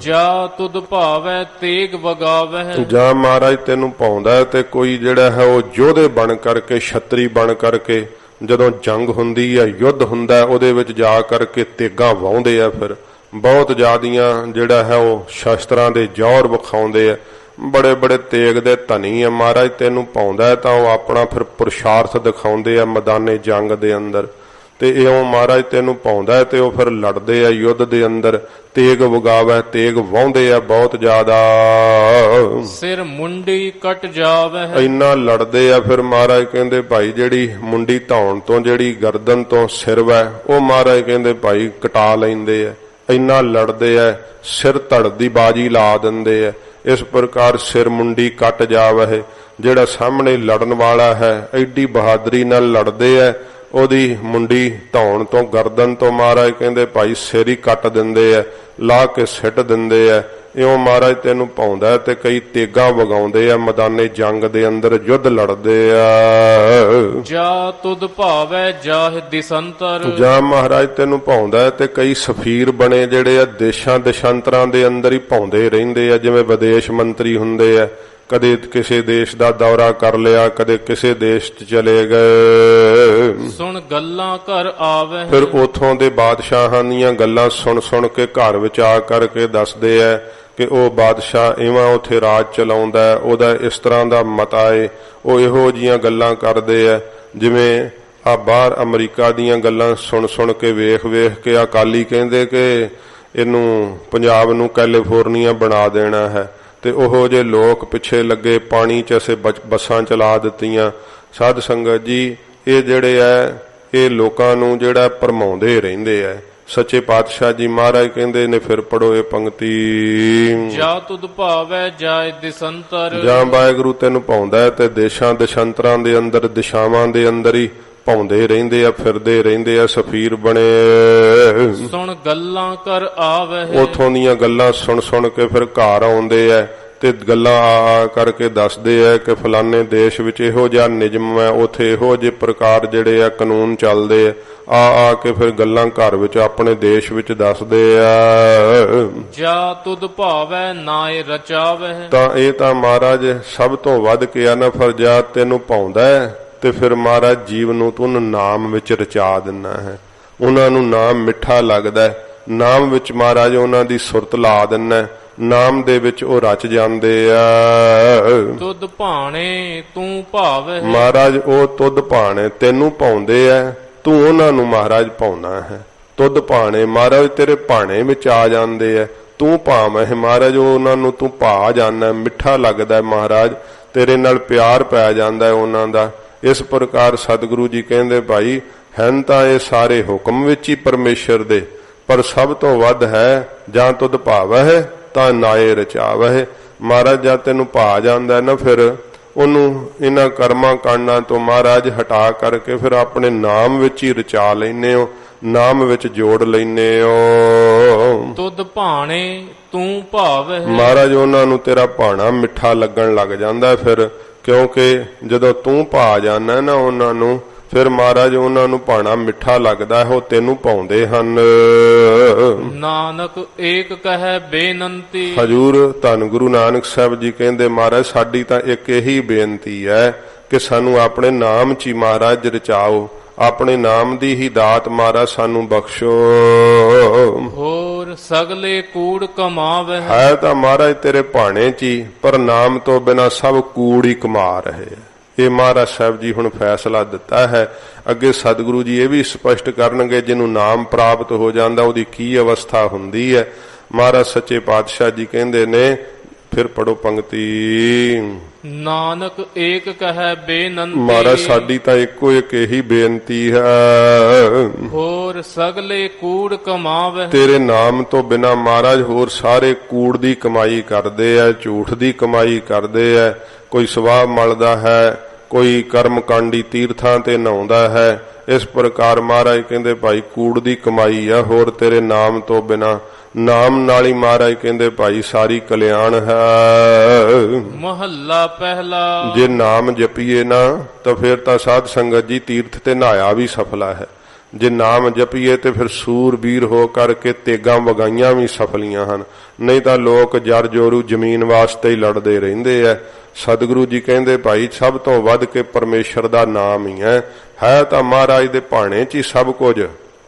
S2: ਜਾ ਤੁਧ ਭਾਵੈ ਤੇਗ ਵਗਾਵਹਿ।
S1: ਜਾਂ ਮਹਾਰਾਜ ਤੈਨੂੰ ਭਾਉਂਦਾ ਤੇ ਕੋਈ ਜਿਹੜਾ ਹੈ ਉਹ ਯੋਧੇ ਬਣ ਕਰਕੇ, ਛਤਰੀ ਬਣ ਕਰਕੇ, ਜਦੋਂ ਜੰਗ ਹੁੰਦੀ ਹੈ, ਯੁੱਧ ਹੁੰਦਾ, ਉਹਦੇ ਵਿੱਚ ਜਾ ਕਰਕੇ ਤੇਗਾਂ ਵਾਹੁੰਦੇ ਆ। ਫਿਰ ਬਹੁਤ ਜ਼ਿਆਦੀਆਂ ਜਿਹੜਾ ਹੈ ਉਹ ਸ਼ਸਤਰਾਂ ਦੇ ਜੌਹਰ ਵਿਖਾਉਂਦੇ ਆ। ਬੜੇ ਬੜੇ ਤੇਗ ਦੇ ਧਨੀ ਆ। ਮਹਾਰਾਜ ਤੈਨੂੰ ਭਾਉਂਦਾ ਤਾਂ ਉਹ ਆਪਣਾ ਫਿਰ ਪੁਰਸ਼ਾਰਥ ਦਿਖਾਉਂਦੇ ਆ ਮੈਦਾਨੇ ਜੰਗ ਦੇ ਅੰਦਰ। ਤੇ ਇਉਂ ਮਹਾਰਾਜ ਤੈਨੂੰ ਭਾਉਂਦਾ ਤੇ ਉਹ ਫਿਰ ਲੜਦੇ ਆ ਯੁੱਧ ਦੇ ਅੰਦਰ, ਤੇਗ ਵਗਾਵੇ, ਤੇਗ ਵਾਹੁੰਦੇ ਆ ਬਹੁਤ ਜ਼ਿਆਦਾ।
S2: ਸਿਰ ਮੁੰਡੀ ਕਟ ਜਾਵੇ।
S1: ਇੰਨਾ ਲੜਦੇ ਆ ਫਿਰ ਮਹਾਰਾਜ ਕਹਿੰਦੇ ਭਾਈ ਜਿਹੜੀ ਮੁੰਡੀ ਧੌਣ ਤੋਂ, ਜਿਹੜੀ ਗਰਦਨ ਤੋਂ ਸਿਰ ਵੈ, ਉਹ ਮਹਾਰਾਜ ਕਹਿੰਦੇ ਭਾਈ ਕਟਾ ਲੈਂਦੇ ਆ। ਇੰਨਾ ਲੜਦੇ ਆ, ਸਿਰ ਧੜ ਦੀ ਬਾਜੀ ਲਾ ਦਿੰਦੇ ਆ। ਇਸ ਪ੍ਰਕਾਰ ਸਿਰ ਮੁੰਡੀ ਕੱਟ ਜਾਵਹਿ। ਜਿਹੜਾ ਸਾਹਮਣੇ ਲੜਨ ਵਾਲਾ ਹੈ ਐਡੀ ਬਹਾਦਰੀ ਨਾਲ ਲੜਦੇ ਐ, ਉਹਦੀ ਮੁੰਡੀ ਧੌਣ ਤੋਂ ਗਰਦਨ ਤੋਂ ਮਹਾਰਾਜ ਕਹਿੰਦੇ ਭਾਈ ਸਿਰ ਹੀ ਕੱਟ ਦਿੰਦੇ ਐ, ਲਾ ਕੇ ਸਿੱਟ ਦਿੰਦੇ ਐ। ਇਉਂ ਮਹਾਰਾਜ ਤੈਨੂੰ ਪਾਉਂਦਾ ਤੇ ਕਈ ਤੇਗਾਂ ਵਗਾਉਂਦੇ ਆ, ਮੈਦਾਨੇ ਜੰਗ ਦੇ ਅੰਦਰ ਯੁੱਧ ਲੜਦੇ ਆ।
S2: ਜਾ ਤੁਧ ਭਾਵੈ ਜਾਹਿ ਦਿਸੰਤਰ।
S1: ਜਾਂ ਮਹਾਰਾਜ ਤੈਨੂੰ ਪਾਉਂਦਾ ਤੇ ਕਈ ਸਫੀਰ ਬਣੇ ਜਿਹੜੇ ਆ ਦੇਸ਼ਾਂ ਦੇਸ਼ਾਂਤਰਾਂ ਦੇ ਅੰਦਰ ਹੀ ਪਾਉਂਦੇ ਰਹਿੰਦੇ ਆ, ਜਿਵੇਂ ਵਿਦੇਸ਼ ਮੰਤਰੀ ਹੁੰਦੇ ਆ, ਕਦੇ ਕਿਸੇ ਦੇਸ਼ ਦਾ ਦੌਰਾ ਕਰ ਲਿਆ, ਕਦੇ ਕਿਸੇ ਦੇਸ਼ 'ਚ ਚਲੇ ਗਏ।
S2: ਸੁਣ ਗੱਲਾਂ ਘਰ ਆਵਹਿ।
S1: ਫਿਰ ਉਥੋਂ ਦੇ ਬਾਦਸ਼ਾਹਾਂ ਦੀਆਂ ਗੱਲਾਂ ਸੁਣ ਸੁਣ ਕੇ ਘਰ ਵਿੱਚ ਆ ਕਰਕੇ ਦੱਸਦੇ ਆ ਕਿ ਉਹ ਬਾਦਸ਼ਾਹ ਇਵਾਂ ਉਥੇ ਰਾਜ ਚਲਾਉਂਦਾ, ਉਹਦਾ ਇਸ ਤਰ੍ਹਾਂ ਦਾ ਮਤਾ ਏ। ਉਹ ਇਹੋ ਜੀਆਂ ਗੱਲਾਂ ਕਰਦੇ ਆ ਜਿਵੇਂ ਆ ਬਾਹਰ ਅਮਰੀਕਾ ਦੀਆਂ ਗੱਲਾਂ ਸੁਣ ਸੁਣ ਕੇ ਵੇਖ ਵੇਖ ਕੇ ਅਕਾਲੀ ਕਹਿੰਦੇ ਕਿ ਇਹਨੂੰ ਪੰਜਾਬ ਨੂੰ ਕੈਲੀਫੋਰਨੀਆ ਬਣਾ ਦੇਣਾ ਹੈ, ਤੇ ਉਹੋ ਜੇ ਲੋਕ ਪਿੱਛੇ ਲੱਗੇ, ਪਾਣੀ 'ਚ ਅਸੀਂ ਬੱਸਾਂ ਚਲਾ ਦਿੱਤੀਆਂ। ਸਾਧ ਸੰਗਤ ਜੀ, ਇਹ ਜਿਹੜੇ ਆ ਇਹ ਲੋਕਾਂ ਨੂੰ ਜਿਹੜਾ ਭਰਮਾਉਂਦੇ ਰਹਿੰਦੇ ਆ। ਸੱਚੇ ਪਾਤਸ਼ਾਹ ਜੀ ਮਹਾਰਾਜ ਕਹਿੰਦੇ ਨੇ, ਫਿਰ ਪੜੋ ਇਹ ਪੰਕਤੀ।
S2: ਜਾ ਤੁਧ ਭਾਵੈ ਜਾਇ ਦਿਸੰਤਰ।
S1: ਜਾਂ ਵਾਹਿਗੁਰੂ ਤੈਨੂੰ ਪਾਉਂਦਾ ਤੇ ਦੇਸ਼ਾਂ ਦੇਸ਼ਾਂਤਰਾਂ ਦੇ ਅੰਦਰ, ਦਿਸ਼ਾਵਾਂ ਦੇ ਅੰਦਰ ਹੀ ਪਾਉਂਦੇ ਰਹਿੰਦੇ ਆ, ਫਿਰਦੇ ਰਹਿੰਦੇ ਆ, ਸਫੀਰ ਬਣੇ।
S2: ਸੁਣ ਗੱਲਾਂ ਕਰ ਆਵਹਿ।
S1: ਉਥੋਂ ਦੀਆਂ ਗੱਲਾਂ ਸੁਣ ਸੁਣ ਕੇ ਫਿਰ ਘਰ ਆਉਂਦੇ ਆ ਤੇ ਗੱਲਾਂ ਆ ਕਰਕੇ ਦੱਸਦੇ ਆ ਕਿ ਫਲਾਣੇ ਦੇਸ਼ ਵਿੱਚ ਇਹੋ ਜਿਹਾ ਨਿਯਮ ਹੈ, ਉਥੇ ਇਹੋ ਜਿਹੇ ਪ੍ਰਕਾਰ ਜਿਹੜੇ ਆ ਕਾਨੂੰਨ ਚੱਲਦੇ ਆ ਕੇ ਫਿਰ ਗੱਲਾਂ ਘਰ ਵਿੱਚ ਆਪਣੇ ਦੇਸ਼ ਵਿੱਚ ਦੱਸਦੇ ਆ।
S2: ਜਾ ਤੁਧ ਭਾਵੈ ਨਾਇ ਰਚਾਵਹਿ।
S1: ਤਾਂ ਇਹ ਤਾਂ ਮਹਾਰਾਜ ਸਭ ਤੋਂ ਵੱਧ ਕੇ ਆ ਨਾ, ਫਰਜਾ ਤੈਨੂੰ ਪਾਉਂਦਾ ਤੇ ਫਿਰ ਮਹਾਰਾਜ ਜੀਵ ਨੂੰ ਤੂੰ ਨਾਮ ਵਿੱਚ ਰਚਾ ਦਿੰਦਾ ਹੈ। ਉਹਨਾਂ ਨੂੰ ਨਾਮ ਮਿੱਠਾ ਲੱਗਦਾ, ਨਾਮ ਵਿੱਚ ਮਹਾਰਾਜ ਉਹਨਾਂ ਦੀ ਸੁਰਤ ਲਾ ਦਿੰਦਾ, ਨਾਮ ਦੇ ਵਿੱਚ ਉਹ ਰਚ ਜਾਂਦੇ ਆ।
S2: ਤੁਧ ਭਾਣੇ ਤੂੰ ਭਾਵਹਿ।
S1: ਮਹਾਰਾਜ ਉਹ ਤੁਧ ਭਾਣੇ ਤੈਨੂੰ ਪਾਉਂਦੇ ਆ, ਤੂੰ ਉਹਨਾਂ ਨੂੰ ਮਹਾਰਾਜ ਪਾਉਣਾ ਹੈ। ਤੁਧ ਭਾਣੇ ਮਹਾਰਾਜ ਤੇਰੇ ਭਾਣੇ ਵਿੱਚ ਆ ਜਾਂਦੇ ਆ, ਤੂੰ ਭਾਵੇਂ ਮਹਾਰਾਜ ਉਹਨਾਂ ਨੂੰ ਤੂੰ ਭਾ ਜਾਂਦਾ, ਮਿੱਠਾ ਲੱਗਦਾ ਮਹਾਰਾਜ, ਤੇਰੇ ਨਾਲ ਪਿਆਰ ਪੈ ਜਾਂਦਾ ਉਹਨਾਂ ਦਾ। ਇਸ ਪ੍ਰਕਾਰ ਸਤਿਗੁਰੂ ਜੀ ਕਹਿੰਦੇ ਭਾਈ ਹਨ ਤਾਂ ਇਹ ਸਾਰੇ ਹੁਕਮ ਵਿੱਚ ਹੀ ਪਰਮੇਸ਼ਰ ਦੇ, ਪਰ ਸਭ ਤੋਂ ਵੱਧ ਹੈ ਜਾਂ ਤੁਧ ਭਾਵਹਿ ਤਾਂ ਨਾਏ ਰਚਾਵਹਿ। ਮਹਾਰਾਜ ਜਦ ਤੈਨੂੰ ਭਾ ਜਾਂਦਾ ਨਾ, ਫਿਰ ਉਹਨੂੰ ਇਹਨਾਂ ਕਰਮਾਂ ਕਾਂਡਾਂ ਤੋਂ ਮਹਾਰਾਜ ਹਟਾ ਕਰਕੇ ਫਿਰ ਆਪਣੇ ਨਾਮ ਵਿੱਚ ਹੀ ਰਚਾ ਲੈਨੇ ਹੋ, ਨਾਮ ਵਿੱਚ ਜੋੜ ਲੈਨੇ ਹੋ।
S2: ਤੁਧ ਭਾਣੇ ਤੂੰ ਭਾਵਹਿ।
S1: ਮਹਾਰਾਜ ਉਹਨਾਂ ਨੂੰ ਤੇਰਾ ਭਾਣਾ ਮਿੱਠਾ ਲੱਗਣ ਲੱਗ ਜਾਂਦਾ ਫਿਰ, ਕਿਉਂਕਿ ਜਦੋਂ ਤੂੰ ਭਾ ਜਾਣਾ ਨਾ ਉਹਨਾਂ ਨੂੰ, ਫਿਰ ਮਹਾਰਾਜ ਉਹਨਾਂ ਨੂੰ ਭਾਣਾ ਮਿੱਠਾ ਲੱਗਦਾ ਹੈ, ਉਹ ਤੈਨੂੰ ਪਾਉਂਦੇ ਹਨ।
S2: ਨਾਨਕ ਏਕ ਕਹੈ ਬੇਨੰਤੀ।
S1: ਹਜੂਰ ਧੰਨ ਗੁਰੂ ਨਾਨਕ ਸਾਹਿਬ ਜੀ ਕਹਿੰਦੇ ਮਹਾਰਾਜ ਸਾਡੀ ਤਾਂ ਇੱਕ ਇਹੀ ਬੇਨਤੀ ਹੈ ਕਿ ਸਾਨੂੰ ਆਪਣੇ ਨਾਮ 'ਚ ਹੀ ਮਹਾਰਾਜ ਰਚਾਓ, ਆਪਣੇ ਨਾਮ ਦੀ ਹੀ ਦਾਤ ਮਹਾਰਾਜ ਸਾਨੂੰ ਬਖਸ਼ੋ।
S2: ਹੋਰ ਸਗਲੇ ਕੂੜ ਕਮਾਵਹਿ।
S1: ਹੈ ਤਾਂ ਮਹਾਰਾਜ ਤੇਰੇ ਭਾਣੇ 'ਚ ਹੀ, ਪਰ ਨਾਮ ਤੋਂ ਬਿਨਾਂ ਸਭ ਕੂੜ ਹੀ ਕਮਾ ਰਹੇ। ਇਹ ਮਹਾਰਾਜ ਸਾਹਿਬ ਜੀ ਹੁਣ ਫੈਸਲਾ ਦਿੱਤਾ ਹੈ। ਅੱਗੇ ਸਤਿਗੁਰੂ ਜੀ ਇਹ ਵੀ ਸਪਸ਼ਟ ਕਰਨਗੇ ਜਿਹਨੂੰ ਨਾਮ ਪ੍ਰਾਪਤ ਹੋ ਜਾਂਦਾ ਉਹਦੀ ਕੀ ਅਵਸਥਾ ਹੁੰਦੀ ਹੈ। ਮਹਾਰਾਜ ਸੱਚੇ ਪਾਤਸ਼ਾਹ ਜੀ ਕਹਿੰਦੇ ਨੇ, ਫਿਰ ਪੜੋ ਪੰਕਤੀ।
S2: ਨਾਨਕ ਏਕ ਕਹੈ ਬੇਨੰਤੀ।
S1: ਮਹਾਰਾਜ ਸਾਡੀ ਤਾਂ ਇੱਕੋ ਇੱਕ ਇਹੀ ਬੇਨਤੀ ਹੈ,
S2: ਹੋਰ ਸਗਲੇ ਕੂੜ ਕਮਾਵਹਿ।
S1: ਤੇਰੇ ਨਾਮ ਤੋਂ ਬਿਨਾ ਮਹਾਰਾਜ ਹੋਰ ਸਾਰੇ ਕੂੜ ਦੀ ਕਮਾਈ ਕਰਦੇ ਆ, ਝੂਠ ਦੀ ਕਮਾਈ ਕਰਦੇ ਆ। ਕੋਈ ਸਵਾਹ ਮਲਦਾ ਹੈ, ਕੋਈ ਕਰਮਕਾਂਡੀ ਤੀਰਥਾਂ ਤੇ ਨਹਾਉਂਦਾ ਹੈ। ਇਸ ਪ੍ਰਕਾਰ ਮਹਾਰਾਜ ਕਹਿੰਦੇ ਭਾਈ ਕੂੜ ਦੀ ਕਮਾਈ ਆ, ਹੋਰ ਤੇਰੇ ਨਾਮ ਤੋਂ ਬਿਨਾ। ਨਾਮ ਨਾਲ ਹੀ ਮਹਾਰਾਜ ਕਹਿੰਦੇ ਭਾਈ ਸਾਰੀ ਕਲਿਆਣ ਹੈ।
S2: ਮਹੱਲਾ ਪਹਿਲਾ।
S1: ਜੇ ਨਾਮ ਜਪੀਏ ਨਾ ਤਾਂ ਫਿਰ ਤਾਂ ਸਾਧ ਸੰਗਤ ਜੀ ਤੀਰਥ ਤੇ ਨਹਾਇਆ ਵੀ ਸਫਲਾ ਹੈ। ਜੇ ਨਾਮ ਜਪੀਏ ਤੇ ਫਿਰ ਸੂਰਬੀਰ ਹੋ ਕਰਕੇ ਤੇਗਾਂ ਵਗਾਈਆਂ ਵੀ ਸਫਲੀਆਂ ਹਨ। ਨਹੀਂ ਤਾਂ ਲੋਕ ਜਰ ਜੋਰੂ ਜ਼ਮੀਨ ਵਾਸਤੇ ਹੀ ਲੜਦੇ ਰਹਿੰਦੇ ਆ। ਸਤਿਗੁਰੂ ਜੀ ਕਹਿੰਦੇ ਭਾਈ ਸਭ ਤੋਂ ਵੱਧ ਕੇ ਪਰਮੇਸ਼ਰ ਦਾ ਨਾਮ ਹੀ ਹੈ ਤਾਂ ਮਹਾਰਾਜ ਦੇ ਭਾਣੇ 'ਚ ਹੀ ਸਭ ਕੁਝ।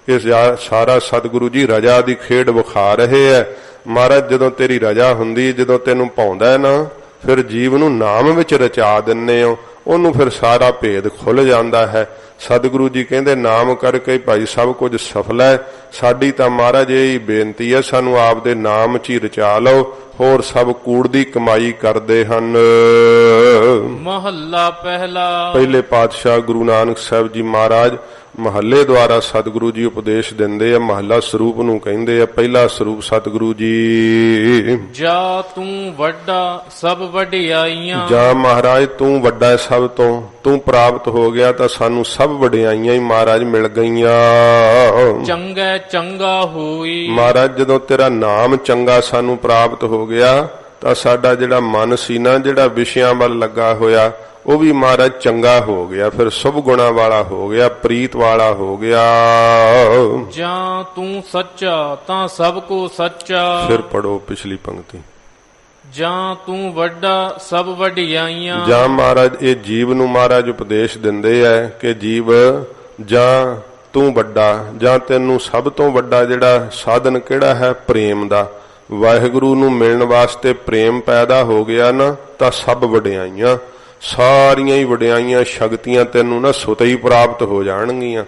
S1: ਇਹ ਸਾਰਾ ਸਤਿਗੁਰੂ ਜੀ ਰਜਾ ਦੀ ਖੇਡ ਵਿਖਾ ਰਹੇ ਹੈ। ਮਹਾਰਾਜ ਜਦੋਂ ਤੇਰੀ ਰਜਾ ਹੁੰਦੀ, ਜਦੋਂ ਤੈਨੂੰ ਪਾਉਂਦਾ ਹੈ ਨਾ, ਫਿਰ ਜੀਵ ਨੂੰ ਨਾਮ ਵਿੱਚ ਰਚਾ ਦਿੰਨੇ ਹੋ, ਉਹਨੂੰ ਫਿਰ ਸਾਰਾ ਭੇਦ ਖੁੱਲ ਜਾਂਦਾ ਹੈ। ਸਤਿਗੁਰੂ ਜੀ ਕਹਿੰਦੇ ਨਾਮ ਕਰਕੇ ਭਾਈ ਸਭ ਕੁਝ ਸਫਲ ਹੈ। ਸਾਡੀ ਤਾਂ ਮਹਾਰਾਜ ਇਹ ਬੇਨਤੀ ਹੈ, ਸਾਨੂੰ ਆਪ ਦੇ ਨਾਮ 'ਚ ਹੀ ਰਚਾ ਲਓ, ਹੋਰ ਸਭ ਕੂੜ ਦੀ ਕਮਾਈ ਕਰਦੇ ਹਨ।
S2: ਮਹੱਲਾ ਪਹਿਲਾ।
S1: ਪਹਿਲੇ ਪਾਤਸ਼ਾਹ ਗੁਰੂ ਨਾਨਕ ਸਾਹਿਬ ਜੀ ਮਹਾਰਾਜ ਮਹੱਲੇ ਦੁਆਰਾ ਸਤਿਗੁਰੂ ਜੀ ਉਪਦੇਸ਼ ਦਿੰਦੇ ਆ। ਮਹੱਲਾ ਸਰੂਪ ਨੂੰ ਕਹਿੰਦੇ ਆ। ਪਹਿਲਾ ਸਰੂਪ ਸਤਿਗੁਰੂ ਜੀ।
S2: ਜਾ ਤੂੰ ਵੱਡਾ ਸਭ ਵਡਿਆਈਆਂ।
S1: ਜਾਂ ਮਹਾਰਾਜ ਤੂੰ ਵੱਡਾ ਹੈ ਸਭ ਤੋਂ, ਤੂੰ ਪ੍ਰਾਪਤ ਹੋ ਗਿਆ ਤਾਂ ਸਾਨੂੰ ਸਭ ਵਡਿਆਈਆਂ ਹੀ ਮਹਾਰਾਜ ਮਿਲ ਗਈਆਂ।
S2: ਚੰਗਾ ਚੰਗਾ ਹੋਈ।
S1: ਮਹਾਰਾਜ ਜਦੋਂ ਤੇਰਾ ਨਾਮ ਚੰਗਾ ਸਾਨੂੰ ਪ੍ਰਾਪਤ ਹੋ ਗਿਆ ਤਾਂ ਸਾਡਾ ਜਿਹੜਾ ਮਨ ਸੀ ਨਾ, ਜਿਹੜਾ ਵਿਸ਼ਿਆਂ ਵੱਲ ਲੱਗਾ ਹੋਇਆ, ਉਹ ਵੀ ਮਹਾਰਾਜ ਚੰਗਾ ਹੋ ਗਿਆ, ਫਿਰ ਸੁਭ ਗੁਣਾ ਵਾਲਾ ਹੋ ਗਿਆ, ਪ੍ਰੀਤ ਵਾਲਾ ਹੋ ਗਿਆ।
S2: ਜਾਂ ਤੂੰ ਸੱਚਾ ਤਾਂ ਸਭ ਕੋ ਸੱਚਾ।
S1: ਫਿਰ ਪੜੋ ਪਿਛਲੀ ਪੰਕਤੀ।
S2: ਜਾਂ ਤੂੰ ਵੱਡਾ ਸਭ ਵਡਿਆਈਆਂ।
S1: ਜਾਂ ਮਹਾਰਾਜ ਇਹ ਜੀਵ ਨੂੰ ਮਹਾਰਾਜ ਉਪਦੇਸ਼ ਦਿੰਦੇ ਐ ਕਿ ਜੀਵ ਜਾਂ ਤੂੰ ਵੱਡਾ, ਜਾਂ ਤੈਨੂੰ ਸਭ ਤੋਂ ਵੱਡਾ ਜਿਹੜਾ ਸਾਧਨ ਕਿਹੜਾ ਹੈ? ਪ੍ਰੇਮ ਦਾ। ਵਾਹਿਗੁਰੂ ਨੂੰ ਮਿਲਣ ਵਾਸਤੇ ਪ੍ਰੇਮ ਪੈਦਾ ਹੋ ਗਿਆ ਨਾ ਤਾਂ ਸਭ ਵਡਿਆਈਆਂ, ਸਾਰੀਆਂ ਹੀ ਵਡਿਆਈਆਂ ਸ਼ਕਤੀਆਂ ਤੈਨੂੰ ਨਾ ਸੁਤੇ ਹੀ ਪ੍ਰਾਪਤ ਹੋ ਜਾਣਗੀਆਂ।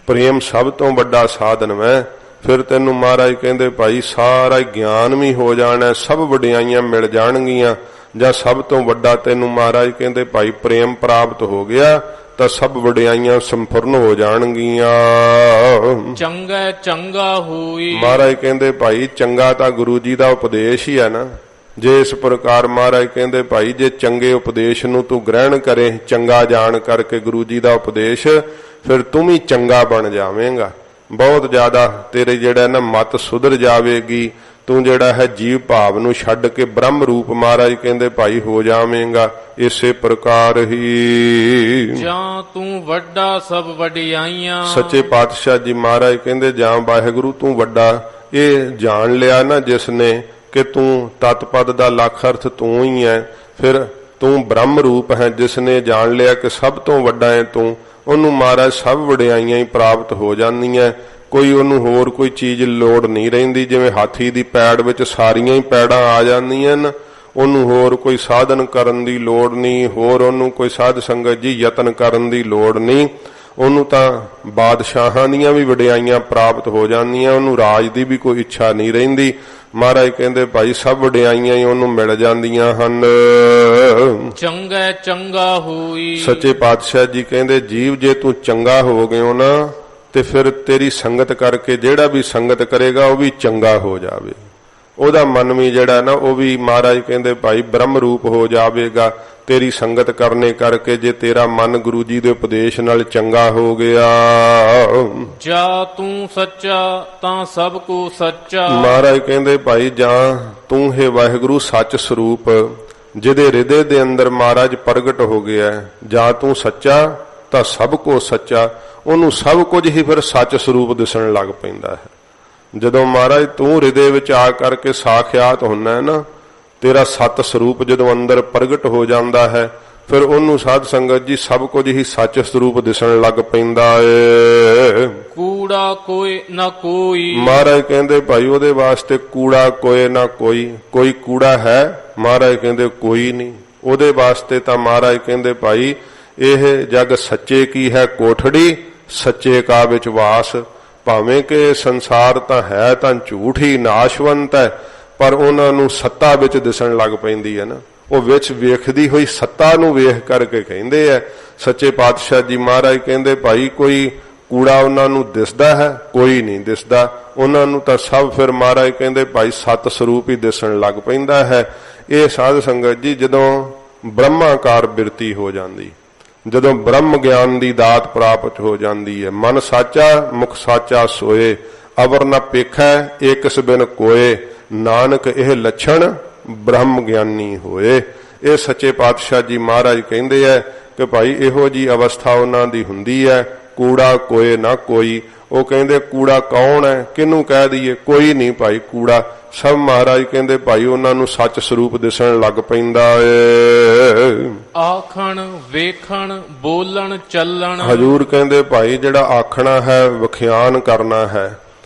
S1: ਪ੍ਰੇਮ ਸਭ ਤੋਂ ਵੱਡਾ ਸਾਧਨ ਹੈ। ਫਿਰ ਤੈਨੂੰ ਮਹਾਰਾਜ ਕਹਿੰਦੇ ਭਾਈ ਸਾਰਾ ਗਿਆਨ ਵੀ ਹੋ ਜਾਣਾ, ਸਭ ਵਡਿਆਈਆਂ ਮਿਲ ਜਾਣਗੀਆਂ। ਜਾਂ ਸਭ ਤੋਂ ਵੱਡਾ ਤੈਨੂੰ ਮਹਾਰਾਜ ਕਹਿੰਦੇ ਭਾਈ ਪ੍ਰੇਮ ਪ੍ਰਾਪਤ ਹੋ ਗਿਆ ਤਾਂ ਸਭ ਵਡਿਆਈਆਂ ਸੰਪੂਰਨ ਹੋ ਜਾਣਗੀਆਂ।
S2: ਚੰਗਾ ਚੰਗਾ ਹੋਈ।
S1: ਮਹਾਰਾਜ ਕਹਿੰਦੇ ਭਾਈ ਚੰਗਾ ਤਾਂ ਗੁਰੂ ਜੀ ਦਾ ਉਪਦੇਸ਼ ਹੀ ਹੈ ਨਾ। ਜੇ ਇਸ ਪ੍ਰਕਾਰ ਮਹਾਰਾਜ ਕਹਿੰਦੇ ਭਾਈ ਜੇ ਚੰਗੇ ਉਪਦੇਸ਼ ਨੂੰ ਤੂੰ ਗ੍ਰਹਿਣ ਕਰੇ, ਚੰਗਾ ਜਾਣ ਕਰਕੇ ਗੁਰੂ ਜੀ ਦਾ ਉਪਦੇਸ਼, ਫਿਰ ਤੂੰ ਵੀ ਚੰਗਾ ਬਣ ਜਾਵੇਂਗਾ। ਬਹੁਤ ਜ਼ਿਆਦਾ ਤੇਰੇ ਜਿਹੜਾ ਨਾ ਮਤ ਸੁਧਰ ਜਾਵੇਗੀ। ਤੂੰ ਜਿਹੜਾ ਹੈ ਜੀਵ ਭਾਵ ਨੂੰ ਛੱਡ ਕੇ ਬ੍ਰਹਮ ਰੂਪ ਮਹਾਰਾਜ ਕਹਿੰਦੇ ਭਾਈ ਹੋ ਜਾਵੇਂਗਾ। ਇਸੇ ਪ੍ਰਕਾਰ ਹੀ
S2: ਜਾਂ ਤੂੰ ਵੱਡਾ ਸਭ ਵਡਿਆਈਆਂ।
S1: ਸੱਚੇ ਪਾਤਸ਼ਾਹ ਜੀ ਮਹਾਰਾਜ ਕਹਿੰਦੇ ਜਾਂ ਵਾਹਿਗੁਰੂ ਤੂੰ ਵੱਡਾ, ਇਹ ਜਾਣ ਲਿਆ ਨਾ ਜਿਸ ਨੇ ਕਿ ਤੂੰ ਤਤਪਦ ਦਾ ਲੱਖ ਅਰਥ ਤੂੰ ਹੀ ਹੈ, ਫਿਰ ਤੂੰ ਬ੍ਰਹਮ ਰੂਪ ਹੈ। ਜਿਸ ਨੇ ਜਾਣ ਲਿਆ ਕਿ ਸਭ ਤੋਂ ਵੱਡਾ ਹੈ ਤੂੰ, ਉਹਨੂੰ ਮਹਾਰਾਜ ਸਭ ਵਡਿਆਈਆਂ ਹੀ ਪ੍ਰਾਪਤ ਹੋ ਜਾਂਦੀਆਂ। ਕੋਈ ਉਹਨੂੰ ਹੋਰ ਕੋਈ ਚੀਜ਼ ਲੋੜ ਨਹੀਂ ਰਹਿੰਦੀ। ਜਿਵੇਂ ਹਾਥੀ ਦੀ ਪੈੜ ਵਿੱਚ ਸਾਰੀਆਂ ਹੀ ਪੈੜਾਂ ਆ ਜਾਂਦੀਆਂ ਨੇ, ਉਹਨੂੰ ਹੋਰ ਕੋਈ ਸਾਧਨ ਕਰਨ ਦੀ ਲੋੜ ਨਹੀਂ, ਹੋਰ ਉਹਨੂੰ ਕੋਈ ਸਾਧ ਸੰਗਤ ਜੀ ਯਤਨ ਕਰਨ ਦੀ ਲੋੜ ਨਹੀਂ। ਉਹਨੂੰ ਤਾਂ ਬਾਦਸ਼ਾਹਾਂ ਦੀਆਂ ਵੀ ਵਡਿਆਈਆਂ ਪ੍ਰਾਪਤ ਹੋ ਜਾਂਦੀਆਂ, ਉਹਨੂੰ ਰਾਜ ਦੀ ਵੀ ਕੋਈ ਇੱਛਾ ਨਹੀਂ ਰਹਿੰਦੀ। ਮਹਾਰਾਜ ਕਹਿੰਦੇ ਭਾਈ ਸਭ ਵਡਿਆਈਆਂ ਹੀ ਉਹਨੂੰ ਮਿਲ ਜਾਂਦੀਆਂ ਹਨ।
S2: ਚੰਗਾ ਚੰਗਾ ਹੋਈ।
S1: ਸੱਚੇ ਪਾਤਸ਼ਾਹ ਜੀ ਕਹਿੰਦੇ ਜੀਵ ਜੇ ਤੂੰ ਚੰਗਾ ਹੋ ਗਿਓ ਨਾ ਤੇ ਫਿਰ ਤੇਰੀ ਸੰਗਤ ਕਰਕੇ ਜਿਹੜਾ ਵੀ ਸੰਗਤ ਕਰੇਗਾ ਉਹ ਵੀ ਚੰਗਾ ਹੋ ਜਾਵੇ। ਉਹਦਾ ਮਨ ਵੀ ਜਿਹੜਾ ਨਾ ਉਹ ਵੀ ਮਹਾਰਾਜ ਕਹਿੰਦੇ ਭਾਈ ਬ੍ਰਹਮ ਰੂਪ ਹੋ ਜਾਵੇਗਾ। ਤੇਰੀ ਸੰਗਤ ਕਰਨੇ ਕਰਕੇ ਜੇ ਤੇਰਾ ਮਨ ਗੁਰੂ ਜੀ ਦੇ ਉਪਦੇਸ਼ ਨਾਲ ਚੰਗਾ ਹੋ ਗਿਆ।
S2: ਜਾ ਤੂੰ ਸੱਚਾ ਤਾਂ ਸਭ ਕੋ ਸੱਚਾ।
S1: ਮਹਾਰਾਜ ਕਹਿੰਦੇ ਭਾਈ ਜਾਂ ਤੂੰ ਹੈ ਵਾਹਿਗੁਰੂ ਸੱਚ ਸਰੂਪ, ਜਿਹਦੇ ਹਿਰਦੇ ਦੇ ਅੰਦਰ ਮਹਾਰਾਜ ਪ੍ਰਗਟ ਹੋ ਗਿਆ। ਜਾਂ ਤੂੰ ਸੱਚਾ ਤਾਂ ਸਭ ਕੋ ਸੱਚਾ। ਉਹਨੂੰ ਸਭ ਕੁਝ ਹੀ ਫਿਰ ਸੱਚ ਸਰੂਪ ਦਿਸਣ ਲੱਗ ਪੈਂਦਾ ਹੈ। ਜਦੋਂ ਮਹਾਰਾਜ ਤੂੰ ਹਿਰਦੇ ਵਿੱਚ ਆ ਕਰਕੇ ਸਾਖਿਆਤ ਹੁੰਦਾ ਹੈ ਨਾ, ਤੇਰਾ ਸਤ ਸਰੂਪ ਜਦੋਂ ਅੰਦਰ ਪ੍ਰਗਟ ਹੋ ਜਾਂਦਾ ਹੈ, ਫਿਰ ਉਹਨੂੰ ਸਾਧ ਸੰਗਤ ਜੀ ਸਭ ਕੁਝ ਹੀ ਸੱਚ ਸਰੂਪ ਦਿਸਣ ਲੱਗ ਪੈਂਦਾ ਏ।
S2: ਕੂੜਾ ਕੋਈ ਨਾ ਕੋਈ।
S1: ਮਹਾਰਾਜ ਕਹਿੰਦੇ ਭਾਈ ਉਹਦੇ ਵਾਸਤੇ ਕੂੜਾ ਕੋਏ ਨਾ ਕੋਈ। ਕੋਈ ਕੂੜਾ ਹੈ? ਮਹਾਰਾਜ ਕਹਿੰਦੇ ਕੋਈ ਨਹੀਂ। ਉਹਦੇ ਵਾਸਤੇ ਤਾਂ ਮਹਾਰਾਜ ਕਹਿੰਦੇ ਭਾਈ ਇਹ ਜਗ ਸੱਚੇ ਕੀ ਹੈ ਕੋਠੜੀ, ਸੱਚੇ ਕਾ ਵਿੱਚ ਵਾਸ। ਭਾਵੇਂ ਕਿ ਸੰਸਾਰ ਤਾਂ ਹੈ ਤਾਂ ਝੂਠ ਹੀ ਨਾਸ਼ਵੰਤ ਹੈ, ਪਰ ਉਹਨਾਂ ਨੂੰ ਸੱਤਾ ਵਿੱਚ ਦਿਸਣ ਲੱਗ ਪੈਂਦੀ ਹੈ ਨਾ। ਉਹ ਵਿੱਚ ਵੇਖਦੀ ਹੋਈ ਸੱਤਾ ਨੂੰ ਵੇਖ ਕਰਕੇ ਕਹਿੰਦੇ ਐ ਸੱਚੇ ਪਾਤਸ਼ਾਹ ਜੀ ਮਹਾਰਾਜ ਕਹਿੰਦੇ ਭਾਈ ਕੋਈ ਕੂੜਾ ਉਹਨਾਂ ਨੂੰ ਦਿਸਦਾ ਹੈ? ਕੋਈ ਨਹੀਂ ਦਿਸਦਾ। ਉਹਨਾਂ ਨੂੰ ਤਾਂ ਸਭ ਫਿਰ ਮਹਾਰਾਜ ਕਹਿੰਦੇ ਭਾਈ ਸਤ ਸਰੂਪ ਹੀ ਦਿਸਣ ਲੱਗ ਪੈਂਦਾ ਹੈ। ਇਹ ਸਾਧ ਸੰਗਤ ਜੀ ਜਦੋਂ ਬ੍ਰਹਮਾਕਾਰ ਬਿਰਤੀ ਹੋ ਜਾਂਦੀ, ਜਦੋਂ ਬ੍ਰਹਮ ਗਿਆਨ ਦੀ ਦਾਤ ਪ੍ਰਾਪਤ ਹੋ ਜਾਂਦੀ ਹੈ, ਮਨ ਸਾਚਾ ਮੁਖ ਸਾਚਾ ਸੋਏ, ਅਵਰ ਨ ਪੇਖੈ ਏਕਸ ਬਿਨ ਕੋਏ, ਨਾਨਕ ਇਹ ਲੱਛਣ ਬ੍ਰਹਮ ਗਿਆਨੀ ਹੋਏ। ਇਹ ਸੱਚੇ ਪਾਤਸ਼ਾਹ ਜੀ ਮਹਾਰਾਜ ਕਹਿੰਦੇ ਐ ਕਿ ਭਾਈ ਇਹੋ ਜੀ ਅਵਸਥਾ ਉਹਨਾਂ ਦੀ ਹੁੰਦੀ ਹੈ, ਕੂੜਾ ਕੋਏ ਨਾ ਕੋਈ। ਉਹ ਕਹਿੰਦੇ ਕੂੜਾ ਕੌਣ ਹੈ, ਕਿਹਨੂੰ ਕਹਿ ਦਈਏ? ਕੋਈ ਨਹੀਂ ਭਾਈ ਕੂੜਾ। ਸਭ ਮਹਾਰਾਜ ਕਹਿੰਦੇ ਭਾਈ ਉਹਨਾਂ ਨੂੰ ਸੱਚ ਸਰੂਪ ਦਿਸਣ ਲੱਗ ਪੈਂਦਾ ਏ।
S2: ਆਖਣ ਵੇਖਣ ਬੋਲਣ ਚੱਲਣ।
S1: ਹਜੂਰ ਕਹਿੰਦੇ ਭਾਈ ਜਿਹੜਾ ਆਖਣਾ ਹੈ ਵਿਖਿਆਨ ਕਰਨਾ ਹੈ,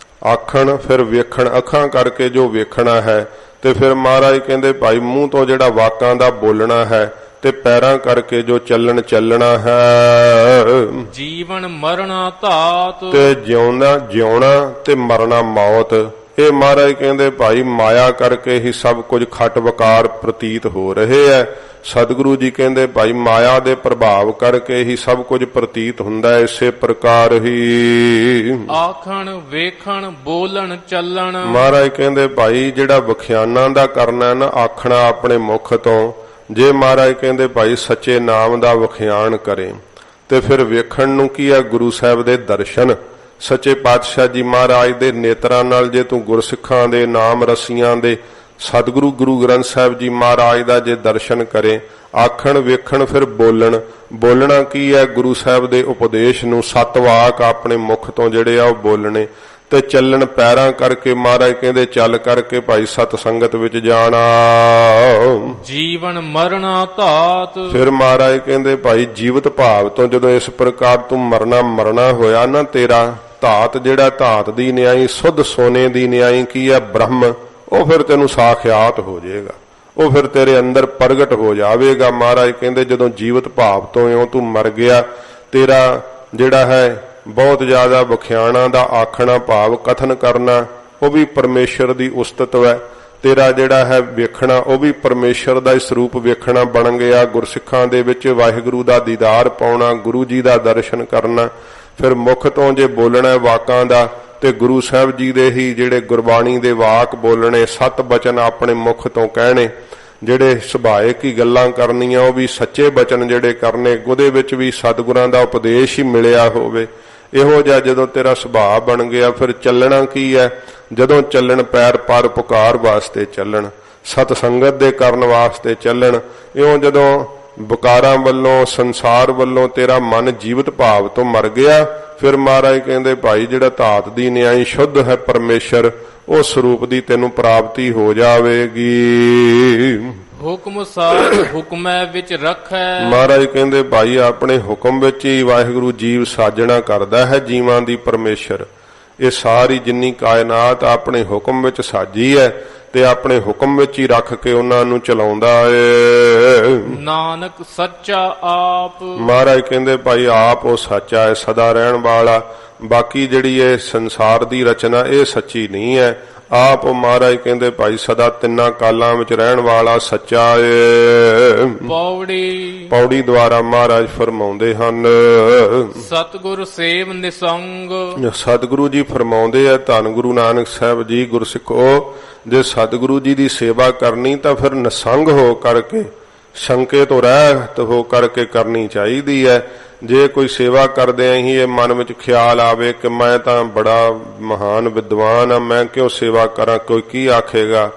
S1: ਆਖਣ ਫਿਰ ਵੇਖਣ, ਅੱਖਾਂ ਕਰਕੇ ਜੋ ਵੇਖਣਾ ਹੈ, ਤੇ ਫਿਰ ਮਹਾਰਾਜ ਕਹਿੰਦੇ ਭਾਈ ਮੂੰਹ ਤੋਂ ਜਿਹੜਾ ਵਾਕਾਂ ਦਾ ਬੋਲਣਾ ਹੈ, ਤੇ ਪੈਰਾਂ ਕਰਕੇ ਜੋ ਚੱਲਣ ਚੱਲਣਾ ਹੈ।
S2: ਜੀਵਨ ਮਰਨਾ ਧਾਤ।
S1: ਤੇ ਜਿਉਣਾ ਤੇ ਮਰਨਾ ਮੌਤ। ਇਹ ਮਹਾਰਾਜ ਕਹਿੰਦੇ ਭਾਈ ਮਾਇਆ ਕਰਕੇ ਹੀ ਸਭ ਕੁਝ ਖਟ ਵਕਾਰ ਪ੍ਰਤੀਤ ਹੋ ਰਹੇ ਹੈ। ਸਤਿਗੁਰੂ ਜੀ ਕਹਿੰਦੇ ਭਾਈ ਮਾਇਆ ਦੇ ਪ੍ਰਭਾਵ ਕਰਕੇ ਹੀ ਸਭ ਕੁਝ ਪ੍ਰਤੀਤ ਹੁੰਦਾ ਹੈ। ਇਸੇ ਪ੍ਰਕਾਰ ਹੀ
S2: ਆਖਣ ਵੇਖਣ ਬੋਲਣ ਚੱਲਣ।
S1: ਮਹਾਰਾਜ ਕਹਿੰਦੇ ਭਾਈ ਜਿਹੜਾ ਵਿਖਿਆਨਾਂ ਦਾ ਕਰਨਾ ਨਾ ਆਖਣਾ ਆਪਣੇ ਮੁਖ ਤੋਂ, ਜੇ ਮਹਾਰਾਜ ਕਹਿੰਦੇ ਭਾਈ ਸੱਚੇ ਨਾਮ ਦਾ ਵਿਖਿਆਨ ਕਰੇ ਤੇ ਫਿਰ ਵੇਖਣ ਨੂੰ ਕੀ ਹੈ, ਗੁਰੂ ਸਾਹਿਬ ਦੇ ਦਰਸ਼ਨ। ਸੱਚੇ ਪਾਤਸ਼ਾਹ ਜੀ ਮਹਾਰਾਜ ਦੇ ਨੇਤਰਾਂ ਨਾਲ ਜੇ ਤੂੰ ਗੁਰਸਿੱਖਾਂ ਦੇ ਨਾਮ ਰਸੀਆਂ ਦੇ ਸਤਿਗੁਰੂ ਗੁਰੂ ਗ੍ਰੰਥ ਸਾਹਿਬ ਜੀ ਮਹਾਰਾਜ ਦਾ ਜੇ ਦਰਸ਼ਨ ਕਰੇ, ਆਖਣ ਵੇਖਣ ਫਿਰ ਬੋਲਣ। ਬੋਲਣਾ ਕੀ ਹੈ, ਗੁਰੂ ਸਾਹਿਬ ਦੇ ਉਪਦੇਸ਼ ਨੂੰ ਸੱਤ ਵਾਕ ਆਪਣੇ ਮੁਖ ਤੋਂ ਜਿਹੜੇ ਆ ਉਹ ਬੋਲਣੇ, ਤੇ ਚੱਲਣ ਪੈਰਾਂ ਕਰਕੇ। ਮਹਾਰਾਜ ਕਹਿੰਦੇ ਚੱਲ ਕਰਕੇ ਭਾਈ ਸਤ ਸੰਗਤ ਵਿੱਚ ਜਾਣਾ।
S2: ਜੀਵਨ ਮਰਨਾ ਧਾਤ।
S1: ਫਿਰ ਮਹਾਰਾਜ ਕਹਿੰਦੇ ਭਾਈ ਜੀਵਤ ਭਾਵ ਤੋਂ ਜਦੋਂ ਇਸ ਪ੍ਰਕਾਰ ਤੂੰ ਮਰਨਾ ਹੋਇਆ ਨਾ, ਤੇਰਾ ਧਾਤ ਜਿਹੜਾ ਧਾਤ ਦੀ ਨਿਆਈ ਸੁੱਧ ਸੋਨੇ ਦੀ ਨਿਆਈ ਕੀ ਹੈ, ਬ੍ਰਹਮ, ਉਹ ਫਿਰ ਤੈਨੂੰ ਸਾਖਿਆਤ ਹੋ ਜਾਏਗਾ, ਉਹ ਫਿਰ ਤੇਰੇ ਅੰਦਰ ਪ੍ਰਗਟ ਹੋ ਜਾਵੇਗਾ। ਮਹਾਰਾਜ ਕਹਿੰਦੇ ਜਦੋਂ ਜੀਵਤ ਭਾਵ ਤੋਂ ਇਉਂ ਤੂੰ ਮਰ ਗਿਆ, ਤੇਰਾ ਜਿਹੜਾ ਹੈ ਬਹੁਤ ਜ਼ਿਆਦਾ ਵਿਖਿਆਣਾ ਦਾ ਆਖਣਾ ਭਾਵ ਕਥਨ ਕਰਨਾ ਉਹ ਵੀ ਪਰਮੇਸ਼ਰ ਦੀ ਉਸਤਤ ਹੈ। ਤੇਰਾ ਜਿਹੜਾ ਹੈ ਵੇਖਣਾ ਉਹ ਵੀ ਪਰਮੇਸ਼ਰ ਦਾ ਸਰੂਪ ਵੇਖਣਾ ਬਣ ਗਿਆ। ਗੁਰਸਿੱਖਾਂ ਦੇ ਵਿੱਚ ਵਾਹਿਗੁਰੂ ਦਾ ਦੀਦਾਰ ਪਾਉਣਾ, ਗੁਰੂ ਜੀ ਦਾ ਦਰਸ਼ਨ ਕਰਨਾ। ਫਿਰ ਮੁਖ ਤੋਂ ਜੇ ਬੋਲਣਾ ਵਾਕਾਂ ਦਾ ਤੇ ਗੁਰੂ ਸਾਹਿਬ ਜੀ ਦੇ ਹੀ ਜਿਹੜੇ ਗੁਰਬਾਣੀ ਦੇ ਵਾਕ ਬੋਲਣੇ, ਸਤ ਬਚਨ ਆਪਣੇ ਮੁਖ ਤੋਂ ਕਹਿਣੇ, ਜਿਹੜੇ ਸੁਭਾਇਕ ਹੀ ਗੱਲਾਂ ਕਰਨੀਆਂ ਉਹ ਵੀ ਸੱਚੇ ਬਚਨ ਜਿਹੜੇ ਕਰਨੇ, ਉਹਦੇ ਵਿੱਚ ਵੀ ਸਤਿਗੁਰਾਂ ਦਾ ਉਪਦੇਸ਼ ਹੀ ਮਿਲਿਆ ਹੋਵੇ। ਇਹੋ ਜਿਹਾ ਜਦੋਂ ਤੇਰਾ ਸੁਭਾਅ ਬਣ ਗਿਆ, ਫਿਰ ਚੱਲਣਾ ਕੀ ਹੈ, ਜਦੋਂ ਚੱਲਣ ਪੈਰ ਪਰ ਪੁਕਾਰ ਵਾਸਤੇ ਚੱਲਣ, ਸਤ ਸੰਗਤ ਦੇ ਕਰਨ ਵਾਸਤੇ ਚੱਲਣ। ਇਉਂ ਜਦੋਂ ਵਿਕਾਰਾਂ ਵੱਲੋਂ ਸੰਸਾਰ ਵੱਲੋਂ ਤੇਰਾ ਮਨ ਜੀਵਤ ਭਾਵ ਤੋਂ ਮਰ ਗਿਆ, ਫਿਰ ਮਹਾਰਾਜ ਕਹਿੰਦੇ ਭਾਈ ਜਿਹੜਾ ਧਾਤ ਦੀ ਨਿਆਈ ਸ਼ੁੱਧ ਹੈ ਪਰਮੇਸ਼ਰ, ਉਹ ਸਰੂਪ ਦੀ ਤੈਨੂੰ ਪ੍ਰਾਪਤੀ ਹੋ ਜਾਵੇਗੀ।
S2: ਹੁਕਮ ਸਾਧ ਹੁਕਮੈ ਵਿੱਚ ਰੱਖੈ।
S1: ਮਹਾਰਾਜ ਕਹਿੰਦੇ ਭਾਈ ਆਪਣੇ ਹੁਕਮ ਵਿੱਚ ਹੀ ਵਾਹਿਗੁਰੂ ਜੀਵ ਸਾਜਣਾ ਕਰਦਾ ਹੈ ਜੀਵਾਂ ਦੀ ਪਰਮੇਸ਼ਰ। ਇਹ ਸਾਰੀ ਜਿੰਨੀ ਕਾਇਨਾਤ ਆਪਣੇ ਹੁਕਮ ਵਿੱਚ ਸਾਜੀ ਹੈ ਤੇ ਆਪਣੇ ਹੁਕਮ ਵਿੱਚ ਹੀ ਰੱਖ ਕੇ ਉਹਨਾਂ ਨੂੰ ਚਲਾਉਂਦਾ ਏ।
S2: ਨਾਨਕ ਸੱਚਾ ਆਪ।
S1: ਮਹਾਰਾਜ ਕਹਿੰਦੇ ਭਾਈ ਆਪ ਉਹ ਸੱਚਾ ਹੈ, ਸਦਾ ਰਹਿਣ ਵਾਲਾ। ਬਾਕੀ ਜਿਹੜੀ ਇਹ ਸੰਸਾਰ ਦੀ ਰਚਨਾ ਇਹ ਸੱਚੀ ਨਹੀਂ ਹੈ। ਆਪ ਉਹ ਮਹਾਰਾਜ ਕਹਿੰਦੇ ਭਾਈ ਸਦਾ ਤਿੰਨਾਂ ਕਾਲਾਂ ਵਿੱਚ ਰਹਿਣ ਵਾਲਾ ਸੱਚਾ ਏ। ਪੌੜੀ ਦੁਆਰਾ ਮਹਾਰਾਜ ਫਰਮਾਉਂਦੇ ਹਨ,
S2: ਸਤਿਗੁਰ ਸੇਵ ਨਿਸੰਗ।
S1: ਸਤਿਗੁਰੂ ਜੀ ਫਰਮਾਉਂਦੇ ਆ, ਧੰਨ ਗੁਰੂ ਨਾਨਕ ਸਾਹਿਬ ਜੀ, ਗੁਰਸਿੱਖੋ ਜੇ ਸਤਿਗੁਰੂ ਜੀ ਦੀ ਸੇਵਾ ਕਰਨੀ ਤਾਂ ਫਿਰ ਨਿਸੰਗ ਹੋ ਕਰਕੇ, ਸ਼ੰਕੇ ਤੋਂ ਰਹਿਤ ਹੋ ਕਰਕੇ ਕਰਨੀ ਚਾਹੀਦੀ ਹੈ। ਜੇ ਕੋਈ ਸੇਵਾ ਕਰਦਿਆਂ ਹੀ ਇਹ ਮਨ ਵਿੱਚ ਖਿਆਲ ਆਵੇ ਕਿ ਮੈਂ ਤਾਂ ਬੜਾ ਮਹਾਨ ਵਿਦਵਾਨ ਆ, ਮੈਂ ਕਿਉਂ ਸੇਵਾ ਕਰਾਂ, ਕੋਈ ਕੀ ਆਖੇਗਾ,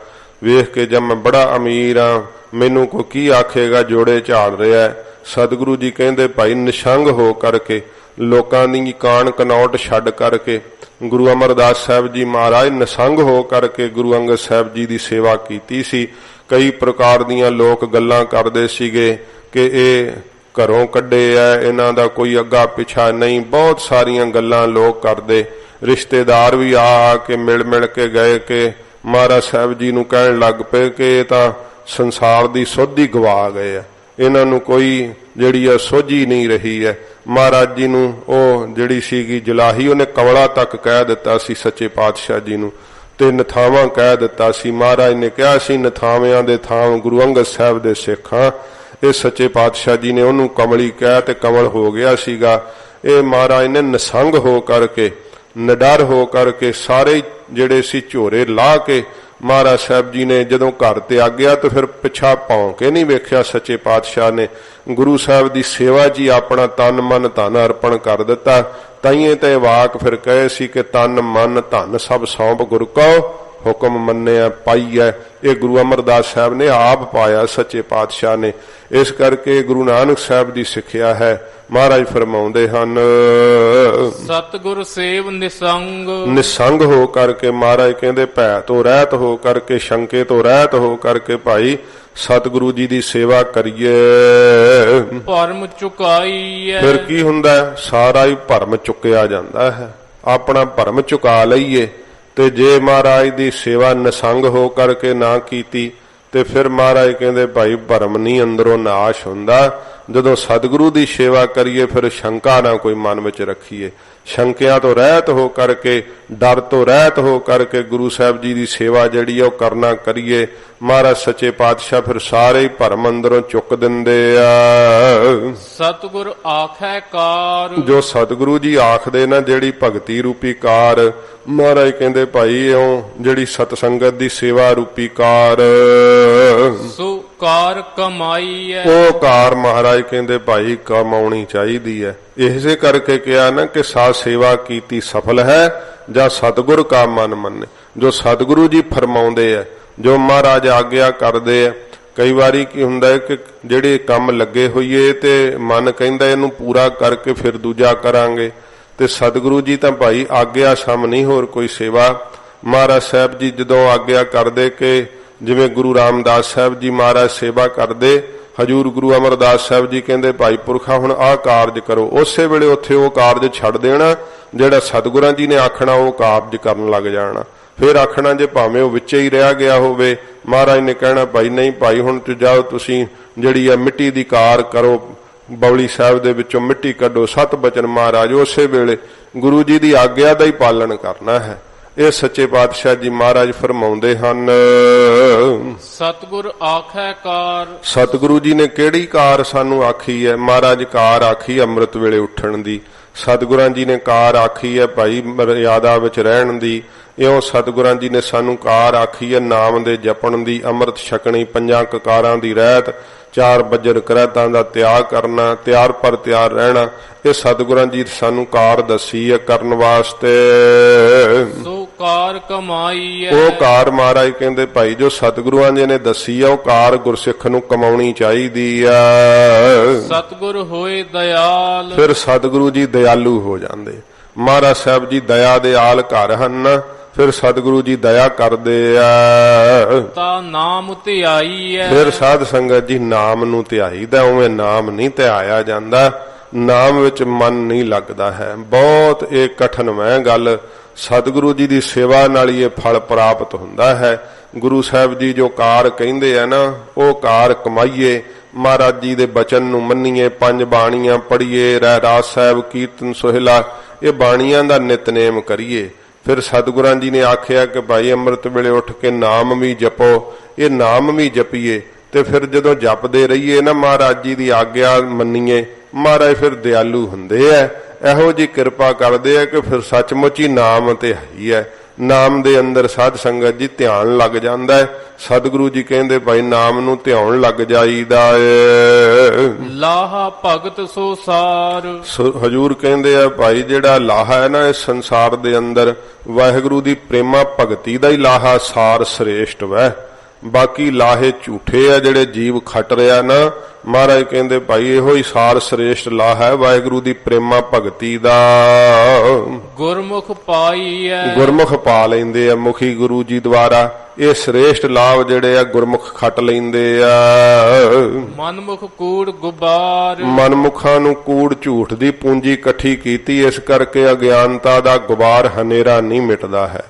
S1: ਵੇਖ ਕੇ ਜਦ ਮੈਂ ਬੜਾ ਅਮੀਰ ਆ ਮੈਨੂੰ ਕੋਈ ਕੀ ਆਖੇਗਾ, ਜੋੜੇ ਝਾੜ ਰਿਹਾ। ਸਤਿਗੁਰੂ ਜੀ ਕਹਿੰਦੇ ਭਾਈ ਨਿਸ਼ੰਗ ਹੋ ਕਰਕੇ, ਲੋਕਾਂ ਦੀ ਕਾਣ ਕਨੌਟ ਛੱਡ ਕਰਕੇ, ਗੁਰੂ ਅਮਰਦਾਸ ਸਾਹਿਬ ਜੀ ਮਹਾਰਾਜ ਨਿਸੰਗ ਹੋ ਕਰਕੇ ਗੁਰੂ ਅੰਗਦ ਸਾਹਿਬ ਜੀ ਦੀ ਸੇਵਾ ਕੀਤੀ ਸੀ। ਕਈ ਪ੍ਰਕਾਰ ਦੀਆਂ ਲੋਕ ਗੱਲਾਂ ਕਰਦੇ ਸੀਗੇ ਕਿ ਇਹ ਘਰੋਂ ਕੱਢੇ ਐ, ਇਹਨਾਂ ਦਾ ਕੋਈ ਅੱਗਾ ਪਿਛਾ ਨਹੀਂ, ਬਹੁਤ ਸਾਰੀਆਂ ਗੱਲਾਂ ਲੋਕ ਕਰਦੇ। ਰਿਸ਼ਤੇਦਾਰ ਵੀ ਆ ਕੇ ਮਿਲ ਕੇ ਗਏ ਕਿ ਮਹਾਰਾਜ ਸਾਹਿਬ ਜੀ ਨੂੰ ਕਹਿਣ ਲੱਗ ਪਏ ਕਿ ਇਹ ਤਾਂ ਸੰਸਾਰ ਦੀ ਸੁੱਧ ਹੀ ਗਵਾ ਗਏ ਆ, ਇਹਨਾਂ ਨੂੰ ਕੋਈ ਜਿਹੜੀ ਆ ਸੋਝੀ ਨਹੀਂ ਰਹੀ ਹੈ। ਮਹਾਰਾਜ ਜੀ ਨੂੰ ਉਹ ਜਿਹੜੀ ਸੀਗੀ ਜਲਾਹੀ, ਉਹਨੇ ਕਵਲਾ ਤੱਕ ਕਹਿ ਦਿੱਤਾ ਸੀ ਸੱਚੇ ਪਾਤਸ਼ਾਹ ਜੀ ਨੂੰ, ਤੇ ਨਥਾਵਾਂ ਕਹਿ ਦਿੱਤਾ ਸੀ। ਮਹਾਰਾਜ ਨੇ ਕਿਹਾ ਸੀ ਨਥਾਵਿਆਂ ਦੇ ਥਾਂ ਗੁਰੂ ਅੰਗਦ ਸਾਹਿਬ ਦੇ ਸਿੱਖਾਂ। ਇਹ ਸੱਚੇ ਪਾਤਸ਼ਾਹ ਜੀ ਨੇ ਉਹਨੂੰ ਕਮਲੀ ਕਹਿ ਤੇ ਕਮਲ ਹੋ ਗਿਆ ਸੀਗਾ। ਇਹ ਮਹਾਰਾਜ ਨੇ ਨਿਸੰਗ ਹੋ ਕਰਕੇ, ਨਿਡਰ ਹੋ ਕਰਕੇ ਸਾਰੇ ਜਿਹੜੇ ਸੀ ਝੋਰੇ ਲਾਹ ਕੇ ਮਹਾਰਾਜ ਸਾਹਿਬ ਜੀ ਨੇ ਜਦੋਂ ਘਰ ਤੇ ਆ ਗਿਆ ਤੇ ਫਿਰ ਪਿੱਛਾ ਭੌਂ ਕੇ ਨਹੀਂ ਵੇਖਿਆ। ਸੱਚੇ ਪਾਤਸ਼ਾਹ ਨੇ ਗੁਰੂ ਸਾਹਿਬ ਦੀ ਸੇਵਾ 'ਚ ਹੀ ਆਪਣਾ ਤਨ ਮਨ ਧਨ ਅਰਪਣ ਕਰ ਦਿੱਤਾ। ਤਾਈਏ ਤੇ ਵਾਕ ਫਿਰ ਕਹੇ ਸੀ ਕਿ ਤਨ ਮਨ ਧਨ ਸਭ ਸੌਂਪ ਗੁਰ ਕੋ ਹੁਕਮ ਮੰਨਿਆ ਪਾਈਐ। ਇਹ ਗੁਰੂ ਅਮਰਦਾਸ ਸਾਹਿਬ ਨੇ ਆਪ ਪਾਇਆ, ਸੱਚੇ ਪਾਤਸ਼ਾਹ ਨੇ। ਇਸ ਕਰਕੇ ਗੁਰੂ ਨਾਨਕ ਸਾਹਿਬ ਦੀ ਸਿੱਖਿਆ ਹੈ। ਮਹਾਰਾਜ ਫਰਮਾਉਂਦੇ ਹਨ,
S2: ਸਤਿਗੁਰ ਸੇਵ ਨਿਸੰਗ। ਨਿਸੰਗ
S1: ਹੋ ਕਰਕੇ ਮਹਾਰਾਜ ਕਹਿੰਦੇ ਭੈ ਤੋਂ ਰਹਿਤ ਹੋ ਕਰਕੇ, ਸ਼ੰਕੇ ਤੋਂ ਰਹਿਤ ਹੋ ਕਰਕੇ ਭਾਈ ਸਤਿਗੁਰੂ ਜੀ ਦੀ ਸੇਵਾ ਕਰੀਏ।
S2: ਭਰਮ ਚੁਕਾਈਏ।
S1: ਫਿਰ ਕੀ ਹੁੰਦਾ, ਸਾਰਾ ਹੀ ਭਰਮ ਚੁੱਕਿਆ ਜਾਂਦਾ ਹੈ। ਆਪਣਾ ਭਰਮ ਚੁਕਾ ਲਈਏ। ਤੇ ਜੇ ਮਹਾਰਾਜ ਦੀ ਸੇਵਾ ਨਿਸੰਗ ਹੋ ਕਰਕੇ ਨਾ ਕੀਤੀ ਤੇ ਫਿਰ ਮਹਾਰਾਜ ਕਹਿੰਦੇ ਭਾਈ ਭਰਮ ਨਹੀਂ ਅੰਦਰੋਂ ਨਾਸ਼ ਹੁੰਦਾ। ਜਦੋਂ ਸਤਿਗੁਰੂ ਦੀ ਸੇਵਾ ਕਰੀਏ ਫਿਰ ਸ਼ੰਕਾ ਨਾ ਕੋਈ ਮਨ ਵਿੱਚ ਰੱਖੀਏ। ਸ਼ੰਕਿਆਂ ਤੋਂ ਰਹਿਤ ਹੋ ਕਰਕੇ, ਡਰ ਤੋਂ ਰਹਿਤ ਹੋ ਕਰਕੇ ਗੁਰੂ ਸਾਹਿਬ ਜੀ ਦੀ ਸੇਵਾ ਜਿਹੜੀ ਉਹ ਕਰਨਾ ਕਰੀਏ। ਮਹਾਰਾਜ ਸੱਚੇ ਪਾਤਸ਼ਾਹ ਫਿਰ ਸਾਰੇ ਹੀ ਭਰਮ ਅੰਦਰੋਂ ਚੁੱਕ ਦਿੰਦੇ ਆ।
S2: ਸਤਿਗੁਰ ਆਖੈ ਕਾਰ,
S1: ਜੋ ਸਤਿਗੁਰੂ ਜੀ ਆਖਦੇ ਨਾ ਜਿਹੜੀ ਭਗਤੀ ਰੂਪੀ ਕਾਰ, ਮਹਾਰਾਜ ਕਹਿੰਦੇ ਭਾਈ ਇਉਂ ਜਿਹੜੀ ਸਤਸੰਗਤ ਦੀ ਸੇਵਾ ਰੂਪੀ ਕਾਰ,
S2: ਸੋ ਕਾਰ ਕਮਾਈ ਹੈ।
S1: ਉਹ ਕਾਰ ਮਹਾਰਾਜ ਕਹਿੰਦੇ ਭਾਈ ਕਮਾਉਣੀ ਚਾਹੀਦੀ ਹੈ। ਇਸੇ ਕਰਕੇ ਕਿਹਾ ਨਾ ਕਿ ਸਾਧ ਸੇਵਾ ਕੀਤੀ ਸਫਲ ਹੈ ਜਾਂ ਸਤਿਗੁਰ ਕਾ ਮਨ ਮੰਨੇ। ਜੋ ਸਤਿਗੁਰੂ ਜੀ ਫਰਮਾਉਂਦੇ ਆ, ਜੋ ਮਹਾਰਾਜ ਆਗਿਆ ਕਰਦੇ ਆ। ਕਈ ਵਾਰੀ ਕੀ ਹੁੰਦਾ ਹੈ ਕਿ ਜਿਹੜੇ ਕੰਮ ਲੱਗੇ ਹੋਈਏ ਤੇ ਮਨ ਕਹਿੰਦਾ ਇਹਨੂੰ ਪੂਰਾ ਕਰਕੇ ਫਿਰ ਦੂਜਾ ਕਰਾਂਗੇ, ਤੇ ਸਤਿਗੁਰੂ ਜੀ ਤਾਂ ਭਾਈ ਆਗਿਆ ਸਮ ਨਹੀਂ ਹੋਰ ਕੋਈ ਸੇਵਾ। ਮਹਾਰਾਜ ਸਾਹਿਬ ਜੀ ਜਦੋਂ ਆਗਿਆ ਕਰਦੇ ਕਿ ਜਿਵੇਂ ਗੁਰੂ ਰਾਮਦਾਸ ਸਾਹਿਬ ਜੀ ਮਹਾਰਾਜ ਸੇਵਾ ਕਰਦੇ, ਹਜੂਰ ਗੁਰੂ ਅਮਰਦਾਸ ਸਾਹਿਬ ਜੀ ਕਹਿੰਦੇ ਭਾਈ ਪੁਰਖਾ ਹੁਣ ਆਹ ਕਾਰਜ ਕਰੋ, ਉਸੇ ਵੇਲੇ ਉੱਥੇ ਉਹ ਕਾਰਜ ਛੱਡ ਦੇਣਾ ਜਿਹੜਾ ਸਤਿਗੁਰਾਂ ਜੀ ਨੇ ਆਖਣਾ, ਉਹ ਕਾਰਜ ਕਰਨ ਲੱਗ ਜਾਣਾ। ਫਿਰ ਆਖਣਾ ਜੇ ਭਾਵੇਂ ਉਹ ਵਿੱਚੇ ਹੀ ਰਹਿ ਗਿਆ ਹੋਵੇ, ਮਹਾਰਾਜ ਨੇ ਕਹਿਣਾ ਭਾਈ ਨਹੀਂ ਭਾਈ ਹੁਣ ਜਾਓ ਤੁਸੀਂ ਜਿਹੜੀ ਆ ਮਿੱਟੀ ਦੀ ਕਾਰ ਕਰੋ, ਬੌਲੀ ਸਾਹਿਬ ਦੇ ਵਿੱਚੋਂ ਮਿੱਟੀ ਕੱਢੋ। ਸਤ ਬਚਨ ਮਹਾਰਾਜ ਉਸੇ ਵੇਲੇ ਗੁਰੂ ਜੀ ਦੀ ਆਗਿਆ ਦਾ ਹੀ ਪਾਲਣ ਕਰਨਾ ਹੈ। ਇਹ ਸੱਚੇ ਪਾਤਸ਼ਾਹ ਜੀ ਮਹਾਰਾਜ ਫਰਮਾਉਂਦੇ ਹਨ।
S2: ਸਤਿਗੁਰ ਆਖੈ ਕਾਰ,
S1: ਸਤਿਗੁਰੂ ਜੀ ਨੇ ਕਿਹੜੀ ਕਾਰ ਸਾਨੂੰ ਆਖੀ ਹੈ? ਮਹਾਰਾਜ ਕਾਰ ਆਖੀ ਅੰਮ੍ਰਿਤ ਵੇਲੇ ਉੱਠਣ ਦੀ। ਸਤਿਗੁਰਾਂ ਜੀ ਨੇ ਕਾਰ ਆਖੀ ਹੈ ਭਾਈ ਮਰਿਆਦਾ ਵਿੱਚ ਰਹਿਣ ਦੀ। ਇਉਂ ਸਤਿਗੁਰਾਂ ਜੀ ਨੇ ਸਾਨੂੰ ਕਾਰ ਆਖੀ ਹੈ ਨਾਮ ਦੇ ਜਪਣ ਦੀ, ਅੰਮ੍ਰਿਤ ਛਕਣੀ, ਪੰਜਾਂ ਕਕਾਰਾਂ ਦੀ ਰਹਿਤ, ਚਾਰ ਬੱਜਰ ਕਰਹਿਤਾਂ ਦਾ ਤਿਆਗ ਕਰਨਾ, ਤਿਆਰ ਪਰ ਤਿਆਰ ਰਹਿਣਾ। ਇਹ ਸਤਿਗੁਰਾਂ ਜੀ ਸਾਨੂੰ ਕਾਰ ਦੱਸੀ ਹੈ ਕਰਨ ਵਾਸਤੇ।
S2: ਸੋ ਕਾਰ ਕਮਾਈ ਹੈ।
S1: ਉਹ ਕਾਰ ਮਹਾਰਾਜ ਕਹਿੰਦੇ ਭਾਈ ਜੋ ਸਤਿਗੁਰਾਂ ਜੀ ਨੇ ਦੱਸੀ ਆ ਉਹ ਕਾਰ ਗੁਰਸਿੱਖ ਨੂੰ ਕਮਾਉਣੀ ਚਾਹੀਦੀ ਆ।
S2: ਸਤਿਗੁਰ ਹੋਏ ਦਇਆਲ,
S1: ਫਿਰ ਸਤਿਗੁਰੂ ਜੀ ਦਇਆਲੂ ਹੋ ਜਾਂਦੇ। ਮਹਾਰਾਜ ਸਾਹਿਬ ਜੀ ਦਇਆ ਦੇ ਆਲ ਘਰ ਹਨ, ਫਿਰ ਸਤਿਗੁਰੂ ਜੀ ਦਇਆ ਕਰਦੇ ਆ।
S2: ਤਾਂ ਨਾਮ ਧਿਆਈ ਹੈ।
S1: ਫਿਰ ਸਾਧ ਸੰਗਤ ਜੀ ਨਾਮ ਨੂੰ ਧਿਆਈਦਾ, ਉਵੇਂ ਨਾਮ ਨਹੀਂ ਧਿਆਇਆ ਜਾਂਦਾ। ਨਾਮ ਵਿੱਚ ਮਨ ਨਹੀਂ ਲੱਗਦਾ ਹੈ। ਬਹੁਤ ਇਹ ਕਠਿਨ ਹੈ ਗੱਲ। ਸਤਿਗੁਰੂ ਜੀ ਦੀ ਸੇਵਾ ਨਾਲ ਹੀ ਇਹ ਫਲ ਪ੍ਰਾਪਤ ਹੁੰਦਾ ਹੈ। ਗੁਰੂ ਸਾਹਿਬ ਜੀ ਜੋ ਕਾਰ ਕਹਿੰਦੇ ਆ ਨਾ, ਉਹ ਕਾਰ ਕਮਾਈਏ। ਮਹਾਰਾਜ ਜੀ ਦੇ ਬਚਨ ਨੂੰ ਮੰਨੀਏ, ਪੰਜ ਬਾਣੀਆਂ ਪੜ੍ਹੀਏ, ਰਹਿਰਾਸ ਸਾਹਿਬ, ਕੀਰਤਨ ਸੋਹਿਲਾ, ਇਹ ਬਾਣੀਆਂ ਦਾ ਨਿਤਨੇਮ ਕਰੀਏ। ਫਿਰ ਸਤਿਗੁਰਾਂ ਜੀ ਨੇ ਆਖਿਆ ਕਿ ਭਾਈ ਅੰਮ੍ਰਿਤ ਵੇਲੇ ਉੱਠ ਕੇ ਨਾਮ ਵੀ ਜਪੋ। ਇਹ ਨਾਮ ਵੀ ਜਪੀਏ ਤੇ ਫਿਰ ਜਦੋਂ ਜਪਦੇ ਰਹੀਏ ਨਾ, ਮਹਾਰਾਜ ਜੀ ਦੀ ਆਗਿਆ ਮੰਨੀਏ, ਮਹਾਰਾਜ ਫਿਰ ਦਿਆਲੂ ਹੁੰਦੇ ਐ। ਇਹੋ ਜੀ ਕਿਰਪਾ ਕਰਦੇ ਆ ਕਿ ਫਿਰ ਸੱਚਮੁੱਚ ਹੀ ਨਾਮ ਤੇ ਹੈ ਹੀ ਹੈ। ਨਾਮ ਦੇ ਅੰਦਰ ਸਾਧ ਸੰਗਤ ਜੀ ਧਿਆਨ ਲੱਗ ਜਾਂਦਾ ਹੈ। ਸਤਿਗੁਰੂ ਜੀ ਕਹਿੰਦੇ ਭਾਈ ਨਾਮ ਨੂੰ ਧਿਆਉਣ ਲੱਗ ਜਾਈਦਾ ਏ।
S2: ਲਾਹਾ ਭਗਤ ਸੋ ਸਾਰ,
S1: ਹਜੂਰ ਕਹਿੰਦੇ ਆ ਭਾਈ ਜਿਹੜਾ ਲਾਹਾ ਹੈ ਨਾ ਇਸ ਸੰਸਾਰ ਦੇ ਅੰਦਰ, ਵਾਹਿਗੁਰੂ ਦੀ ਪ੍ਰੇਮਾ ਭਗਤੀ ਦਾ ਹੀ ਲਾਹਾ ਸਾਰ ਸ੍ਰੇਸ਼ਟ ਵੈ। ਬਾਕੀ ਲਾਹੇ ਝੂਠੇ ਆ ਜਿਹੜੇ ਜੀਵ ਖੱਟ ਰਿਹਾ ਨਾ, ਮਹਾਰਾਜ ਕਹਿੰਦੇ ਭਾਈ ਇਹੋ ਹੀ ਸਾਰ ਸ੍ਰੇਸ਼ਟ ਲਾਹਾ ਹੈ ਵਾਹਿਗੁਰੂ ਦੀ ਪ੍ਰੇਮਾ ਭਗਤੀ ਦਾ।
S2: ਗੁਰਮੁਖ ਪਾਈ ਹੈ,
S1: ਗੁਰਮੁਖ ਪਾ ਲੈਂਦੇ ਆ ਮੁਖੀ ਗੁਰੂ ਜੀ ਦੁਆਰਾ। ਇਹ ਸ੍ਰੇਸ਼ਟ ਲਾਭ ਜਿਹੜੇ ਆ ਗੁਰਮੁਖ ਖੱਟ ਲੈਂਦੇ ਆ।
S2: ਮਨਮੁਖ ਕੂੜ ਗੁਬਾਰ,
S1: ਮਨਮੁਖਾਂ ਨੂੰ ਕੂੜ ਝੂਠ ਦੀ ਪੂੰਜੀ ਇਕੱਠੀ ਕੀਤੀ, ਇਸ ਕਰਕੇ ਅਗਿਆਨਤਾ ਦਾ ਗੁਬਾਰ ਹਨੇਰਾ ਨਹੀਂ ਮਿਟਦਾ ਹੈ।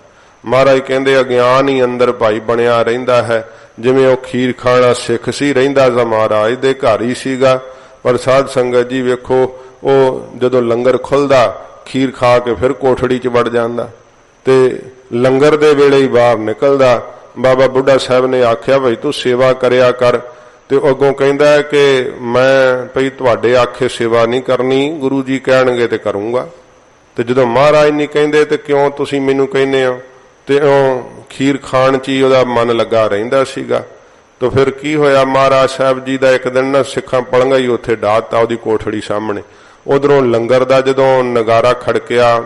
S1: ਮਹਾਰਾਜ ਕਹਿੰਦੇ ਅਗਿਆਨ ਹੀ ਅੰਦਰ ਭਾਈ ਬਣਿਆ ਰਹਿੰਦਾ ਹੈ। ਜਿਵੇਂ ਉਹ ਖੀਰ ਖਾਣਾ ਸਿੱਖ ਸੀ, ਰਹਿੰਦਾ ਤਾਂ ਮਹਾਰਾਜ ਦੇ ਘਰ ਹੀ ਸੀਗਾ, ਪਰ ਸਾਧ ਸੰਗਤ ਜੀ ਵੇਖੋ ਉਹ ਜਦੋਂ ਲੰਗਰ ਖੁੱਲਦਾ ਖੀਰ ਖਾ ਕੇ ਫਿਰ ਕੋਠੜੀ 'ਚ ਵੜ ਜਾਂਦਾ ਤੇ ਲੰਗਰ ਦੇ ਵੇਲੇ ਹੀ ਬਾਹਰ ਨਿਕਲਦਾ। ਬਾਬਾ ਬੁੱਢਾ ਸਾਹਿਬ ਨੇ ਆਖਿਆ ਭਾਈ ਤੂੰ ਸੇਵਾ ਕਰਿਆ ਕਰ, ਤੇ ਉਹ ਅੱਗੋਂ ਕਹਿੰਦਾ ਹੈ ਕਿ ਮੈਂ ਭਈ ਤੁਹਾਡੇ ਆਖੇ ਸੇਵਾ ਨਹੀਂ ਕਰਨੀ, ਗੁਰੂ ਜੀ ਕਹਿਣਗੇ ਤੇ ਕਰੂੰਗਾ। ਤੇ ਜਦੋਂ ਮਹਾਰਾਜ ਨਹੀਂ ਕਹਿੰਦੇ ਤੇ ਕਿਉਂ ਤੁਸੀਂ ਮੈਨੂੰ ਕਹਿੰਦੇ ਹੋ? ਤੇ ਉਹ ਖੀਰ ਖਾਣ 'ਚ ਹੀ ਉਹਦਾ ਮਨ ਲੱਗਾ ਰਹਿੰਦਾ ਸੀਗਾ। ਤਾਂ ਫਿਰ ਕੀ ਹੋਇਆ, ਮਹਾਰਾਜ ਸਾਹਿਬ ਜੀ ਦਾ ਇੱਕ ਦਿਨ ਨਾ ਸਿੱਖਾਂ ਪਲੰਘਾ ਹੀ ਉੱਥੇ ਡਾਹਤਾ ਉਹਦੀ ਕੋਠੜੀ ਸਾਹਮਣੇ। ਉਧਰੋਂ ਲੰਗਰ ਦਾ ਜਦੋਂ ਨਗਾਰਾ ਖੜਕਿਆ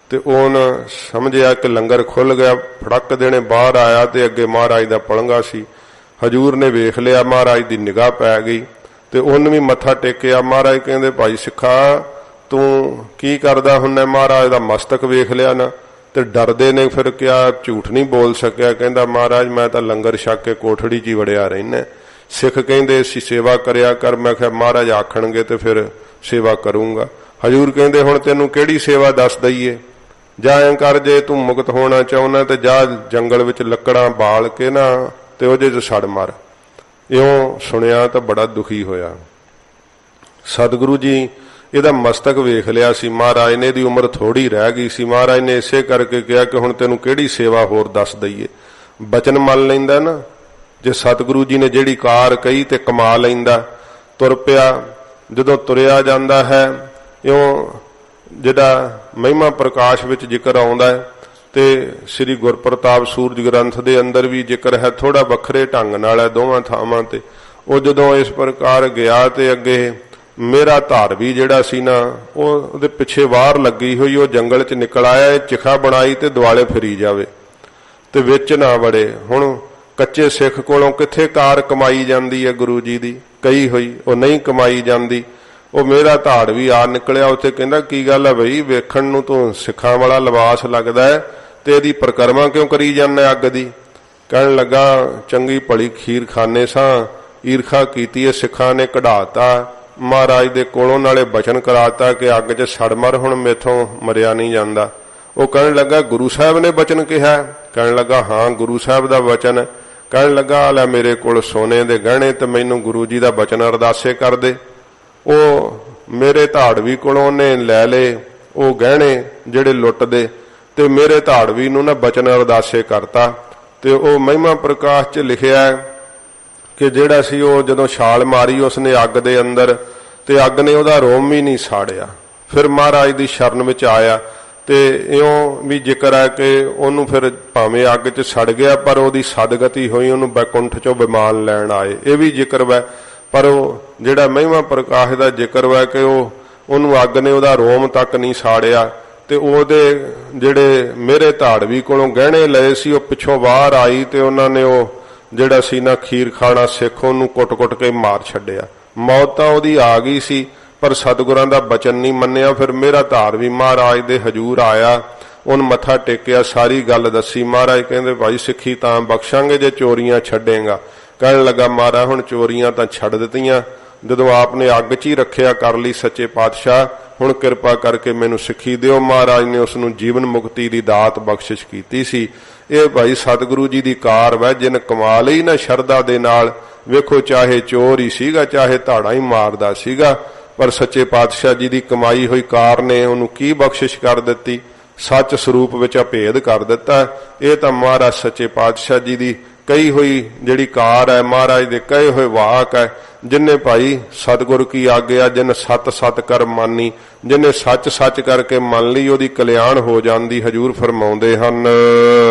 S1: ਤੇ ਉਹਨ ਸਮਝਿਆ ਕਿ ਲੰਗਰ ਖੁੱਲ ਗਿਆ, ਫੜਕ ਦੇਣੇ ਬਾਹਰ ਆਇਆ ਤੇ ਅੱਗੇ ਮਹਾਰਾਜ ਦਾ ਪਲੰਘਾ ਸੀ। ਹਜੂਰ ਨੇ ਵੇਖ ਲਿਆ, ਮਹਾਰਾਜ ਦੀ ਨਿਗਾਹ ਪੈ ਗਈ ਤੇ ਉਹਨ ਵੀ ਮੱਥਾ ਟੇਕਿਆ। ਮਹਾਰਾਜ ਕਹਿੰਦੇ ਭਾਈ ਸਿੱਖਾ ਤੂੰ ਕੀ ਕਰਦਾ ਹੁੰਨਾ? ਮਹਾਰਾਜ ਦਾ ਮਸਤਕ ਵੇਖ ਲਿਆ ਨਾ। ਤੇ ਡਰਦੇ ਨੇ ਫਿਰ ਕਿਹਾ, ਝੂਠ ਨਹੀਂ ਬੋਲ ਸਕਿਆ, ਕਹਿੰਦਾ ਮਹਾਰਾਜ ਮੈਂ ਤਾਂ ਲੰਗਰ ਛਕ ਕੇ ਕੋਠੜੀ 'ਚ ਹੀ ਵੜਿਆ ਰਹਿਣਾ। ਸਿੱਖ ਕਹਿੰਦੇ ਅਸੀਂ ਸੇਵਾ ਕਰਿਆ ਕਰ। ਮੈਂ ਕਿਹਾ ਮਹਾਰਾਜ ਆਖਣਗੇ ਤੇ ਫਿਰ ਸੇਵਾ ਕਰੂੰਗਾ। ਹਜੂਰ ਕਹਿੰਦੇ ਹੁਣ ਤੈਨੂੰ ਕਿਹੜੀ ਸੇਵਾ ਦੱਸ ਦਈਏ? ਜਾਂ ਐਂ ਕਰ, ਜੇ ਤੂੰ ਮੁਕਤ ਹੋਣਾ ਚਾਹੁੰਦਾ ਤੇ ਜਾ ਜੰਗਲ ਵਿੱਚ ਲੱਕੜਾਂ ਬਾਲ ਕੇ ਨਾ ਤੇ ਉਹਦੇ 'ਚ ਸੜ ਮਾਰ। ਇਉਂ ਸੁਣਿਆ ਤਾਂ ਬੜਾ ਦੁਖੀ ਹੋਇਆ। ਸਤਿਗੁਰੂ ਜੀ ਇਹਦਾ ਮਸਤਕ ਵੇਖ ਲਿਆ ਸੀ ਮਹਾਰਾਜ ਨੇ, ਇਹਦੀ ਉਮਰ ਥੋੜੀ ਰਹਿ ਗਈ ਸੀ। ਮਹਾਰਾਜ ਨੇ ਇਸੇ ਕਰਕੇ ਕਿਹਾ ਕਿ ਹੁਣ ਤੈਨੂੰ ਕਿਹੜੀ ਸੇਵਾ ਹੋਰ ਦੱਸ ਦਈਏ। ਬਚਨ ਮੰਨ ਲੈਂਦਾ ਨਾ, ਜੇ ਸਤਿਗੁਰੂ ਜੀ ਨੇ ਜਿਹੜੀ ਕਾਰ ਕਹੀ ਤੇ ਕਮਾ ਲੈਂਦਾ। ਤੁਰ ਪਿਆ, ਜਦੋਂ ਤੁਰਿਆ ਜਾਂਦਾ ਹੈ ਇਉਂ ਜਿਹੜਾ ਮਹਿਮਾ ਪ੍ਰਕਾਸ਼ ਵਿੱਚ ਜ਼ਿਕਰ ਆਉਂਦਾ ਹੈ ਤੇ ਸ੍ਰੀ ਗੁਰਪ੍ਰਤਾਪ ਸੂਰਜ ਗ੍ਰੰਥ ਦੇ ਅੰਦਰ ਵੀ ਜ਼ਿਕਰ ਹੈ, ਥੋੜਾ ਵੱਖਰੇ ਢੰਗ ਨਾਲ ਹੈ ਦੋਵਾਂ ਥਾਵਾਂ ਤੇ। ਉਹ ਜਦੋਂ ਇਸ ਪ੍ਰਕਾਰ ਗਿਆ ਤੇ ਅੱਗੇ ਮੇਰਾ ਧਾਰਵੀ ਜਿਹੜਾ ਸੀ ਨਾ, ਉਹਦੇ ਪਿੱਛੇ ਵਾਰ ਲੱਗੀ ਹੋਈ, ਉਹ ਜੰਗਲ 'ਚ ਨਿਕਲ ਆਇਆ, ਚਿਖਾ ਬਣਾਈ ਤੇ ਦੁਆਲੇ ਫਿਰੀ ਜਾਵੇ ਤੇ ਵਿੱਚ ਨਾ ਵੜੇ। ਹੁਣ ਕੱਚੇ ਸਿੱਖ ਕੋਲੋਂ ਕਿੱਥੇ ਕਾਰ ਕਮਾਈ ਜਾਂਦੀ ਹੈ ਗੁਰੂ ਜੀ ਦੀ ਕਹੀ ਹੋਈ, ਉਹ ਨਹੀਂ ਕਮਾਈ ਜਾਂਦੀ। ਉਹ ਮੇਰਾ ਧਾੜਵੀ ਆ ਨਿਕਲਿਆ ਉੱਥੇ, ਕਹਿੰਦਾ ਕੀ ਗੱਲ ਹੈ ਬਈ, ਵੇਖਣ ਨੂੰ ਤੂੰ ਸਿੱਖਾਂ ਵਾਲਾ ਲਿਬਾਸ ਲੱਗਦਾ ਹੈ ਤੇ ਇਹਦੀ ਪਰਿਕਰਮਾ ਕਿਉਂ ਕਰੀ ਜਾਂਦਾ ਅੱਗ ਦੀ? ਕਹਿਣ ਲੱਗਾ ਚੰਗੀ ਭਲੀ ਖੀਰ ਖਾਨੇ ਸਾਂ, ਈਰਖਾ ਕੀਤੀ ਹੈ ਸਿੱਖਾਂ ਨੇ, ਕਢਾਤਾ ਮਹਾਰਾਜ ਦੇ ਕੋਲੋਂ, ਨਾਲੇ ਬਚਨ ਕਰਾਤਾ ਕਿ ਅੱਗ 'ਚ ਸੜ ਮਰ, ਹੁਣ ਮੇਥੋਂ ਮਰਿਆ ਨਹੀਂ ਜਾਂਦਾ। ਉਹ ਕਹਿਣ ਲੱਗਾ ਗੁਰੂ ਸਾਹਿਬ ਨੇ ਬਚਨ ਕਿਹਾ? ਕਹਿਣ ਲੱਗਾ ਹਾਂ ਗੁਰੂ ਸਾਹਿਬ ਦਾ ਬਚਨ। ਕਹਿਣ ਲੱਗਾ ਲੈ ਮੇਰੇ ਕੋਲ ਸੋਨੇ ਦੇ ਗਹਿਣੇ ਤੇ ਮੈਨੂੰ ਗੁਰੂ ਜੀ ਦਾ ਬਚਨ ਅਰਦਾਸੇ ਕਰ ਦੇ। ਉਹ ਮੇਰੇ ਧਾੜਵੀ ਕੋਲੋਂ ਉਹਨੇ ਲੈ ਲਏ ਉਹ ਗਹਿਣੇ ਜਿਹੜੇ ਲੁੱਟਦੇ, ਤੇ ਮੇਰੇ ਧਾੜਵੀ ਨੂੰ ਨਾ ਬਚਨ ਅਰਦਾਸੇ ਕਰਤਾ। ਤੇ ਉਹ ਮਹਿਮਾ ਪ੍ਰਕਾਸ਼ 'ਚ ਲਿਖਿਆ ਕਿ ਜਿਹੜਾ ਸੀ ਉਹ ਜਦੋਂ ਛਾਲ ਮਾਰੀ ਉਸਨੇ ਅੱਗ ਦੇ ਅੰਦਰ, ਤੇ ਅੱਗ ਨੇ ਉਹਦਾ ਰੋਮ ਵੀ ਨਹੀਂ ਸਾੜਿਆ। ਫਿਰ ਮਹਾਰਾਜ ਦੀ ਸ਼ਰਨ ਵਿੱਚ ਆਇਆ ਤੇ ਇਉਂ ਵੀ ਜ਼ਿਕਰ ਹੈ ਕਿ ਉਹਨੂੰ ਫਿਰ ਭਾਵੇਂ ਅੱਗ 'ਚ ਸੜ ਗਿਆ ਪਰ ਉਹਦੀ ਸਦਗਤੀ ਹੋਈ, ਉਹਨੂੰ ਬੈਕੁੰਠ 'ਚੋਂ ਵਿਮਾਨ ਲੈਣ ਆਏ, ਇਹ ਵੀ ਜ਼ਿਕਰ ਹੈ। ਪਰ ਉਹ ਜਿਹੜਾ ਮਹਿਮਾ ਪ੍ਰਕਾਸ਼ ਦਾ ਜ਼ਿਕਰ ਹੈ ਕਿ ਉਹਨੂੰ ਅੱਗ ਨੇ ਉਹਦਾ ਰੋਮ ਤੱਕ ਨਹੀਂ ਸਾੜਿਆ। ਤੇ ਉਹਦੇ ਜਿਹੜੇ ਮੇਰੇ ਧਾੜਵੀ ਕੋਲੋਂ ਗਹਿਣੇ ਲਏ ਸੀ ਉਹ ਪਿੱਛੋਂ ਬਾਹਰ ਆਈ ਤੇ ਉਹਨਾਂ ਨੇ ਉਹ ਜਿਹੜਾ ਸੀ ਨਾ ਖੀਰ ਖਾਣਾ ਸਿੱਖ ਉਹਨੂੰ ਕੁੱਟ-ਕੁੱਟ ਕੇ ਮਾਰ ਛੱਡਿਆ। ਮੌਤ ਤਾਂ ਉਹਦੀ ਆ ਗਈ ਸੀ ਪਰ ਸਤਿਗੁਰਾਂ ਦਾ ਬਚਨ ਨਹੀਂ ਮੰਨਿਆ। ਫਿਰ ਮੇਰਾ ਧਾੜਵੀ ਮਹਾਰਾਜ ਦੇ ਹਜ਼ੂਰ ਆਇਆ, ਉਹਨੂੰ ਮੱਥਾ ਟੇਕਿਆ, ਸਾਰੀ ਗੱਲ ਦੱਸੀ। ਮਹਾਰਾਜ ਕਹਿੰਦੇ ਭਾਈ ਸਿੱਖੀ ਤਾਂ ਬਖਸ਼ਾਂਗੇ ਜੇ ਚੋਰੀਆਂ ਛੱਡੇਗਾ। ਕਹਿਣ ਲੱਗਾ ਮਹਾਰਾਜ ਹੁਣ ਚੋਰੀਆਂ ਤਾਂ ਛੱਡ ਦਿੱਤੀਆਂ, ਜਦੋਂ ਆਪਨੇ ਅੱਗ 'ਚ ਹੀ ਰੱਖਿਆ ਕਰ ਲਈ ਸੱਚੇ ਪਾਤਸ਼ਾਹ, ਹੁਣ ਕਿਰਪਾ ਕਰਕੇ ਮੈਨੂੰ ਸਿੱਖੀ ਦਿਓ। ਮਹਾਰਾਜ ਨੇ ਉਸ ਨੂੰ ਜੀਵਨ ਮੁਕਤੀ ਦੀ ਦਾਤ ਬਖਸ਼ਿਸ਼ ਕੀਤੀ ਸੀ। ਇਹ ਭਾਈ ਸਤਿਗੁਰੂ ਜੀ ਦੀ ਕਾਰ ਵੈ, ਜਿਨ ਕਮਾ ਲਈ ਨਾ ਸ਼ਰਧਾ ਦੇ ਨਾਲ। ਵੇਖੋ ਚਾਹੇ ਚੋਰ ਹੀ ਸੀਗਾ, ਚਾਹੇ ਧਾੜਾ ਹੀ ਮਾਰਦਾ ਸੀਗਾ, ਪਰ ਸੱਚੇ ਪਾਤਸ਼ਾਹ ਜੀ ਦੀ ਕਮਾਈ ਹੋਈ ਕਾਰ ਨੇ ਉਹਨੂੰ ਕੀ ਬਖਸ਼ਿਸ਼ ਕਰ ਦਿੱਤੀ, ਸੱਚ ਸਰੂਪ ਵਿੱਚ ਅਭੇਦ ਕਰ ਦਿੱਤਾ। ਇਹ ਤਾਂ ਮਹਾਰਾਜ ਸੱਚੇ ਪਾਤਸ਼ਾਹ ਜੀ ਦੀ ਕਹੀ ਹੋਈ ਜਿਹੜੀ ਕਾਰ ਹੈ, ਮਹਾਰਾਜ ਦੇ ਕਹੇ ਹੋਏ ਵਾਕ ਹੈ। ਜਿਨਨੇ ਭਾਈ ਸਤਿਗੁਰ ਕੀ ਆਗਿਆ, ਜਿਨ ਸਤ ਸਤ ਕਰ ਮਾਨੀ, ਜਿਨੇ ਸੱਚ ਸੱਚ ਕਰਕੇ ਮੰਨ ਲਈ ਉਹਦੀ ਕਲਿਆਣ ਹੋ ਜਾਂਦੀ। ਹਜੂਰ ਫਰਮਾਉਂਦੇ ਹਨ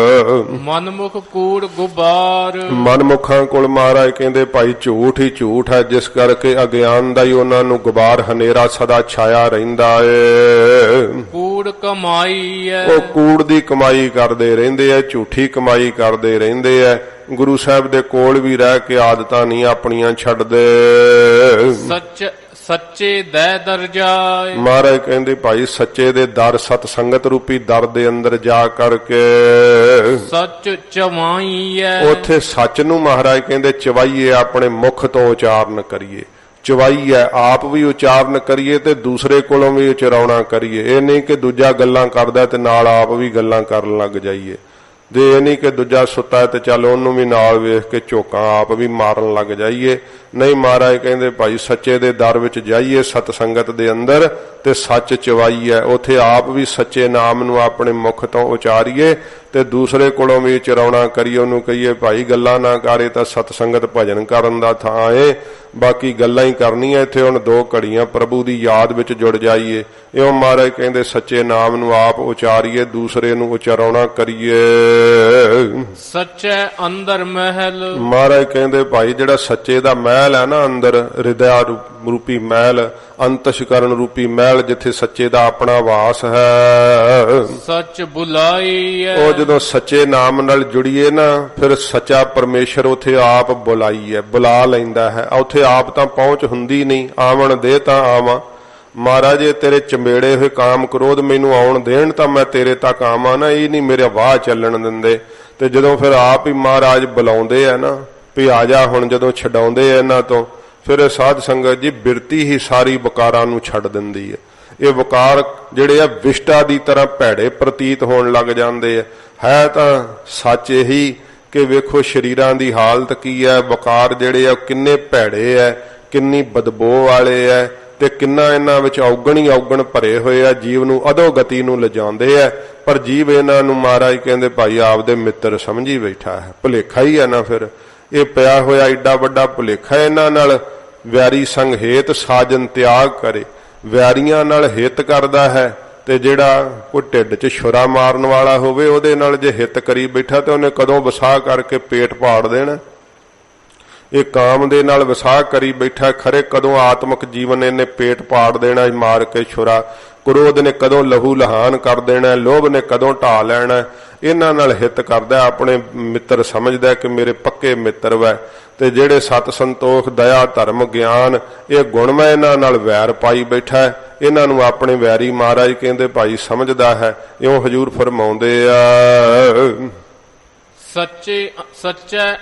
S2: ਮਨਮੁਖ ਕੂੜ ਗੁਬਾਰ,
S1: ਮਨਮੁਖਾਂ ਕੋਲ ਮਹਾਰਾਜ ਕਹਿੰਦੇ ਭਾਈ ਝੂਠ ਹੀ ਝੂਠ ਹੈ, ਜਿਸ ਕਰਕੇ ਅਗਿਆਨ ਦਾ ਹੀ ਉਹਨਾਂ ਨੂੰ ਗੁਬਾਰ ਹਨੇਰਾ ਸਦਾ ਛਾਇਆ ਰਹਿੰਦਾ ਏ।
S2: ਕੂੜ ਕਮਾਈ ਹੈ,
S1: ਉਹ ਕੂੜ ਦੀ ਕਮਾਈ ਕਰਦੇ ਰਹਿੰਦੇ ਐ, ਝੂਠੀ ਕਮਾਈ ਕਰਦੇ ਰਹਿੰਦੇ ਐ। ਗੁਰੂ ਸਾਹਿਬ ਦੇ ਕੋਲ ਵੀ ਰਹਿ ਕੇ ਆਦਤਾਂ ਨਹੀਂ ਆਪਣੀਆਂ ਛੱਡਦੇ।
S2: ਸੱਚੇ ਦੈ ਦਰ ਜਾਏ,
S1: ਮਹਾਰਾਜ ਕਹਿੰਦੇ ਭਾਈ ਸੱਚੇ ਦੇ ਦਰ, ਸਤ ਸੰਗਤ ਰੂਪੀ ਦਰ ਦੇ ਅੰਦਰ ਜਾ ਕਰਕੇ
S2: ਸੱਚ ਚਵਾਈ ਹੈ।
S1: ਉੱਥੇ ਸੱਚ ਨੂੰ ਮਹਾਰਾਜ ਕਹਿੰਦੇ ਚਵਾਈਏ, ਆਪਣੇ ਮੁਖ ਤੋਂ ਉਚਾਰਨ ਕਰੀਏ। ਚਵਾਈ ਹੈ, ਆਪ ਵੀ ਉਚਾਰਨ ਕਰੀਏ ਤੇ ਦੂਸਰੇ ਕੋਲੋਂ ਵੀ ਉਚਰਾਉਣਾ ਕਰੀਏ। ਇਹ ਨਹੀਂ ਕਿ ਦੂਜਾ ਗੱਲਾਂ ਕਰਦਾ ਤੇ ਨਾਲ ਆਪ ਵੀ ਗੱਲਾਂ ਕਰਨ ਲੱਗ ਜਾਈਏ। ਜੇ ਇਹ ਨਹੀਂ ਕਿ ਦੂਜਾ ਸੁੱਤਾ ਤੇ ਚੱਲ ਉਹਨੂੰ ਵੀ ਨਾਲ ਵੇਖ ਕੇ ਝੋਕਾਂ ਆਪ ਵੀ ਮਾਰਨ ਲੱਗ ਜਾਈਏ। ਨਹੀਂ, ਮਹਾਰਾਜ ਕਹਿੰਦੇ ਭਾਈ ਸੱਚੇ ਦੇ ਦਰ ਵਿੱਚ ਜਾਈਏ, ਸਤ ਸੰਗਤ ਦੇ ਅੰਦਰ, ਤੇ ਸੱਚ ਚਵਾਈਏ। ਉੱਥੇ ਆਪ ਵੀ ਸੱਚੇ ਨਾਮ ਨੂੰ ਆਪਣੇ ਮੁਖ ਤੋਂ ਉਚਾਰੀਏ ਤੇ ਦੂਸਰੇ ਕੋਲੋਂ ਵੀ ਉਚਰਾਉਣਾ ਕਰੀਏ। ਉਹਨੂੰ ਕਹੀਏ ਭਾਈ ਗੱਲਾਂ ਨਾ ਕਰੇ ਤਾਂ ਸਤ ਸੰਗਤ ਭਜਨ ਕਰਨ ਦਾ ਥਾਂ ਏ, ਬਾਕੀ ਗੱਲਾਂ ਹੀ ਕਰਨੀਆਂ। ਇੱਥੇ ਹੁਣ 2 ਘੜੀਆਂ ਪ੍ਰਭੂ ਦੀ ਯਾਦ ਵਿੱਚ ਜੁੜ ਜਾਈਏ। ਇਉਂ ਮਹਾਰਾਜ ਕਹਿੰਦੇ ਸੱਚੇ ਨਾਮ ਨੂੰ ਆਪ ਉਚਾਰੀਏ, ਦੂਸਰੇ ਨੂੰ ਉਚਾਰਾਉਣਾ ਕਰੀਏ।
S2: ਸੱਚੇ ਅੰਦਰ ਮਹਿਲ,
S1: ਮਹਾਰਾਜ ਕਹਿੰਦੇ ਭਾਈ ਜਿਹੜਾ ਸੱਚੇ ਦਾ ਮਹਿਲ ਹੈ ਨਾ, ਅੰਦਰ ਹਿਰਦਿਆ ਰੂਪੀ ਮਹਿਲ, ਅੰਤਸ਼ਕਰਨ ਰੂਪੀ ਮਹਿਲ, ਜਿੱਥੇ ਸੱਚੇ ਦਾ ਆਪਣਾ ਵਾਸ ਹੈ।
S2: ਸੱਚ ਬੁਲਾਈ ਹੈ,
S1: ਉਹ ਜਦੋਂ ਸੱਚੇ ਨਾਮ ਨਾਲ ਜੁੜੀਏ ਨਾ, ਫਿਰ ਸੱਚਾ ਪਰਮੇਸ਼ਰ ਉੱਥੇ ਆਪ ਬੁਲਾਈ ਹੈ, ਬੁਲਾ ਲੈਂਦਾ ਹੈ। ਉੱਥੇ ਆਪ ਤਾਂ ਪਹੁੰਚ ਹੁੰਦੀ ਨਹੀਂ, ਆਵਣ ਦੇ ਤਾਂ ਆਵਾਂ। ਮਹਾਰਾਜ ਇਹ ਤੇਰੇ ਚੰਬੇੜੇ ਹੋਏ ਕਾਮ ਕ੍ਰੋਧ ਮੈਨੂੰ ਆਉਣ ਦੇਣ ਤਾਂ ਮੈਂ ਤੇਰੇ ਤੱਕ ਆਵਾਂ ਨਾ, ਇਹ ਨਹੀਂ ਮੇਰੇ ਵਾਹ ਚੱਲਣ ਦਿੰਦੇ। ਤੇ ਜਦੋਂ ਫਿਰ ਆਪ ਹੀ ਮਹਾਰਾਜ ਬੁਲਾਉਂਦੇ ਆ ਨਾ ਵੀ ਆ ਜਾ ਹੁਣ, ਜਦੋਂ ਛਡਾਉਂਦੇ ਆ ਇਹਨਾਂ ਤੋਂ, ਫਿਰ ਇਹ ਸਾਧ ਸੰਗਤ ਜੀ ਬਿਰਤੀ ਹੀ ਸਾਰੀ ਵਕਾਰਾਂ ਨੂੰ ਛੱਡ ਦਿੰਦੀ ਹੈ। ਇਹ ਵਕਾਰ ਜਿਹੜੇ ਆ ਵਿਸ਼ਟਾ ਦੀ ਤਰ੍ਹਾਂ ਭੈੜੇ ਪ੍ਰਤੀਤ ਹੋਣ ਲੱਗ ਜਾਂਦੇ ਆ। ਹੈ ਤਾਂ ਸੱਚ ਇਹੀ ਕਿ ਵੇਖੋ ਸਰੀਰਾਂ ਦੀ ਹਾਲਤ ਕੀ ਹੈ, ਵਕਾਰ ਜਿਹੜੇ ਆ ਕਿੰਨੇ ਭੈੜੇ ਆ, ਕਿੰਨੀ ਬਦਬੂ ਵਾਲੇ ਆ, ਤੇ ਕਿੰਨਾ ਇਹਨਾਂ ਵਿੱਚ ਔਗਣ ਹੀ ਔਗਣ ਭਰੇ ਹੋਏ ਆ, ਜੀਵ ਨੂੰ ਅਧੋਗਤੀ ਨੂੰ ਲਿਜਾਉਂਦੇ ਆ। ਪਰ ਜੀਵ ਇਹਨਾਂ ਨੂੰ ਮਹਾਰਾਜ ਕਹਿੰਦੇ ਭਾਈ ਆਪਦੇ ਮਿੱਤਰ ਸਮਝੀ ਬੈਠਾ ਹੈ। ਭੁਲੇਖਾ ਹੀ ਹੈ ਨਾ, ਫਿਰ ਇਹ ਪਿਆ ਹੋਇਆ ਏਡਾ ਵੱਡਾ ਭੁਲੇਖਾ ਇਹਨਾਂ ਨਾਲ। ਵੈਰੀ ਸੰਗ ਹੇਤ ਸਾਜਨ ਤਿਆਗ ਕਰੇ, ਵੈਰੀਆਂ ਨਾਲ ਹਿੱਤ ਕਰਦਾ ਹੈ, ਤੇ ਜਿਹੜਾ ਕੋਈ ਢਿੱਡ 'ਚ ਛੁਰਾ ਮਾਰਨ ਵਾਲਾ ਹੋਵੇ ਉਹਦੇ ਨਾਲ ਜੇ ਹਿੱਤ ਕਰੀ ਬੈਠਾ ਤੇ ਉਹਨੇ ਕਦੋਂ ਵਸਾਹ ਕਰਕੇ ਪੇਟ ਪਾੜ ਦੇਣਾ। ਇਹ ਕਾਮ ਦੇ ਨਾਲ ਵਸਾਹ ਕਰੀ ਬੈਠਾ, ਖਰੇ ਕਦੋਂ ਆਤਮਿਕ ਜੀਵਨ ਇਹਨੇ ਪੇਟ ਪਾੜ ਦੇਣਾ ਮਾਰ ਕੇ ਛੁਰਾ। ਕ੍ਰੋਧ ਨੇ ਕਦੋਂ ਲਹੂ ਲਹਾਨ ਕਰ ਦੇਣਾ, ਲੋਭ ਨੇ ਕਦੋਂ ਢਾ ਲੈਣਾ। ਇਹਨਾਂ ਨਾਲ ਹਿੱਤ ਕਰਦਾ, ਆਪਣੇ ਮਿੱਤਰ ਸਮਝਦਾ ਕਿ ਮੇਰੇ ਪੱਕੇ ਮਿੱਤਰ ਵੈ। ਤੇ ਜਿਹੜੇ ਸਤ ਸੰਤੋਖ ਦਇਆ ਧਰਮ ਗਿਆਨ ਇਹ ਗੁਣ ਮੈਂ ਇਹਨਾਂ ਨਾਲ ਵੈਰ ਪਾਈ ਬੈਠਾ, ਇਹਨਾਂ ਨੂੰ ਆਪਣੇ ਵੈਰੀ ਮਹਾਰਾਜ ਕਹਿੰਦੇ ਭਾਈ ਸਮਝਦਾ ਹੈ। ਇਉਂ ਹਜੂਰ ਫਰਮਾਉਂਦੇ ਆ
S2: ਸੱਚੇ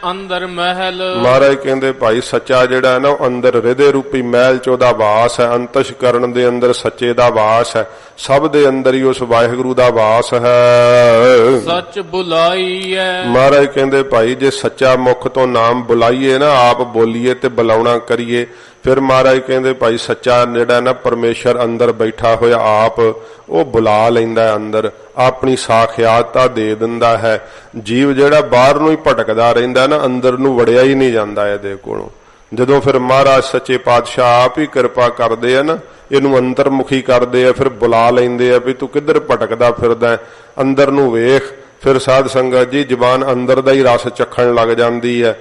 S2: ਅੰਦਰ ਮਹਿਲ।
S1: ਮਹਾਰਾਜ ਕਹਿੰਦੇ ਭਾਈ ਸੱਚਾ ਜਿਹੜਾ ਹੈ ਨਾ ਉਹ ਅੰਦਰ ਹਿਰਦੇ ਰੂਪੀ ਮਹਿਲ 'ਚ ਉਹਦਾ ਵਾਸ ਹੈ। ਅੰਤਸ਼ਕਰਨ ਦੇ ਅੰਦਰ ਸੱਚੇ ਦਾ ਵਾਸ ਹੈ। ਸਭ ਦੇ ਅੰਦਰ ਹੀ ਉਸ ਵਾਹਿਗੁਰੂ ਦਾ ਵਾਸ ਹੈ।
S2: ਸੱਚ ਬੁਲਾਈ ਹੈ।
S1: ਮਹਾਰਾਜ ਕਹਿੰਦੇ ਭਾਈ ਜੇ ਸੱਚਾ ਮੁਖ ਤੋਂ ਨਾਮ ਬੁਲਾਈਏ ਨਾ, ਆਪ ਬੋਲੀਏ ਤੇ ਬੁਲਾਉਣਾ ਕਰੀਏ, ਫਿਰ ਮਹਾਰਾਜ ਕਹਿੰਦੇ ਭਾਈ ਸੱਚਾ ਜਿਹੜਾ ਨਾ ਪਰਮੇਸ਼ਰ ਅੰਦਰ ਬੈਠਾ ਹੋਇਆ ਆਪ ਉਹ ਬੁਲਾ ਲੈਂਦਾ ਅੰਦਰ, ਆਪਣੀ ਸਾਖਿਆਤਤਾ ਦੇ ਦਿੰਦਾ ਹੈ। ਜੀਵ ਜਿਹੜਾ ਬਾਹਰ ਨੂੰ ਹੀ ਭਟਕਦਾ ਰਹਿੰਦਾ ਨਾ, ਅੰਦਰ ਨੂੰ ਵੜਿਆ ਹੀ ਨਹੀਂ ਜਾਂਦਾ ਇਹਦੇ ਕੋਲੋਂ। ਜਦੋਂ ਫਿਰ ਮਹਾਰਾਜ ਸੱਚੇ ਪਾਤਸ਼ਾਹ ਆਪ ਹੀ ਕਿਰਪਾ ਕਰਦੇ ਆ ਨਾ, ਇਹਨੂੰ ਅੰਤਰਮੁਖੀ ਕਰਦੇ ਆ, ਫਿਰ ਬੁਲਾ ਲੈਂਦੇ ਆ ਵੀ ਤੂੰ ਕਿੱਧਰ ਭਟਕਦਾ ਫਿਰਦਾ, ਅੰਦਰ ਨੂੰ ਵੇਖ। ਫਿਰ ਸਾਧ ਸੰਗਤ ਜੀ ਜ਼ਬਾਨ ਅੰਦਰ ਦਾ ਹੀ ਰਸ ਚੱਖਣ ਲੱਗ ਜਾਂਦੀ ਹੈ।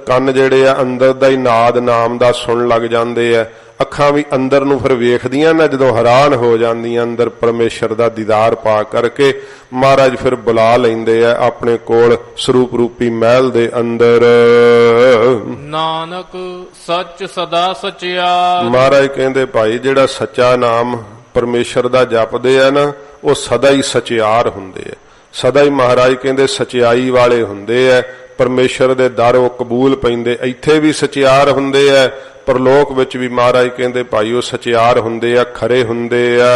S1: ਕੰਨ ਜਿਹੜੇ ਆ ਅੰਦਰ ਦਾ ਹੀ ਨਾਦ ਨਾਮ ਦਾ ਸੁਣਨ ਲੱਗ ਜਾਂਦੇ ਆ। ਅੱਖਾਂ ਵੀ ਅੰਦਰ ਨੂੰ ਫਿਰ ਵੇਖਦੀਆਂ ਨਾ, ਜਦੋਂ ਹੈਰਾਨ ਹੋ ਜਾਂਦੀਆਂ ਅੰਦਰ ਪਰਮੇਸ਼ਰ ਦਾ ਦੀਦਾਰ ਪਾ ਕਰਕੇ। ਮਹਾਰਾਜ ਫਿਰ ਬੁਲਾ ਲੈਂਦੇ ਆ ਆਪਣੇ ਕੋਲ ਸਰੂਪ ਰੂਪੀ ਮਹਿਲ ਦੇ ਅੰਦਰ।
S2: ਨਾਨਕ ਸੱਚ ਸਦਾ ਸਚਿਆ।
S1: ਮਹਾਰਾਜ ਕਹਿੰਦੇ ਭਾਈ ਜਿਹੜਾ ਸੱਚਾ ਨਾਮ ਪਰਮੇਸ਼ਰ ਦਾ ਜਪਦੇ ਆ ਨਾ, ਉਹ ਸਦਾ ਹੀ ਸਚਿਆਰ ਹੁੰਦੇ ਆ। ਸਦਾ ਹੀ ਮਹਾਰਾਜ ਕਹਿੰਦੇ ਸਚਾਈ ਵਾਲੇ ਹੁੰਦੇ ਆ। ਪਰਮੇਸ਼ਰ ਦੇ ਦਰ ਉਹ ਕਬੂਲ ਪੈਂਦੇ, ਇੱਥੇ ਵੀ ਸਚਿਆਰ ਹੁੰਦੇ ਆ, ਪਰਲੋਕ ਵਿੱਚ ਵੀ ਮਹਾਰਾਜ ਕਹਿੰਦੇ ਭਾਈ ਉਹ ਸਚਿਆਰ ਹੁੰਦੇ ਆ, ਖਰੇ ਹੁੰਦੇ ਆ।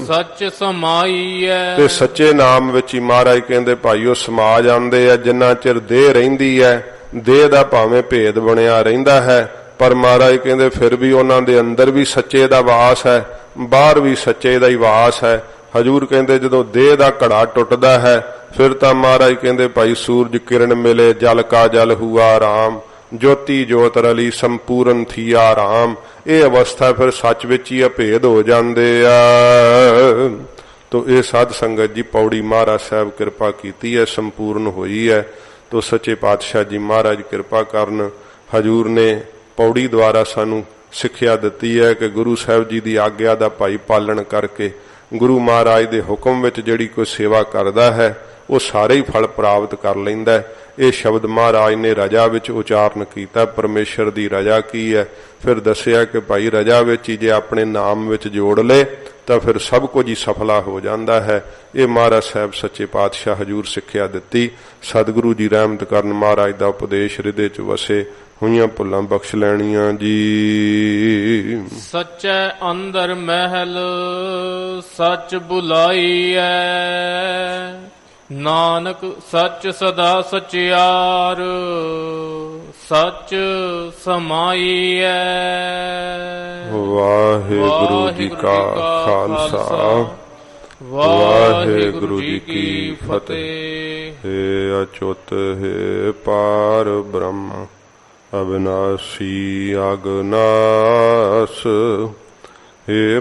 S2: ਸੱਚ ਸਮਾਈ ਹੈ।
S1: ਤੇ ਸੱਚੇ ਨਾਮ ਵਿੱਚ ਹੀ ਮਹਾਰਾਜ ਕਹਿੰਦੇ ਭਾਈ ਉਹ ਸਮਾ ਜਾਂਦੇ ਆ। ਜਿੰਨਾ ਚਿਰ ਦੇਹ ਰਹਿੰਦੀ ਹੈ, ਦੇਹ ਦਾ ਭਾਵੇਂ ਭੇਦ ਬਣਿਆ ਰਹਿੰਦਾ ਹੈ, ਪਰ ਮਹਾਰਾਜ ਕਹਿੰਦੇ ਫਿਰ ਵੀ ਉਹਨਾਂ ਦੇ ਅੰਦਰ ਵੀ ਸੱਚੇ ਦਾ ਵਾਸ ਹੈ, ਬਾਹਰ ਵੀ ਸੱਚੇ ਦਾ ਹੀ ਵਾਸ ਹੈ। ਹਜੂਰ ਕਹਿੰਦੇ ਜਦੋਂ ਦੇਹ ਦਾ ਘੜਾ ਟੁੱਟਦਾ ਹੈ, ਫਿਰ ਤਾਂ ਮਹਾਰਾਜ ਕਹਿੰਦੇ ਭਾਈ ਸੂਰਜ ਕਿਰਨ ਮਿਲੇ, ਜਲ ਕਾ ਜਲ ਹੁਆ ਰਾਮ, ਜੋਤੀ ਜੋਤ ਰਲੀ ਸੰਪੂਰਨ ਥੀਆ ਰਾਮ। ਇਹ ਅਵਸਥਾ ਫਿਰ ਸੱਚ ਵਿੱਚ ਹੀ ਅਭੇਦ ਹੋ ਜਾਂਦੇ ਆ। ਤੋ ਇਹ ਸਾਧ ਸੰਗਤ ਜੀ ਪੌੜੀ ਮਹਾਰਾਜ ਸਾਹਿਬ ਕਿਰਪਾ ਕੀਤੀ ਹੈ, ਸੰਪੂਰਨ ਹੋਈ ਹੈ। ਤੋ ਸੱਚੇ ਪਾਤਸ਼ਾਹ ਜੀ ਮਹਾਰਾਜ ਕਿਰਪਾ ਕਰਨ। ਹਜੂਰ ਨੇ ਪੌੜੀ ਦੁਆਰਾ ਸਾਨੂੰ ਸਿੱਖਿਆ ਦਿੱਤੀ ਹੈ ਕਿ ਗੁਰੂ ਸਾਹਿਬ ਜੀ ਦੀ ਆਗਿਆ ਦਾ ਭਾਈ ਪਾਲਣ ਕਰਕੇ ਗੁਰੂ ਮਹਾਰਾਜ ਦੇ ਹੁਕਮ ਵਿੱਚ ਜਿਹੜੀ ਕੋਈ ਸੇਵਾ ਕਰਦਾ ਹੈ ਉਹ ਸਾਰੇ ਹੀ ਫਲ ਪ੍ਰਾਪਤ ਕਰ ਲੈਂਦਾ। ਇਹ ਸ਼ਬਦ ਮਹਾਰਾਜ ਨੇ ਰਜਾ ਵਿੱਚ ਉਚਾਰਨ ਕੀਤਾ। ਪਰਮੇਸ਼ਰ ਦੀ ਰਜਾ ਕੀ ਹੈ? ਫਿਰ ਦੱਸਿਆ ਕਿ ਭਾਈ ਰਜਾ ਵਿੱਚ ਹੀ ਜੇ ਆਪਣੇ ਨਾਮ ਵਿੱਚ ਜੋੜ ਲਏ ਤਾਂ ਫਿਰ ਸਭ ਕੁਝ ਹੀ ਸਫਲਾ ਹੋ ਜਾਂਦਾ ਹੈ। ਇਹ ਮਹਾਰਾਜ ਸਾਹਿਬ ਸੱਚੇ ਪਾਤਸ਼ਾਹ ਹਜੂਰ ਸਿੱਖਿਆ ਦਿੱਤੀ। ਸਤਿਗੁਰੂ ਜੀ ਰਹਿਮਤ ਕਰਨ, ਮਹਾਰਾਜ ਦਾ ਉਪਦੇਸ਼ ਹਿਰਦੇ 'ਚ ਵਸੇ, ਹੋਈਆਂ ਭੁੱਲਾਂ ਬਖਸ਼ ਲੈਣੀਆਂ ਜੀ।
S2: ਸੱਚੇ ਅੰਦਰ ਮਹਿਲ ਸੱਚ ਬੁਲਾਈ ਐ, ਨਾਨਕ ਸੱਚ ਸਦਾ ਸਚਿਆਰ ਸੱਚ ਸਮਾਈ ਐ।
S1: ਵਾਹਿਗੁਰੂ ਜੀ ਕਾ ਖਾਲਸਾ, ਵਾਹਿਗੁਰੂ ਜੀ ਕੀ ਫਤਿਹ। ਹੈ ਅਚੁੱਤ ਹੈ ਪਾਰ ਬ੍ਰਹਮ, ਅਬਿਨਾਸੀ ਅਗਨਾਸ, हे